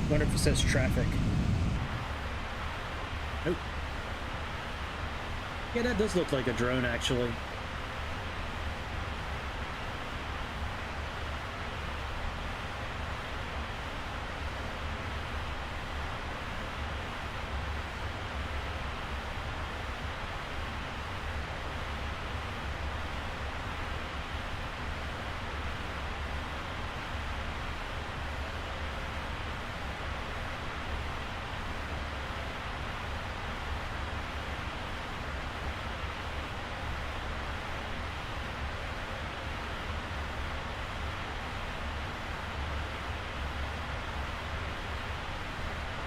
Wonder if it says traffic. Nope. Yeah, that does look like a drone, actually.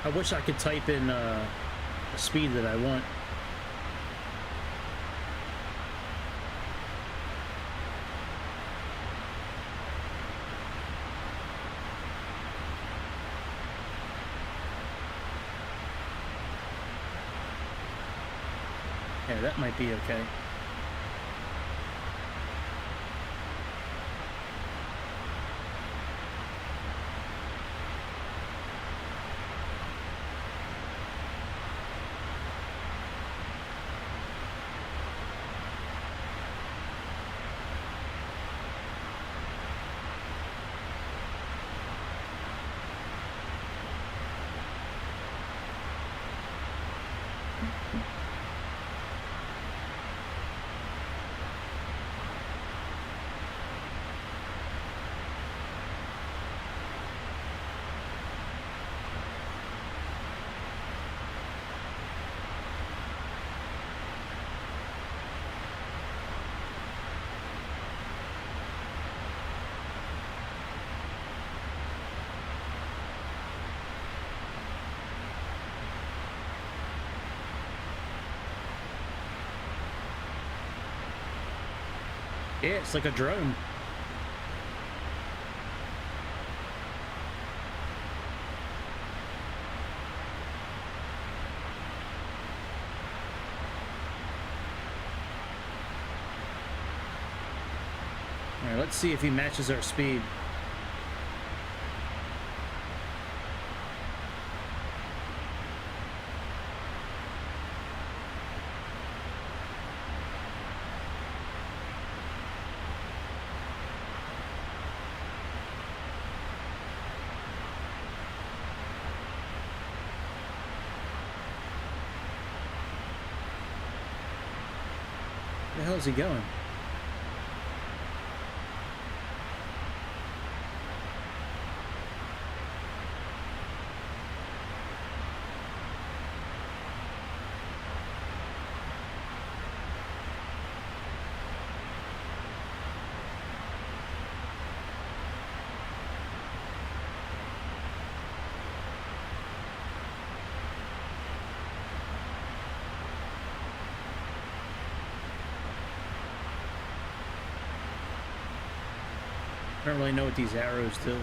I wish I could type in the speed that I want. Yeah, that might be okay. Yeah, it's like a drone. All right, let's see if he matches our speed. Where the hell is he going? I don't really know what these arrows do.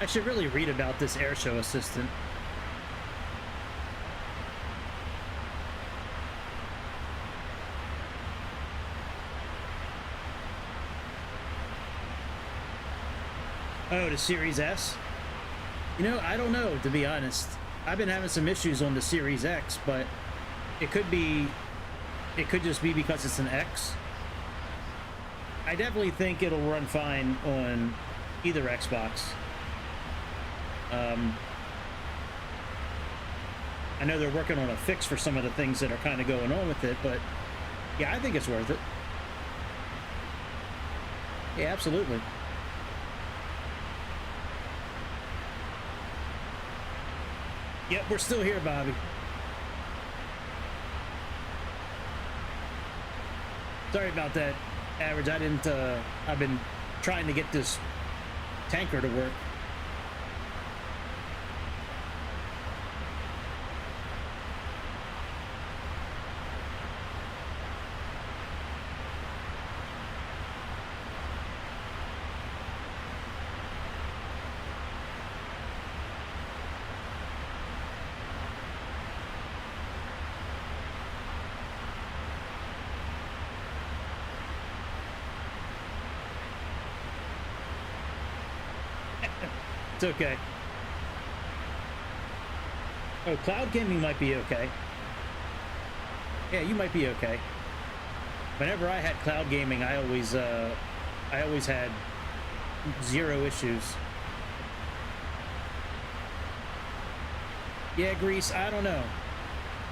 I should really read about this airshow assistant. Oh, the Series S? You know, I don't know, to be honest. I've been having some issues on the Series X, but it could just be because it's an X. I definitely think it'll run fine on either Xbox. I know they're working on a fix for some of the things that are kind of going on with it, but yeah, I think it's worth it. Yeah, absolutely. Yep, we're still here, Bobby. Sorry about that, Average. I've been trying to get this tanker to work. It's okay. Oh, cloud gaming might be okay. Yeah, you might be okay. Whenever I had cloud gaming, I always had zero issues. Yeah, Grease, I don't know.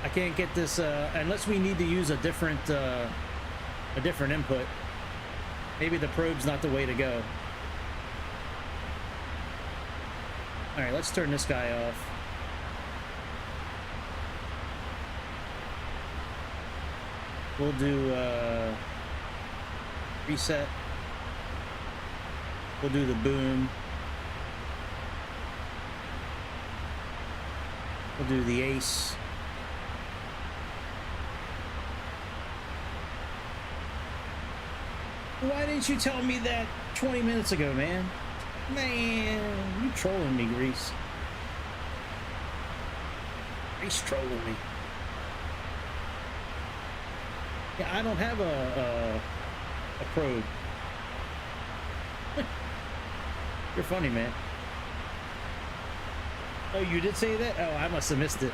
I can't get this unless we need to use a different input. Maybe the probe's not the way to go. All right, let's turn this guy off. We'll do reset. We'll do the boom. We'll do the ace. Why didn't you tell me that 20 minutes ago, man? Man, you trolling me, Grease. Grease trolling me. Yeah, I don't have a probe. You're funny, man. Oh, you did say that? Oh, I must have missed it.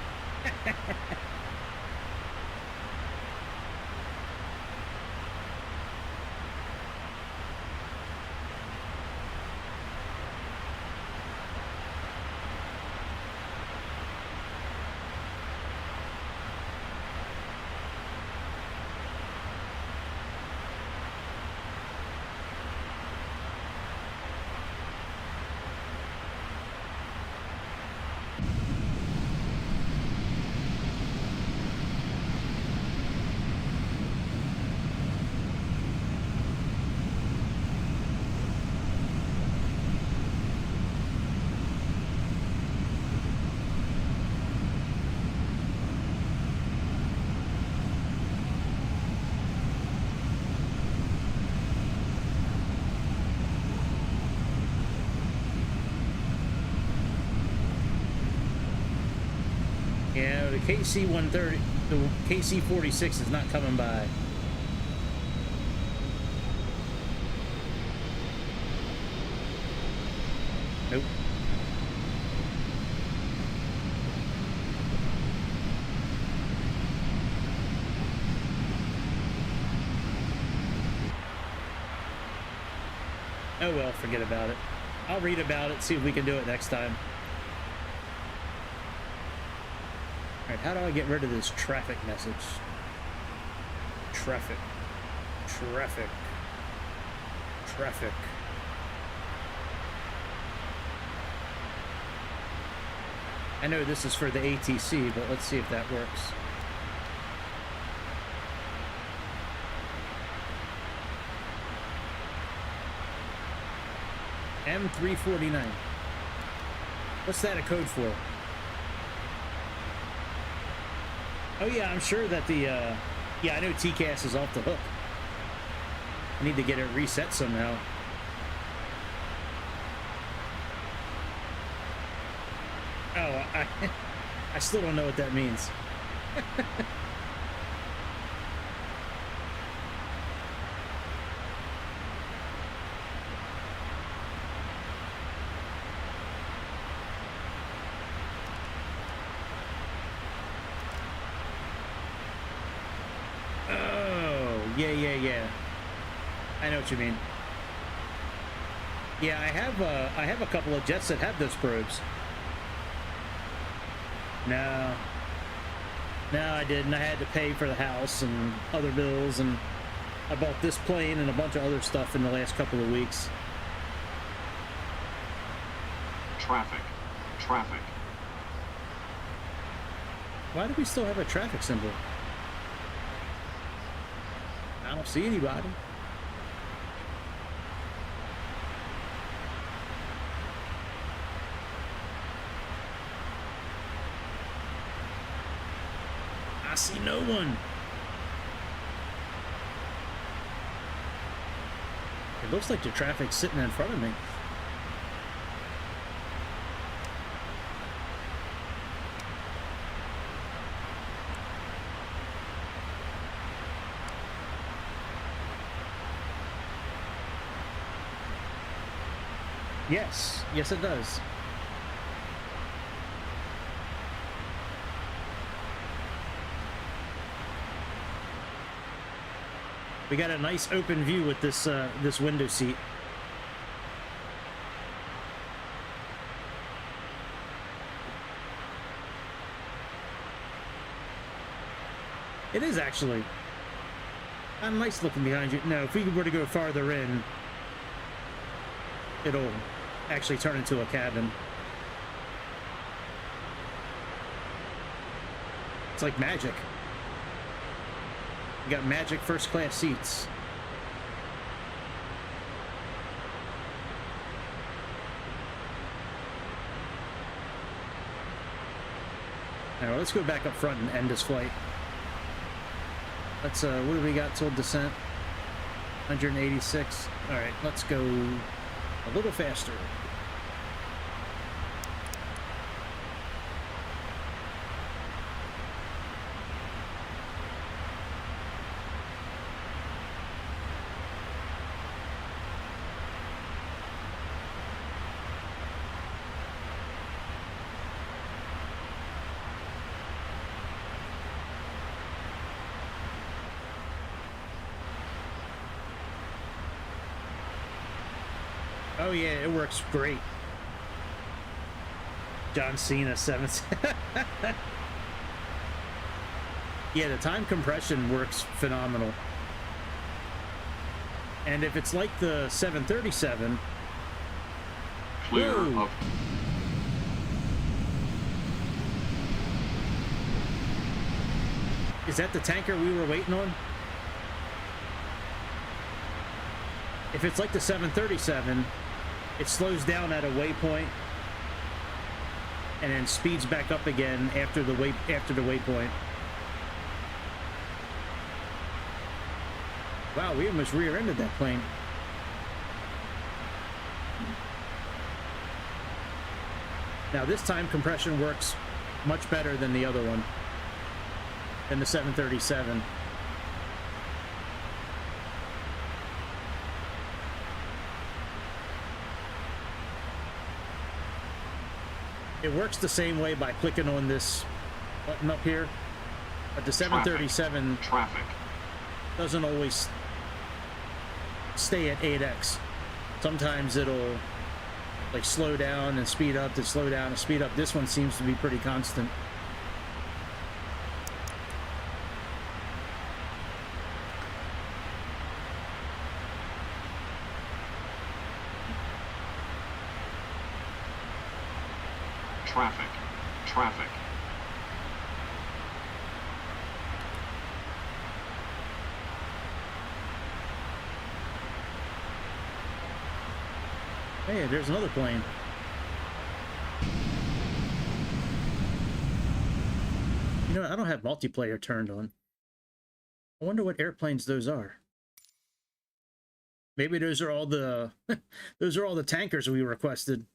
Yeah, the KC-130, the KC-46 is not coming by. Nope. Oh well, forget about it. I'll read about it, see if we can do it next time. Alright, how do I get rid of this traffic message? Traffic. Traffic. Traffic. I know this is for the ATC, but let's see if that works. M349. What's that a code for? Oh yeah, I'm sure that the, yeah, I know TCAS is off the hook. I need to get it reset somehow. Oh, I still don't know what that means. Yeah. I know what you mean. Yeah, I have a couple of jets that have those probes. No, I didn't. I had to pay for the house and other bills, and I bought this plane and a bunch of other stuff in the last couple of weeks. Traffic. Traffic. Why do we still have a traffic symbol? I don't see anybody. I see no one. It looks like the traffic's sitting in front of me. Yes, it does. We got a nice open view with this this window seat. It is actually kind of nice looking behind you. No, if we were to go farther in, it'll actually turn into a cabin. It's like magic. You got magic first class seats. Alright, let's go back up front and end this flight. Let's, what do we got till descent? 186. Alright, let's go a little faster. Oh yeah, it works great. John Cena 7. Yeah, the time compression works phenomenal. And if it's like the 737, clear of. Is that the tanker we were waiting on? If it's like the 737, it slows down at a waypoint and then speeds back up again after the waypoint. Wow, we almost rear-ended that plane. Now this time compression works much better than the other one, than the 737. It works the same way by clicking on this button up here, but the 737 Traffic. doesn't always stay at 8x. Sometimes it'll like slow down and speed up, to slow down and speed up. This one seems to be pretty constant. Traffic. Traffic. Hey, there's another plane. You know, I don't have multiplayer turned on. I wonder what airplanes those are. Maybe those are all the those are all the tankers we requested.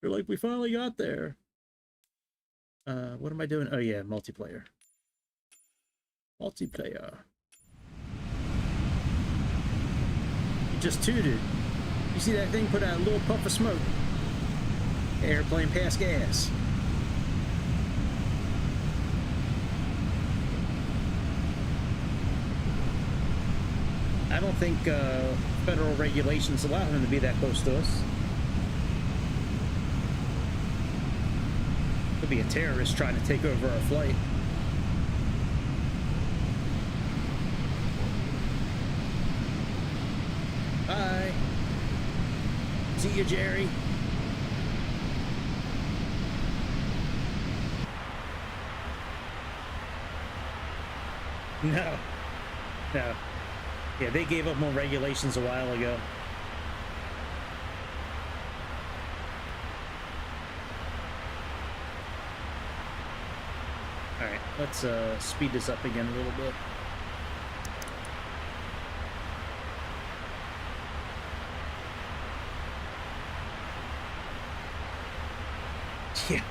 They're like, we finally got there. What am I doing? Oh yeah, multiplayer. Multiplayer. You just tooted. You see that thing put out a little puff of smoke? Airplane passed gas. I don't think federal regulations allow him to be that close to us. Could be a terrorist trying to take over our flight. Bye. See you, Jerry. No. No. Yeah, they gave up more regulations a while ago. Alright, let's speed this up again a little bit. Yeah.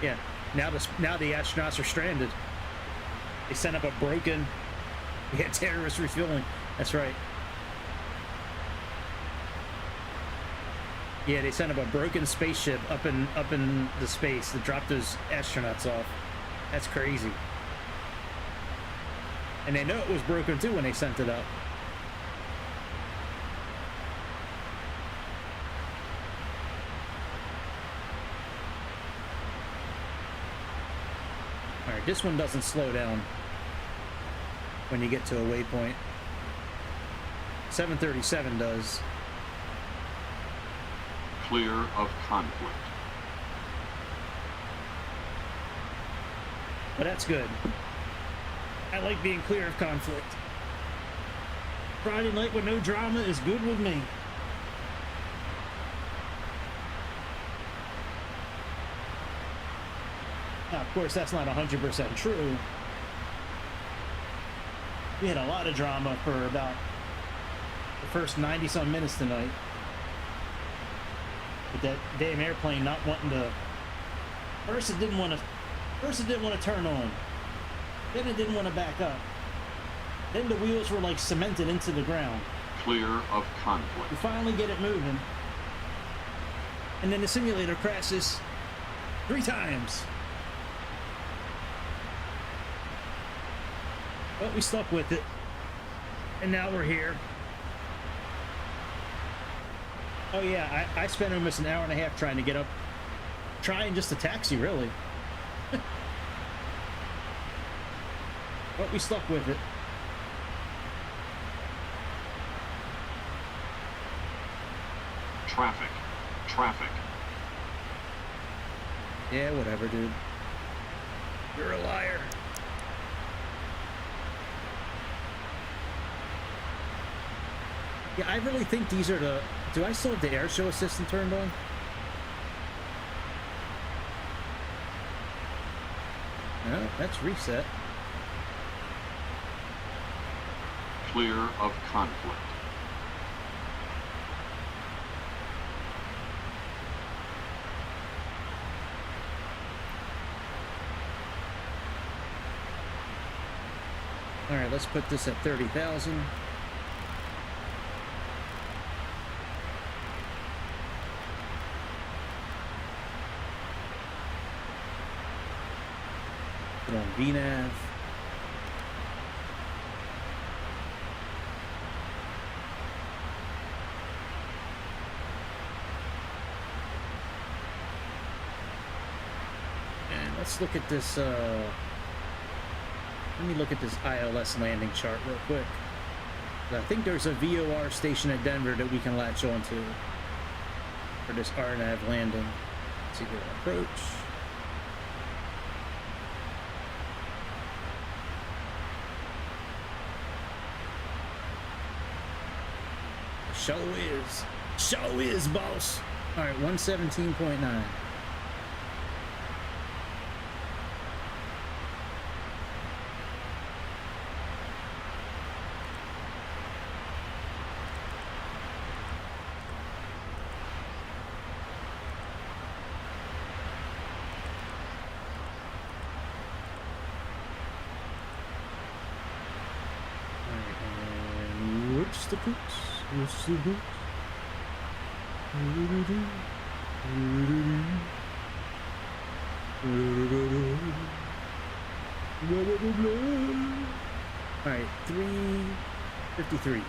Yeah. Now the astronauts are stranded. They sent up a broken... Yeah, terrorist refueling. That's right. Yeah, they sent up a broken spaceship up in the space to drop those astronauts off. That's crazy. And they know it was broken too when they sent it up. Alright, this one doesn't slow down when you get to a waypoint. 737 does. Clear of conflict. But that's good. I like being clear of conflict. Friday night with no drama is good with me. Now, of course, that's not 100% true. We had a lot of drama for about the first 90-some minutes tonight. With that damn airplane not wanting to... First it didn't want to turn on. Then it didn't want to back up. Then the wheels were like cemented into the ground. Clear of conflict. We finally get it moving. And then the simulator crashes 3 times. But we stuck with it. And now we're here. Oh yeah, I spent almost an hour and a half trying to get up. Trying just a taxi, really. But we stuck with it. Traffic. Traffic. Yeah, whatever, dude. You're a liar. Yeah, I really think these are the... Do I still have the air show assistant turned on? No, that's reset. Clear of conflict. All right, let's put this at 30,000. Put on VNav. And let's look at this, let me look at this ILS landing chart real quick. I think there's a VOR station at Denver that we can latch onto for this RNAV landing. Let's see here, approach. Show is, boss. All right, 117.9. What's the boots? What's the boots? Alright, 353.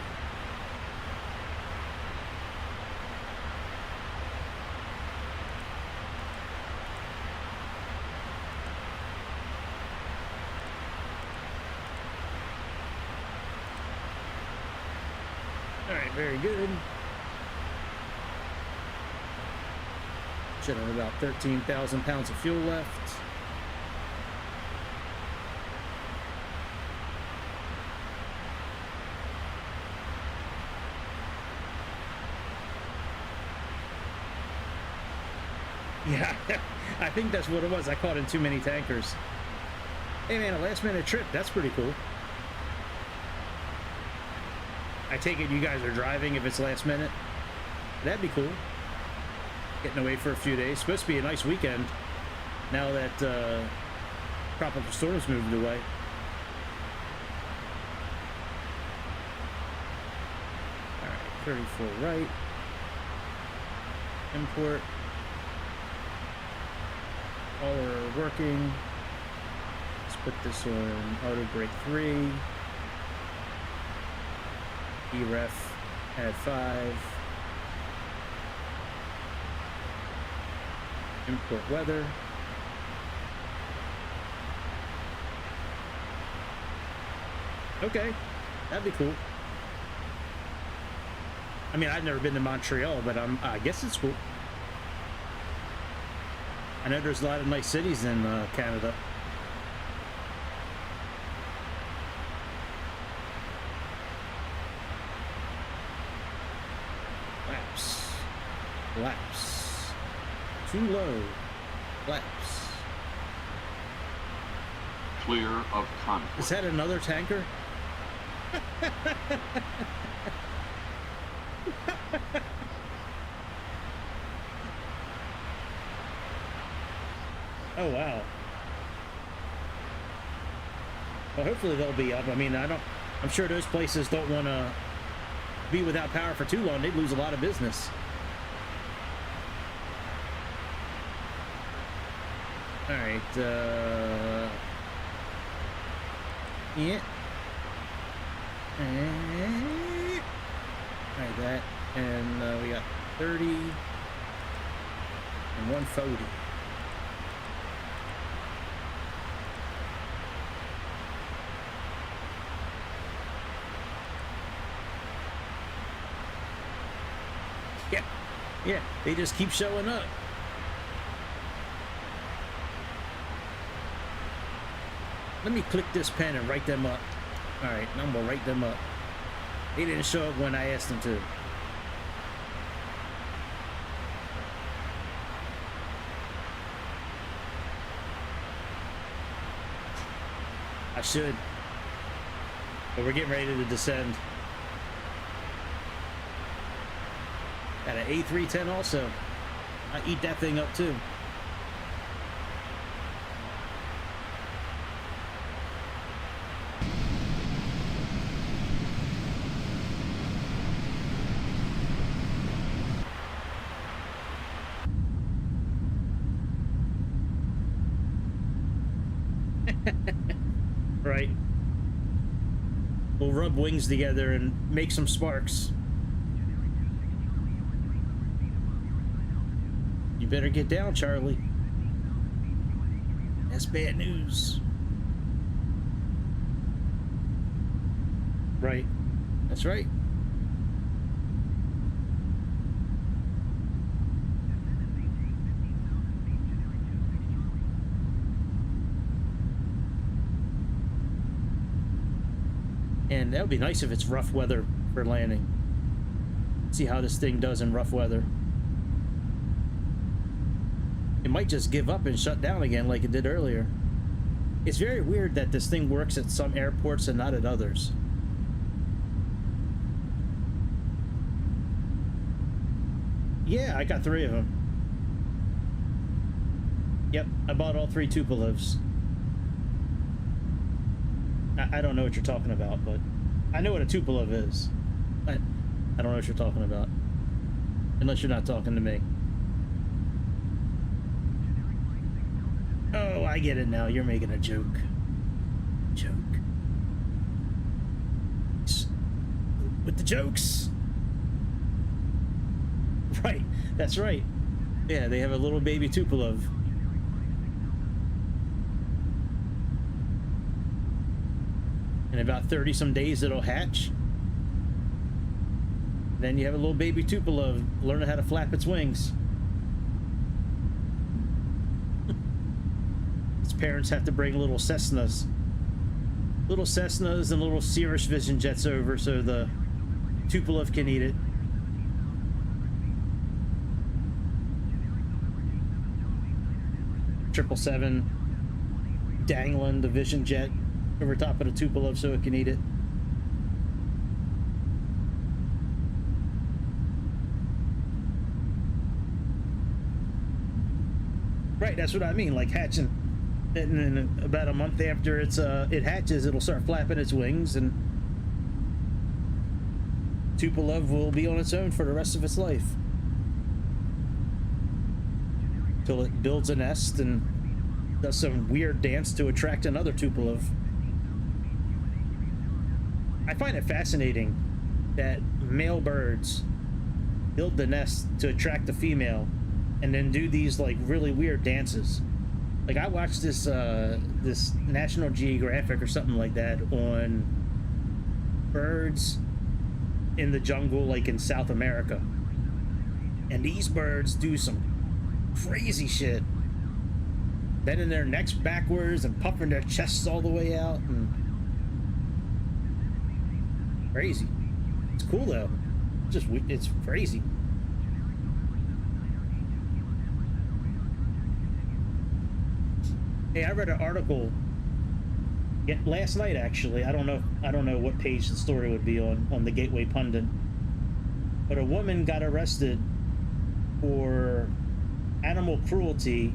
Alright, very good. Should have about 13,000 pounds of fuel left. Yeah, I think that's what it was. I caught in too many tankers. Hey man, a last minute trip. That's pretty cool. I take it you guys are driving if it's last minute. That'd be cool. Getting away for a few days. Supposed to be a nice weekend now that tropical storms moved away. Alright, 34 right. Import. All are working. Let's put this on auto brake 3. EREF add 5. Import weather. Okay, that'd be cool. I mean, I've never been to Montreal, but I guess it's cool. I know there's a lot of nice cities in Canada. Laps. Too low. Laps. Clear of conflict. Is that another tanker? Oh wow. Well, hopefully they'll be up. I mean, I'm sure those places don't want to be without power for too long. They'd lose a lot of business. All right, yeah. All right, that, and we got 30 and 140. Yeah, they just keep showing up. Let me click this pen and write them up. All right, I'm gonna write them up. They didn't show up when I asked them to. I should. But we're getting ready to descend. Got an A310 also. I eat that thing up too. Right. We'll rub wings together and make some sparks. You better get down, Charlie. That's bad news. Right. That's right. And that would be nice if it's rough weather for landing. See how this thing does in rough weather. It might just give up and shut down again like it did earlier. It's very weird that this thing works at some airports and not at others. Yeah, I got 3 of them. Yep, I bought all 3 Tupolevs. I don't know what you're talking about, but I know what a Tupolev is. I don't know what you're talking about. Unless you're not talking to me. Oh, I get it now. You're making a joke. Joke. With the jokes. Right. That's right. Yeah, they have a little baby Tupolev. In about 30 some days it'll hatch. Then you have a little baby Tupolev learning how to flap its wings. Its parents have to bring little Cessnas and little Cirrus Vision jets over so the Tupolev can eat it. Triple 7 dangling the Vision jet over top of the Tupolev so it can eat it. Right, that's what I mean, like hatching. And then about a month after it hatches, it'll start flapping its wings, and Tupolev will be on its own for the rest of its life. Till it builds a nest and does some weird dance to attract another Tupolev. I find it fascinating that male birds build the nest to attract the female and then do these like really weird dances. Like I watched this this National Geographic or something like that on birds in the jungle like in South America. And these birds do some crazy shit. Bending their necks backwards and puffing their chests all the way out and crazy. It's cool though. It's crazy. Hey, I read an article last night actually. I don't know what page the story would be on the Gateway Pundit. But a woman got arrested for animal cruelty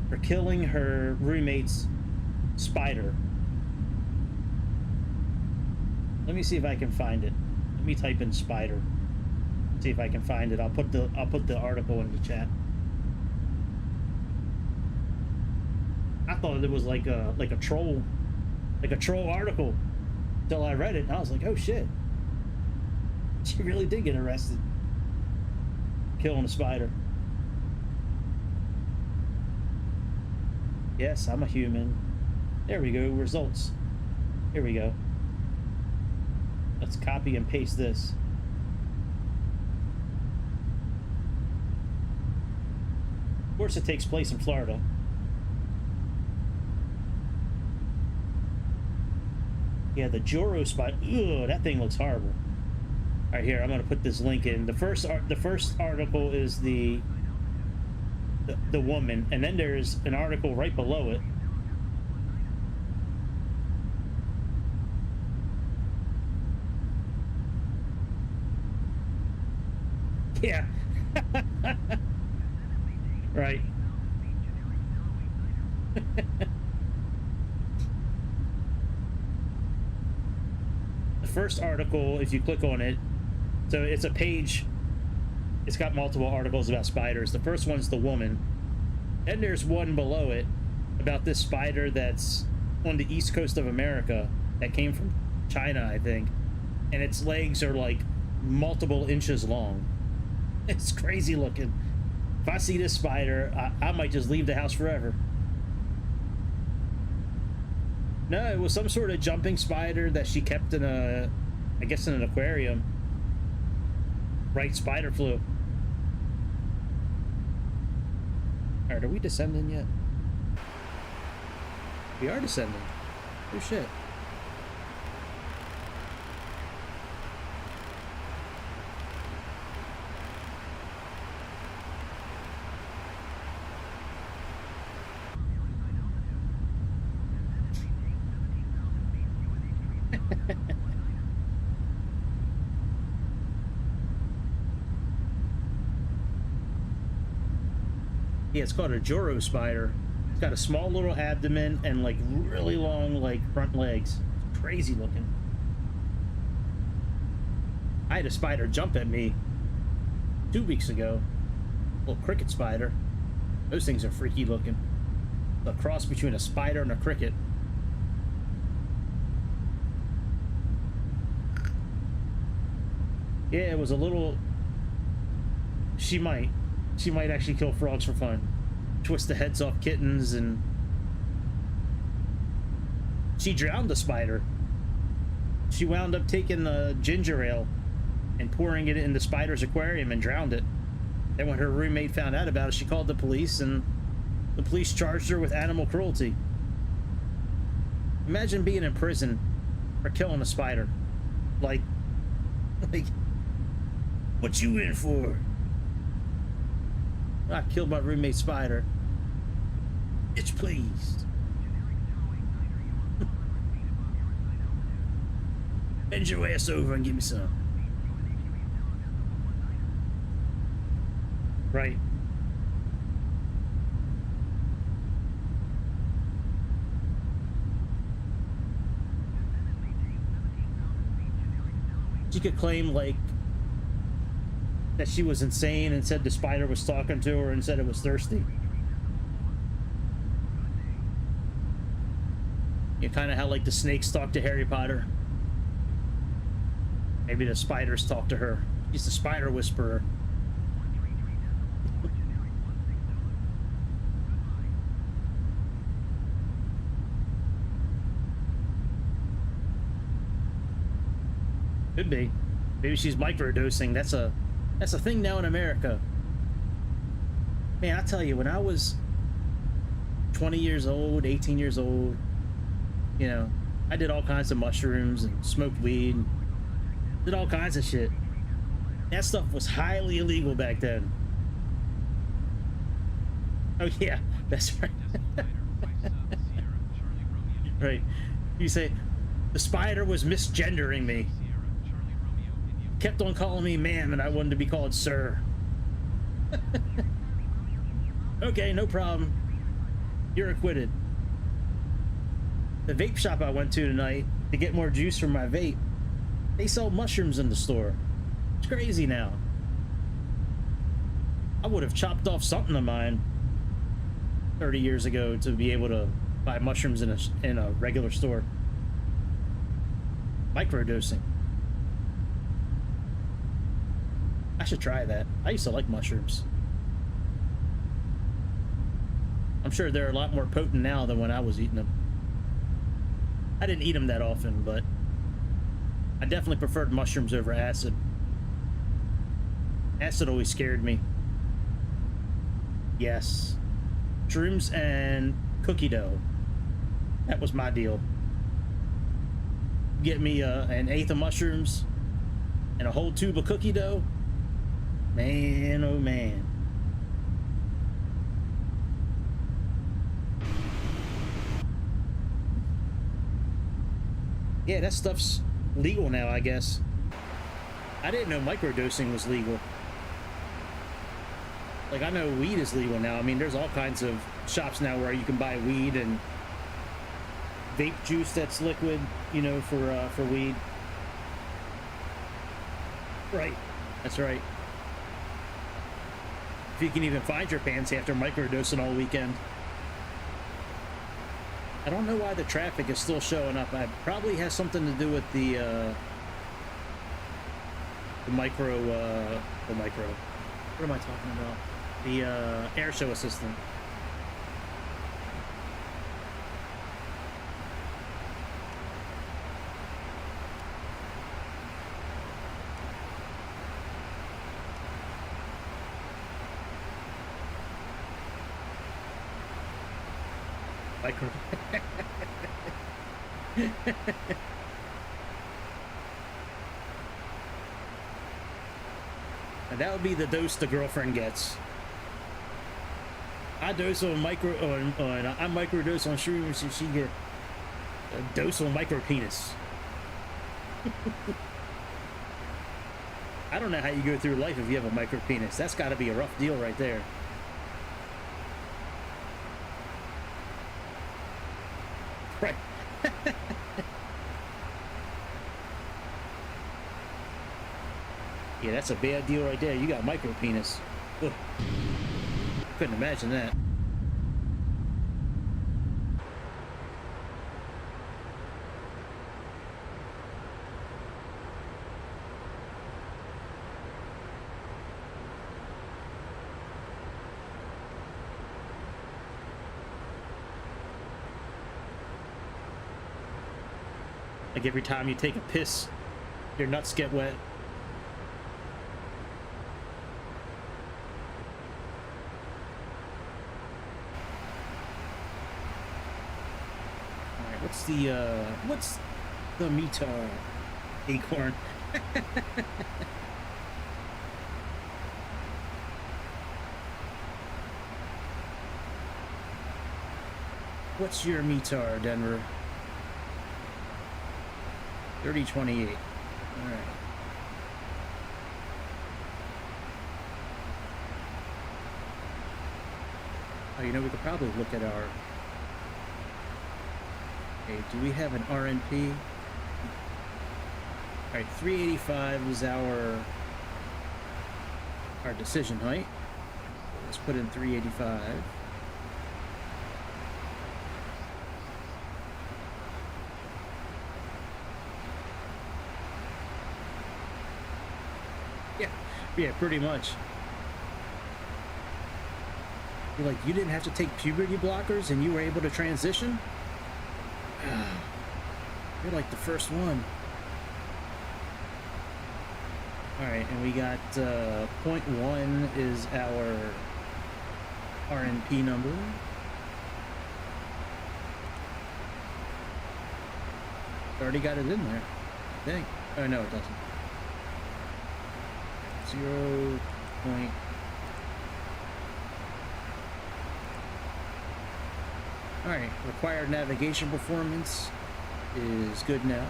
for killing her roommate's spider. Let me see if I can find it. Let me type in spider. See if I can find it. I'll put the article in the chat. I thought it was like a troll article until I read it and I was like, oh shit. She really did get arrested. Killing a spider. Yes, I'm a human. There we go, results. Here we go. Let's copy and paste this. Of course it takes place in Florida. Yeah, the Joro spider. Ugh, that thing looks horrible. All right, here I'm gonna put this link in. The first article is the woman, and then there's an article right below it. Yeah. Right. The first article, if you click on it, so it's a page, it's got multiple articles about spiders. The first one's the woman. Then there's one below it about this spider that's on the east coast of America that came from China, I think, and its legs are like multiple inches long. It's crazy looking. If I see this spider, I might just leave the house forever. No, it was some sort of jumping spider that she kept in a, I guess in an aquarium. Right spider flu. Alright, are we descending yet? We are descending. Oh shit. Yeah, it's called a Joro spider. It's got a small little abdomen and like really long like front legs. It's crazy looking. I had a spider jump at me 2 weeks ago. A little cricket spider. Those things are freaky looking. A cross between a spider and a cricket. Yeah, it was a little... She might actually kill frogs for fun. Twist the heads off kittens, and she drowned the spider. She wound up taking the ginger ale and pouring it in the spider's aquarium and drowned it. Then when her roommate found out about it, she called the police, and the police charged her with animal cruelty. Imagine being in prison for killing a spider. Like, what you in for? I killed my roommate's spider. Bitch, pleased. Bend your ass over and give me some. Right. She could claim, like, that she was insane and said the spider was talking to her and said it was thirsty. You kind of how like the snakes talk to Harry Potter. Maybe the spiders talk to her. She's the spider whisperer. Could be. Maybe she's microdosing. That's a thing now in America. Man, I tell you, when I was 20 years old, 18 years old, you know, I did all kinds of mushrooms and smoked weed, and did all kinds of shit. That stuff was highly illegal back then. Oh yeah, that's right. Right. You say, the spider was misgendering me. Kept on calling me ma'am, and I wanted to be called sir. Okay, no problem. You're acquitted. The vape shop I went to tonight to get more juice from my vape, they sell mushrooms in the store. It's crazy now. I would have chopped off something of mine 30 years ago to be able to buy mushrooms in a regular store. Microdosing. I should try that. I used to like mushrooms. I'm sure they're a lot more potent now than when I was eating them. I didn't eat them that often, but I definitely preferred mushrooms over acid. Acid always scared me. Yes. Shrooms and cookie dough. That was my deal. Get me an eighth of mushrooms and a whole tube of cookie dough. Man, oh man. Yeah, that stuff's legal now, I guess. I didn't know microdosing was legal. Like, I know weed is legal now. I mean, there's all kinds of shops now where you can buy weed and vape juice that's liquid, you know, for weed. Right. That's right. If you can even find your pants after microdosing all weekend. I don't know why the traffic is still showing up. It probably has something to do with the micro, what am I talking about? The air show assistant. Micro. And that would be the dose the girlfriend gets. I dose on micro I micro dose on shrooms, so she get a dose on micro penis. I don't know how you go through life if you have a micro penis. That's got to be a rough deal right there. Right. Yeah, that's a bad deal right there. You got micro penis. Ugh. Couldn't imagine that. Like every time you take a piss, your nuts get wet. Alright, what's the meter? Acorn. What's your meter, Denver? 3028. All right. Oh, you know, we could probably look at our... Okay, do we have an RNP? All right, 385 is our decision height. Let's put in 385. Yeah, pretty much. You're like, you didn't have to take puberty blockers and you were able to transition? You're like the first one. Alright, and we got 0.1 is our RNP number. Already got it in there, I think. Oh, no, it doesn't. 0. Alright, required navigation performance is good now.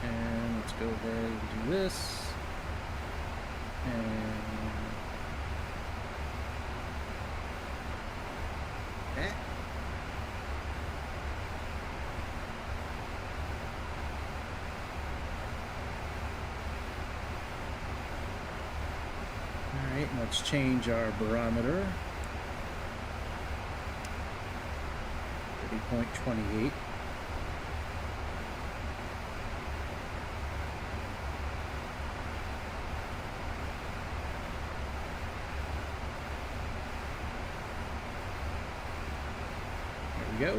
And let's go ahead and do this. And that. Alright, let's change our barometer. 30.28. There we go.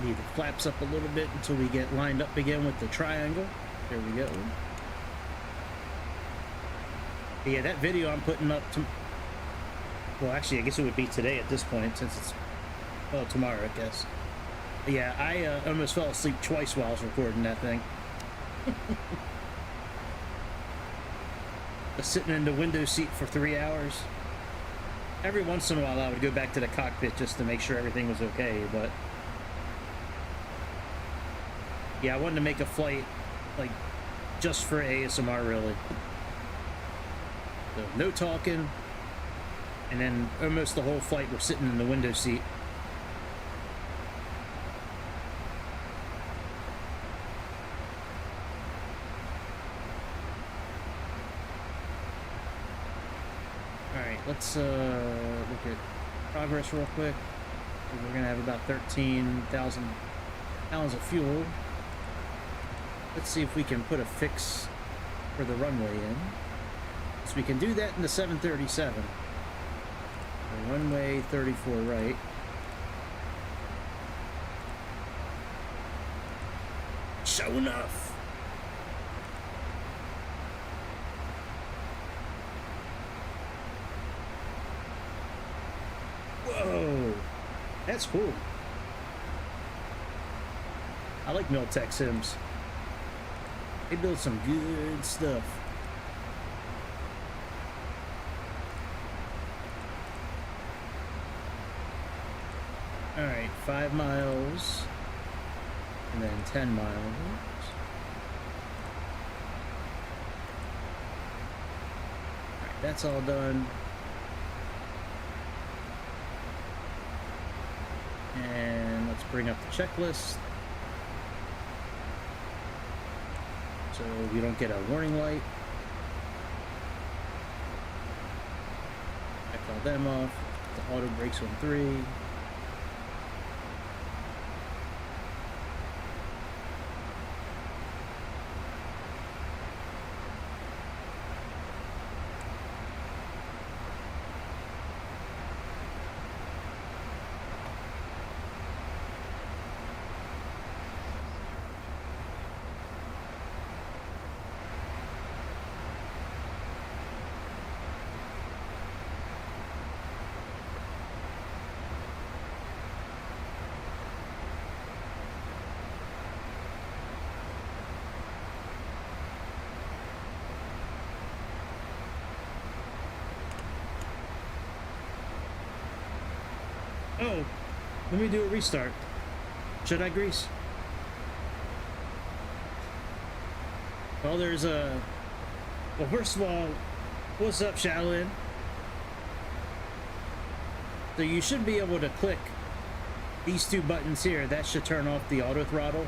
Leave the flaps up a little bit until we get lined up again with the triangle. There we go. Yeah, that video I'm putting up to... Well, actually, I guess it would be today at this point, since it's... Well, tomorrow, I guess. But yeah, I almost fell asleep twice while I was recording that thing. Just sitting in the window seat for 3 hours. Every once in a while, I would go back to the cockpit just to make sure everything was okay, but... Yeah, I wanted to make a flight, like, just for ASMR, really. So no talking, and then almost the whole flight we're sitting in the window seat. Alright, let's look at progress real quick. We're gonna have about 13,000 gallons of fuel. Let's see if we can put a fix for the runway in. So we can do that in the 737. The runway 34 right. Show enough. Whoa, that's cool. I like Miltech Sims. They build some good stuff. Alright, 5 miles. And then 10 miles. Alright, that's all done. And let's bring up the checklist. So we don't get a warning light. Check all them off. The auto brakes on 3. Oh, let me do a restart. Should I grease? Well, there's a... Well, first of all, what's up, Shaolin? So you should be able to click these two buttons here. That should turn off the auto throttle.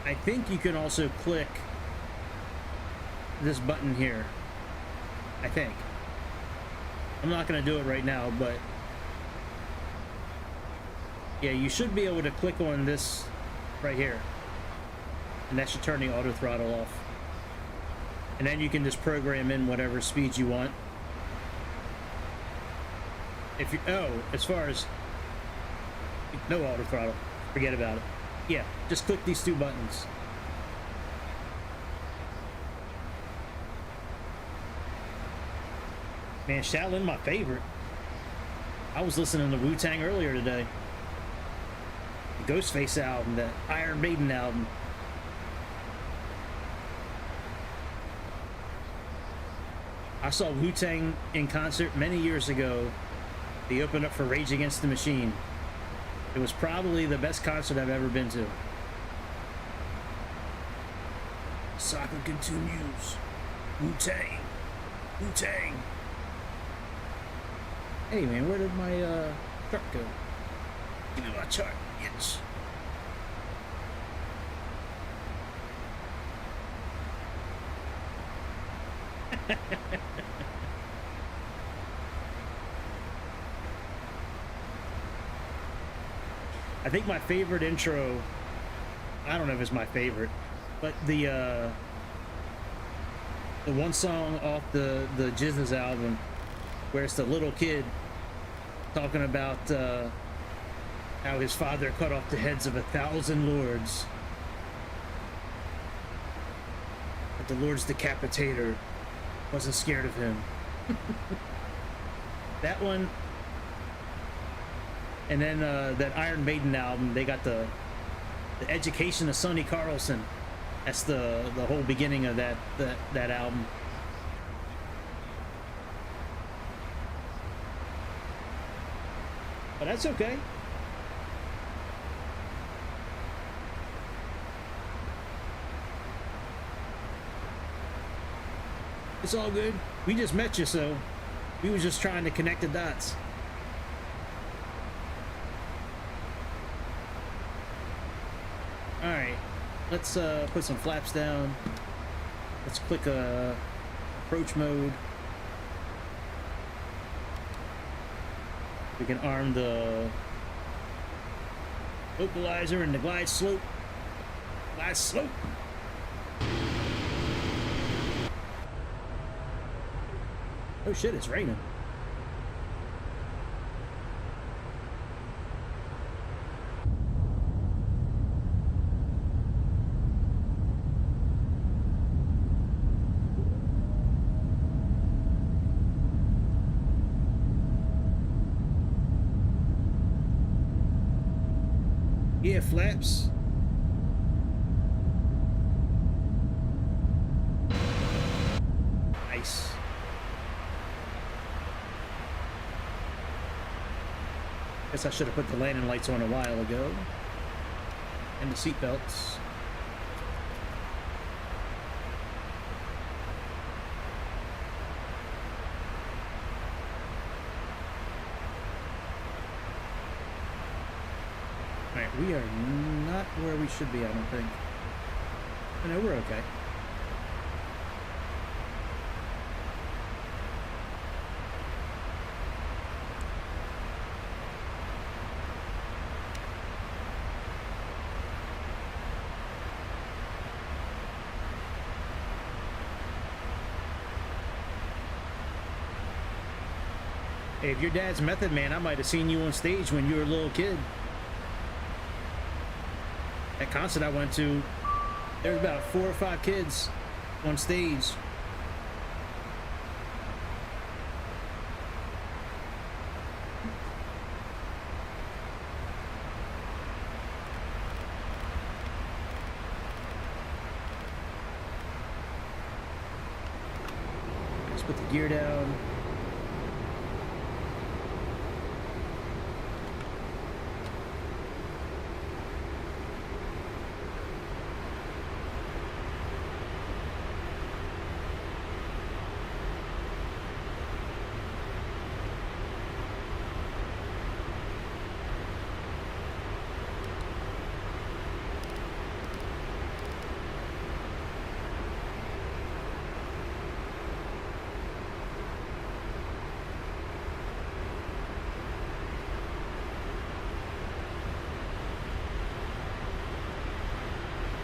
I think you can also click this button here. I think. I'm not going to do it right now, but yeah, you should be able to click on this right here, and that should turn the auto throttle off, and then you can just program in whatever speeds you want. If you, oh, as far as no auto throttle, forget about it. Yeah, just click these two buttons. Man, Shaolin, my favorite. I was listening to Wu-Tang earlier today. The Ghostface album, the Iron Maiden album. I saw Wu-Tang in concert many years ago. They opened up for Rage Against the Machine. It was probably the best concert I've ever been to. Saga continues. Wu-Tang. Wu-Tang. Hey man, where did my chart go? Give me my chart, bitch. I think my favorite intro, I don't know if it's my favorite, but the one song off the Jizz's album where it's the little kid talking about how his father cut off the heads of 1,000 lords, but the Lord's decapitator wasn't scared of him. That one, and then that Iron Maiden album, they got the Education of Sonny Carlson. That's the whole beginning of that album. But that's okay. It's all good. We just met you, so we was just trying to connect the dots. All right, let's put some flaps down. Let's click approach mode. We can arm the localizer and the glide slope. Glide slope. Oh shit, it's raining. Yeah, flaps. Nice. Guess I should have put the landing lights on a while ago. And the seat belts. Alright, we are not where we should be, I don't think. Oh, no, we're okay. Hey, if your dad's Method Man, I might have seen you on stage when you were a little kid. That concert I went to, there was about 4 or 5 kids on stage. Let's put the gear down.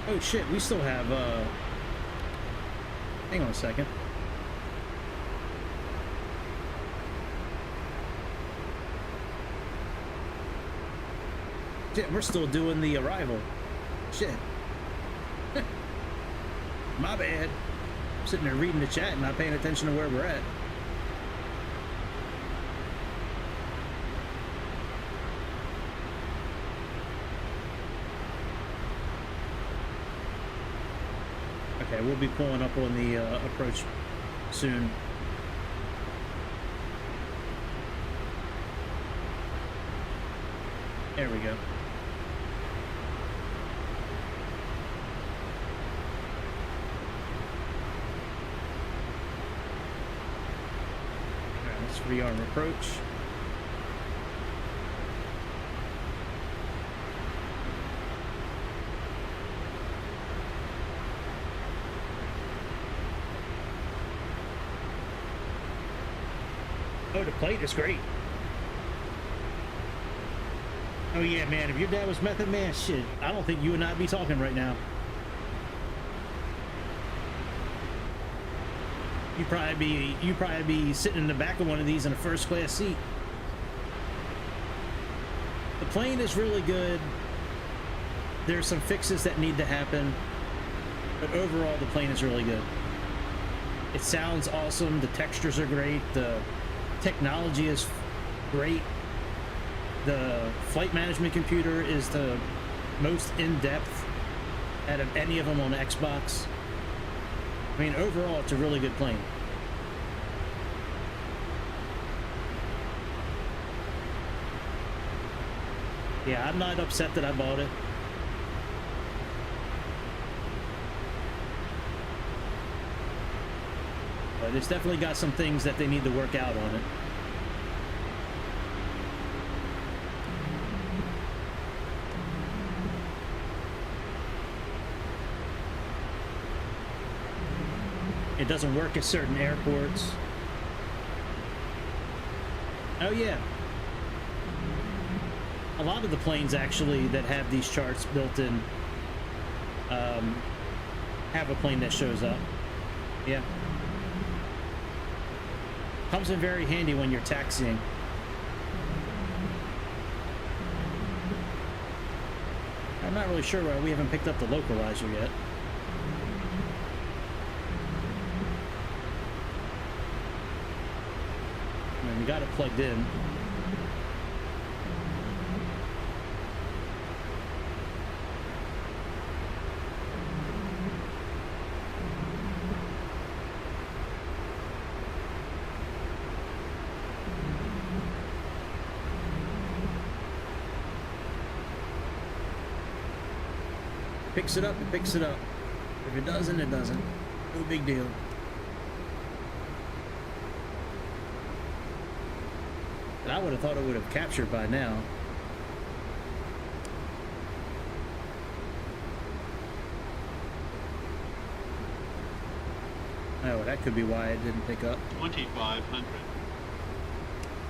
Oh shit, we still have, hang on a second. Shit, we're still doing the arrival. Shit. My bad. I'm sitting there reading the chat and not paying attention to where we're at. Okay, we'll be pulling up on the approach soon. There we go. Alright, let's rearm approach. Oh, the plate is great. Oh yeah, man, if your dad was Method Man, shit, I don't think you and I'd be talking right now. You'd probably be sitting in the back of one of these in a first class seat. The plane is really good. There's some fixes that need to happen, but overall the plane is really good. It sounds awesome, the textures are great, the technology is great. The flight management computer is the most in-depth out of any of them on Xbox. I mean, overall, it's a really good plane. Yeah, I'm not upset that I bought it. But it's definitely got some things that they need to work out on it. It doesn't work at certain airports. Oh yeah. A lot of the planes actually that have these charts built in have a plane that shows up. Yeah. Comes in very handy when you're taxiing. I'm not really sure why we haven't picked up the localizer yet. I mean, we got it plugged in. Picks it up, it picks it up. If it doesn't, it doesn't. No big deal. But I would have thought it would have captured by now. Oh, that could be why it didn't pick up. 2,500.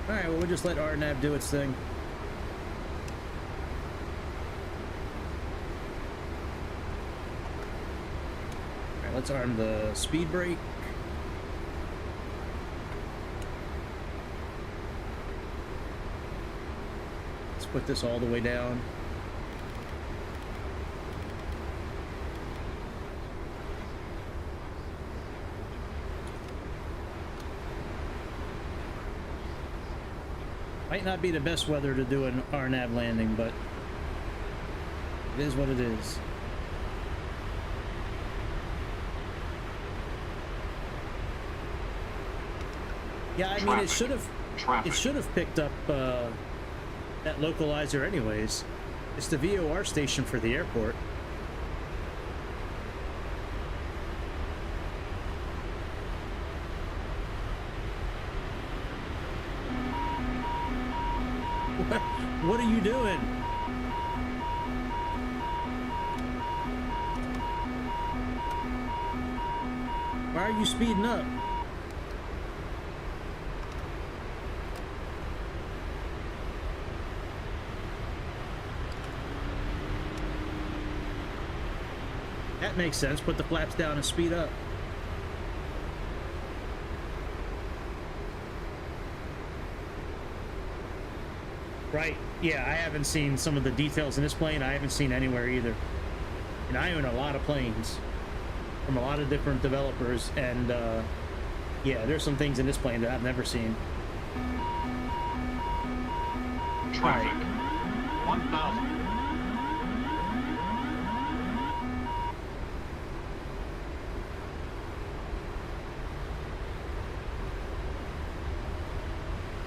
Alright, well, we'll just let RNAV do its thing. Let's arm the speed brake. Let's put this all the way down. Might not be the best weather to do an RNAV landing, but it is what it is. Yeah, I mean, it should have picked up that localizer anyways. It's the VOR station for the airport. What are you doing? Why are you speeding up? That makes sense. Put the flaps down and speed up. Right. Yeah, I haven't seen some of the details in this plane. I haven't seen anywhere either. And I own a lot of planes from a lot of different developers, and yeah, there's some things in this plane that I've never seen. Traffic. 1,000.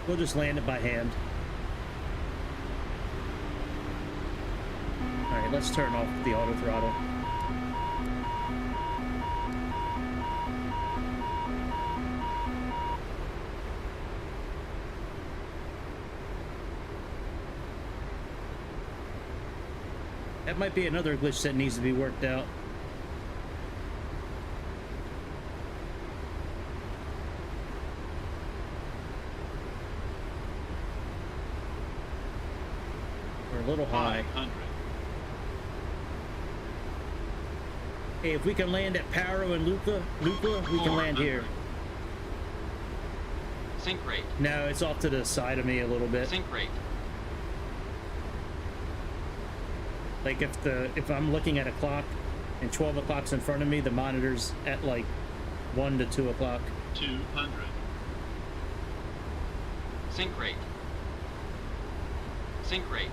We'll just land it by hand. Alright, let's turn off the auto throttle. That might be another glitch that needs to be worked out. A little high. 500. Hey, if we can land at Paro and Luca, we can land here. Sync rate. No, it's off to the side of me a little bit. Sync rate. Like if I'm looking at a clock and 12 o'clock's in front of me, the monitor's at like 1 to 2 o'clock. 200. Sync rate. Sync rate.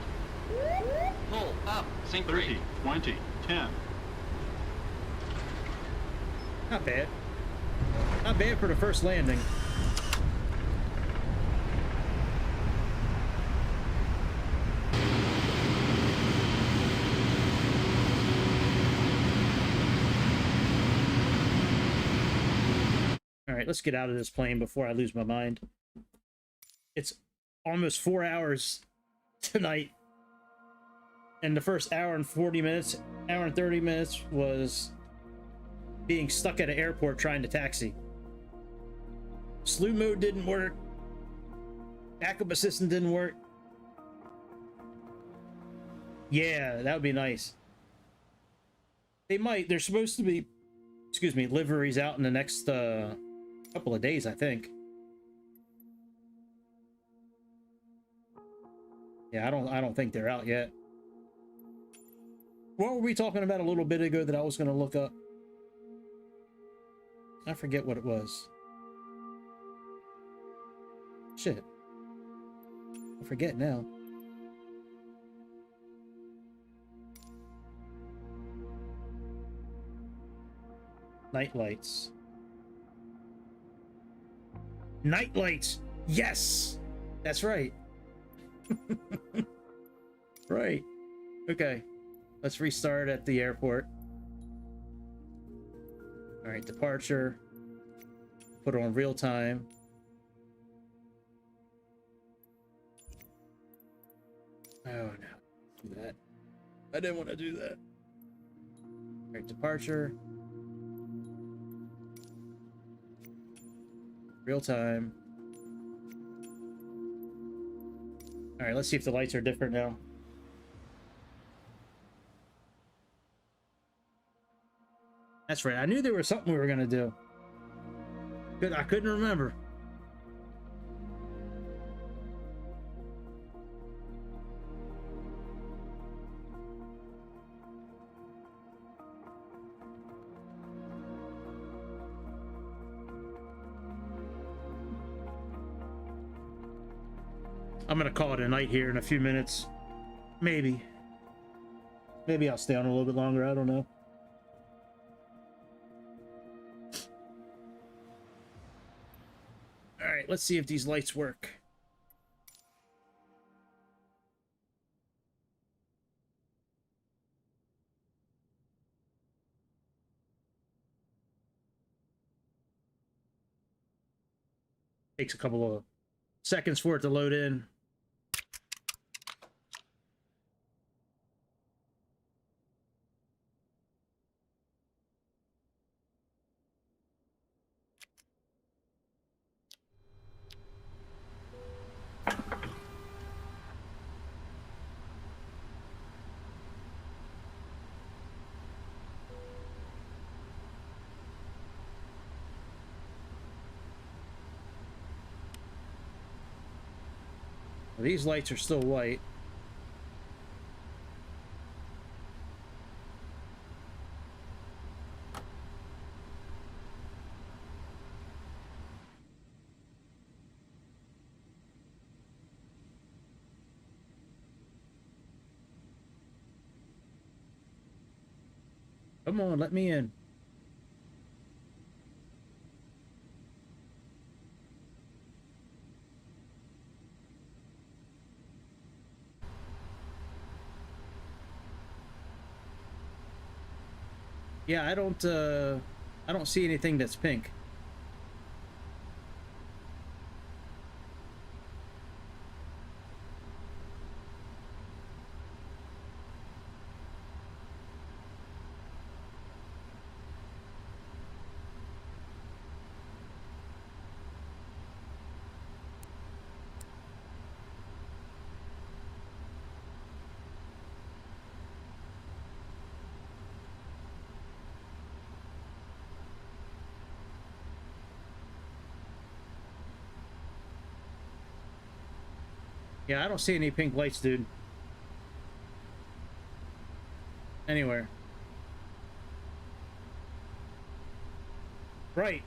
Pull up. Sync 30, rate. 20, 10. Not bad. Not bad for the first landing. All right, let's get out of this plane before I lose my mind. It's almost 4 hours tonight. And the first hour and 40 minutes, hour and 30 minutes was being stuck at an airport trying to taxi. Slew mode didn't work. Backup assistant didn't work. Yeah, that would be nice. They might. They're supposed to be, excuse me, liveries out in the next couple of days, I think. Yeah, I don't think they're out yet. What were we talking about a little bit ago that I was going to look up? I forget what it was. Shit. I forget now. Night lights. Night lights! Yes! That's right. Right. Okay. Let's restart at the airport. Alright, departure. Put it on real time. Oh no. Do that. I didn't want to do that. Alright, departure. Real time. Alright, let's see if the lights are different now. That's right. I knew there was something we were gonna do. Good, I couldn't remember. I'm gonna call it a night here in a few minutes. Maybe. Maybe I'll stay on a little bit longer. I don't know. All right, let's see if these lights work. Takes a couple of seconds for it to load in. These lights are still white. Come on, let me in. Yeah, I don't see anything that's pink. Yeah, I don't see any pink lights, dude. Anywhere. Right.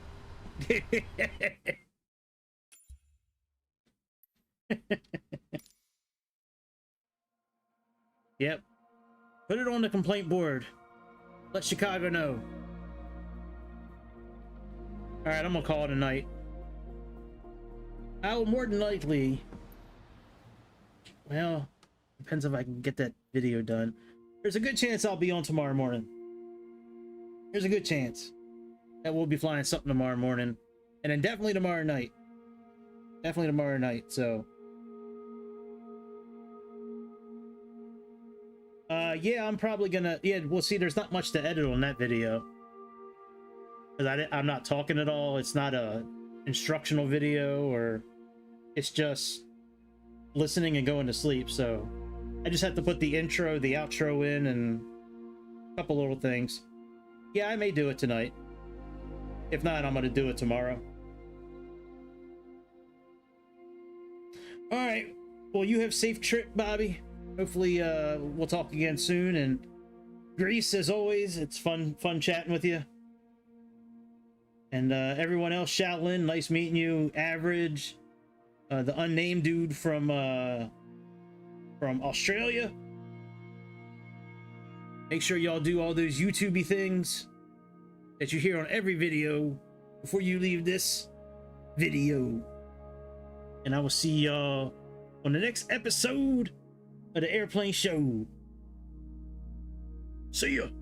Yep. Put it on the complaint board. Let Chicago know. Alright, I'm gonna call it a night. I will more than likely... Well, depends if I can get that video done. There's a good chance I'll be on tomorrow morning. There's a good chance that we'll be flying something tomorrow morning. And then definitely tomorrow night. Definitely tomorrow night, so. Yeah, I'm probably gonna, yeah, we'll see, there's not much to edit on that video. Because I'm not talking at all. It's not a instructional video, or it's just listening and going to sleep, so. I just have to put the intro, the outro in, and a couple little things. Yeah, I may do it tonight. If not, I'm gonna do it tomorrow. All right. Well, you have safe trip, Bobby. Hopefully, we'll talk again soon. And Grease, as always, it's fun chatting with you. And everyone else, Shaolin, nice meeting you. Average, the unnamed dude from Australia. Make sure y'all do all those YouTubey things that you hear on every video before you leave this video. And I will see y'all on the next episode of the Airplane Show. See ya.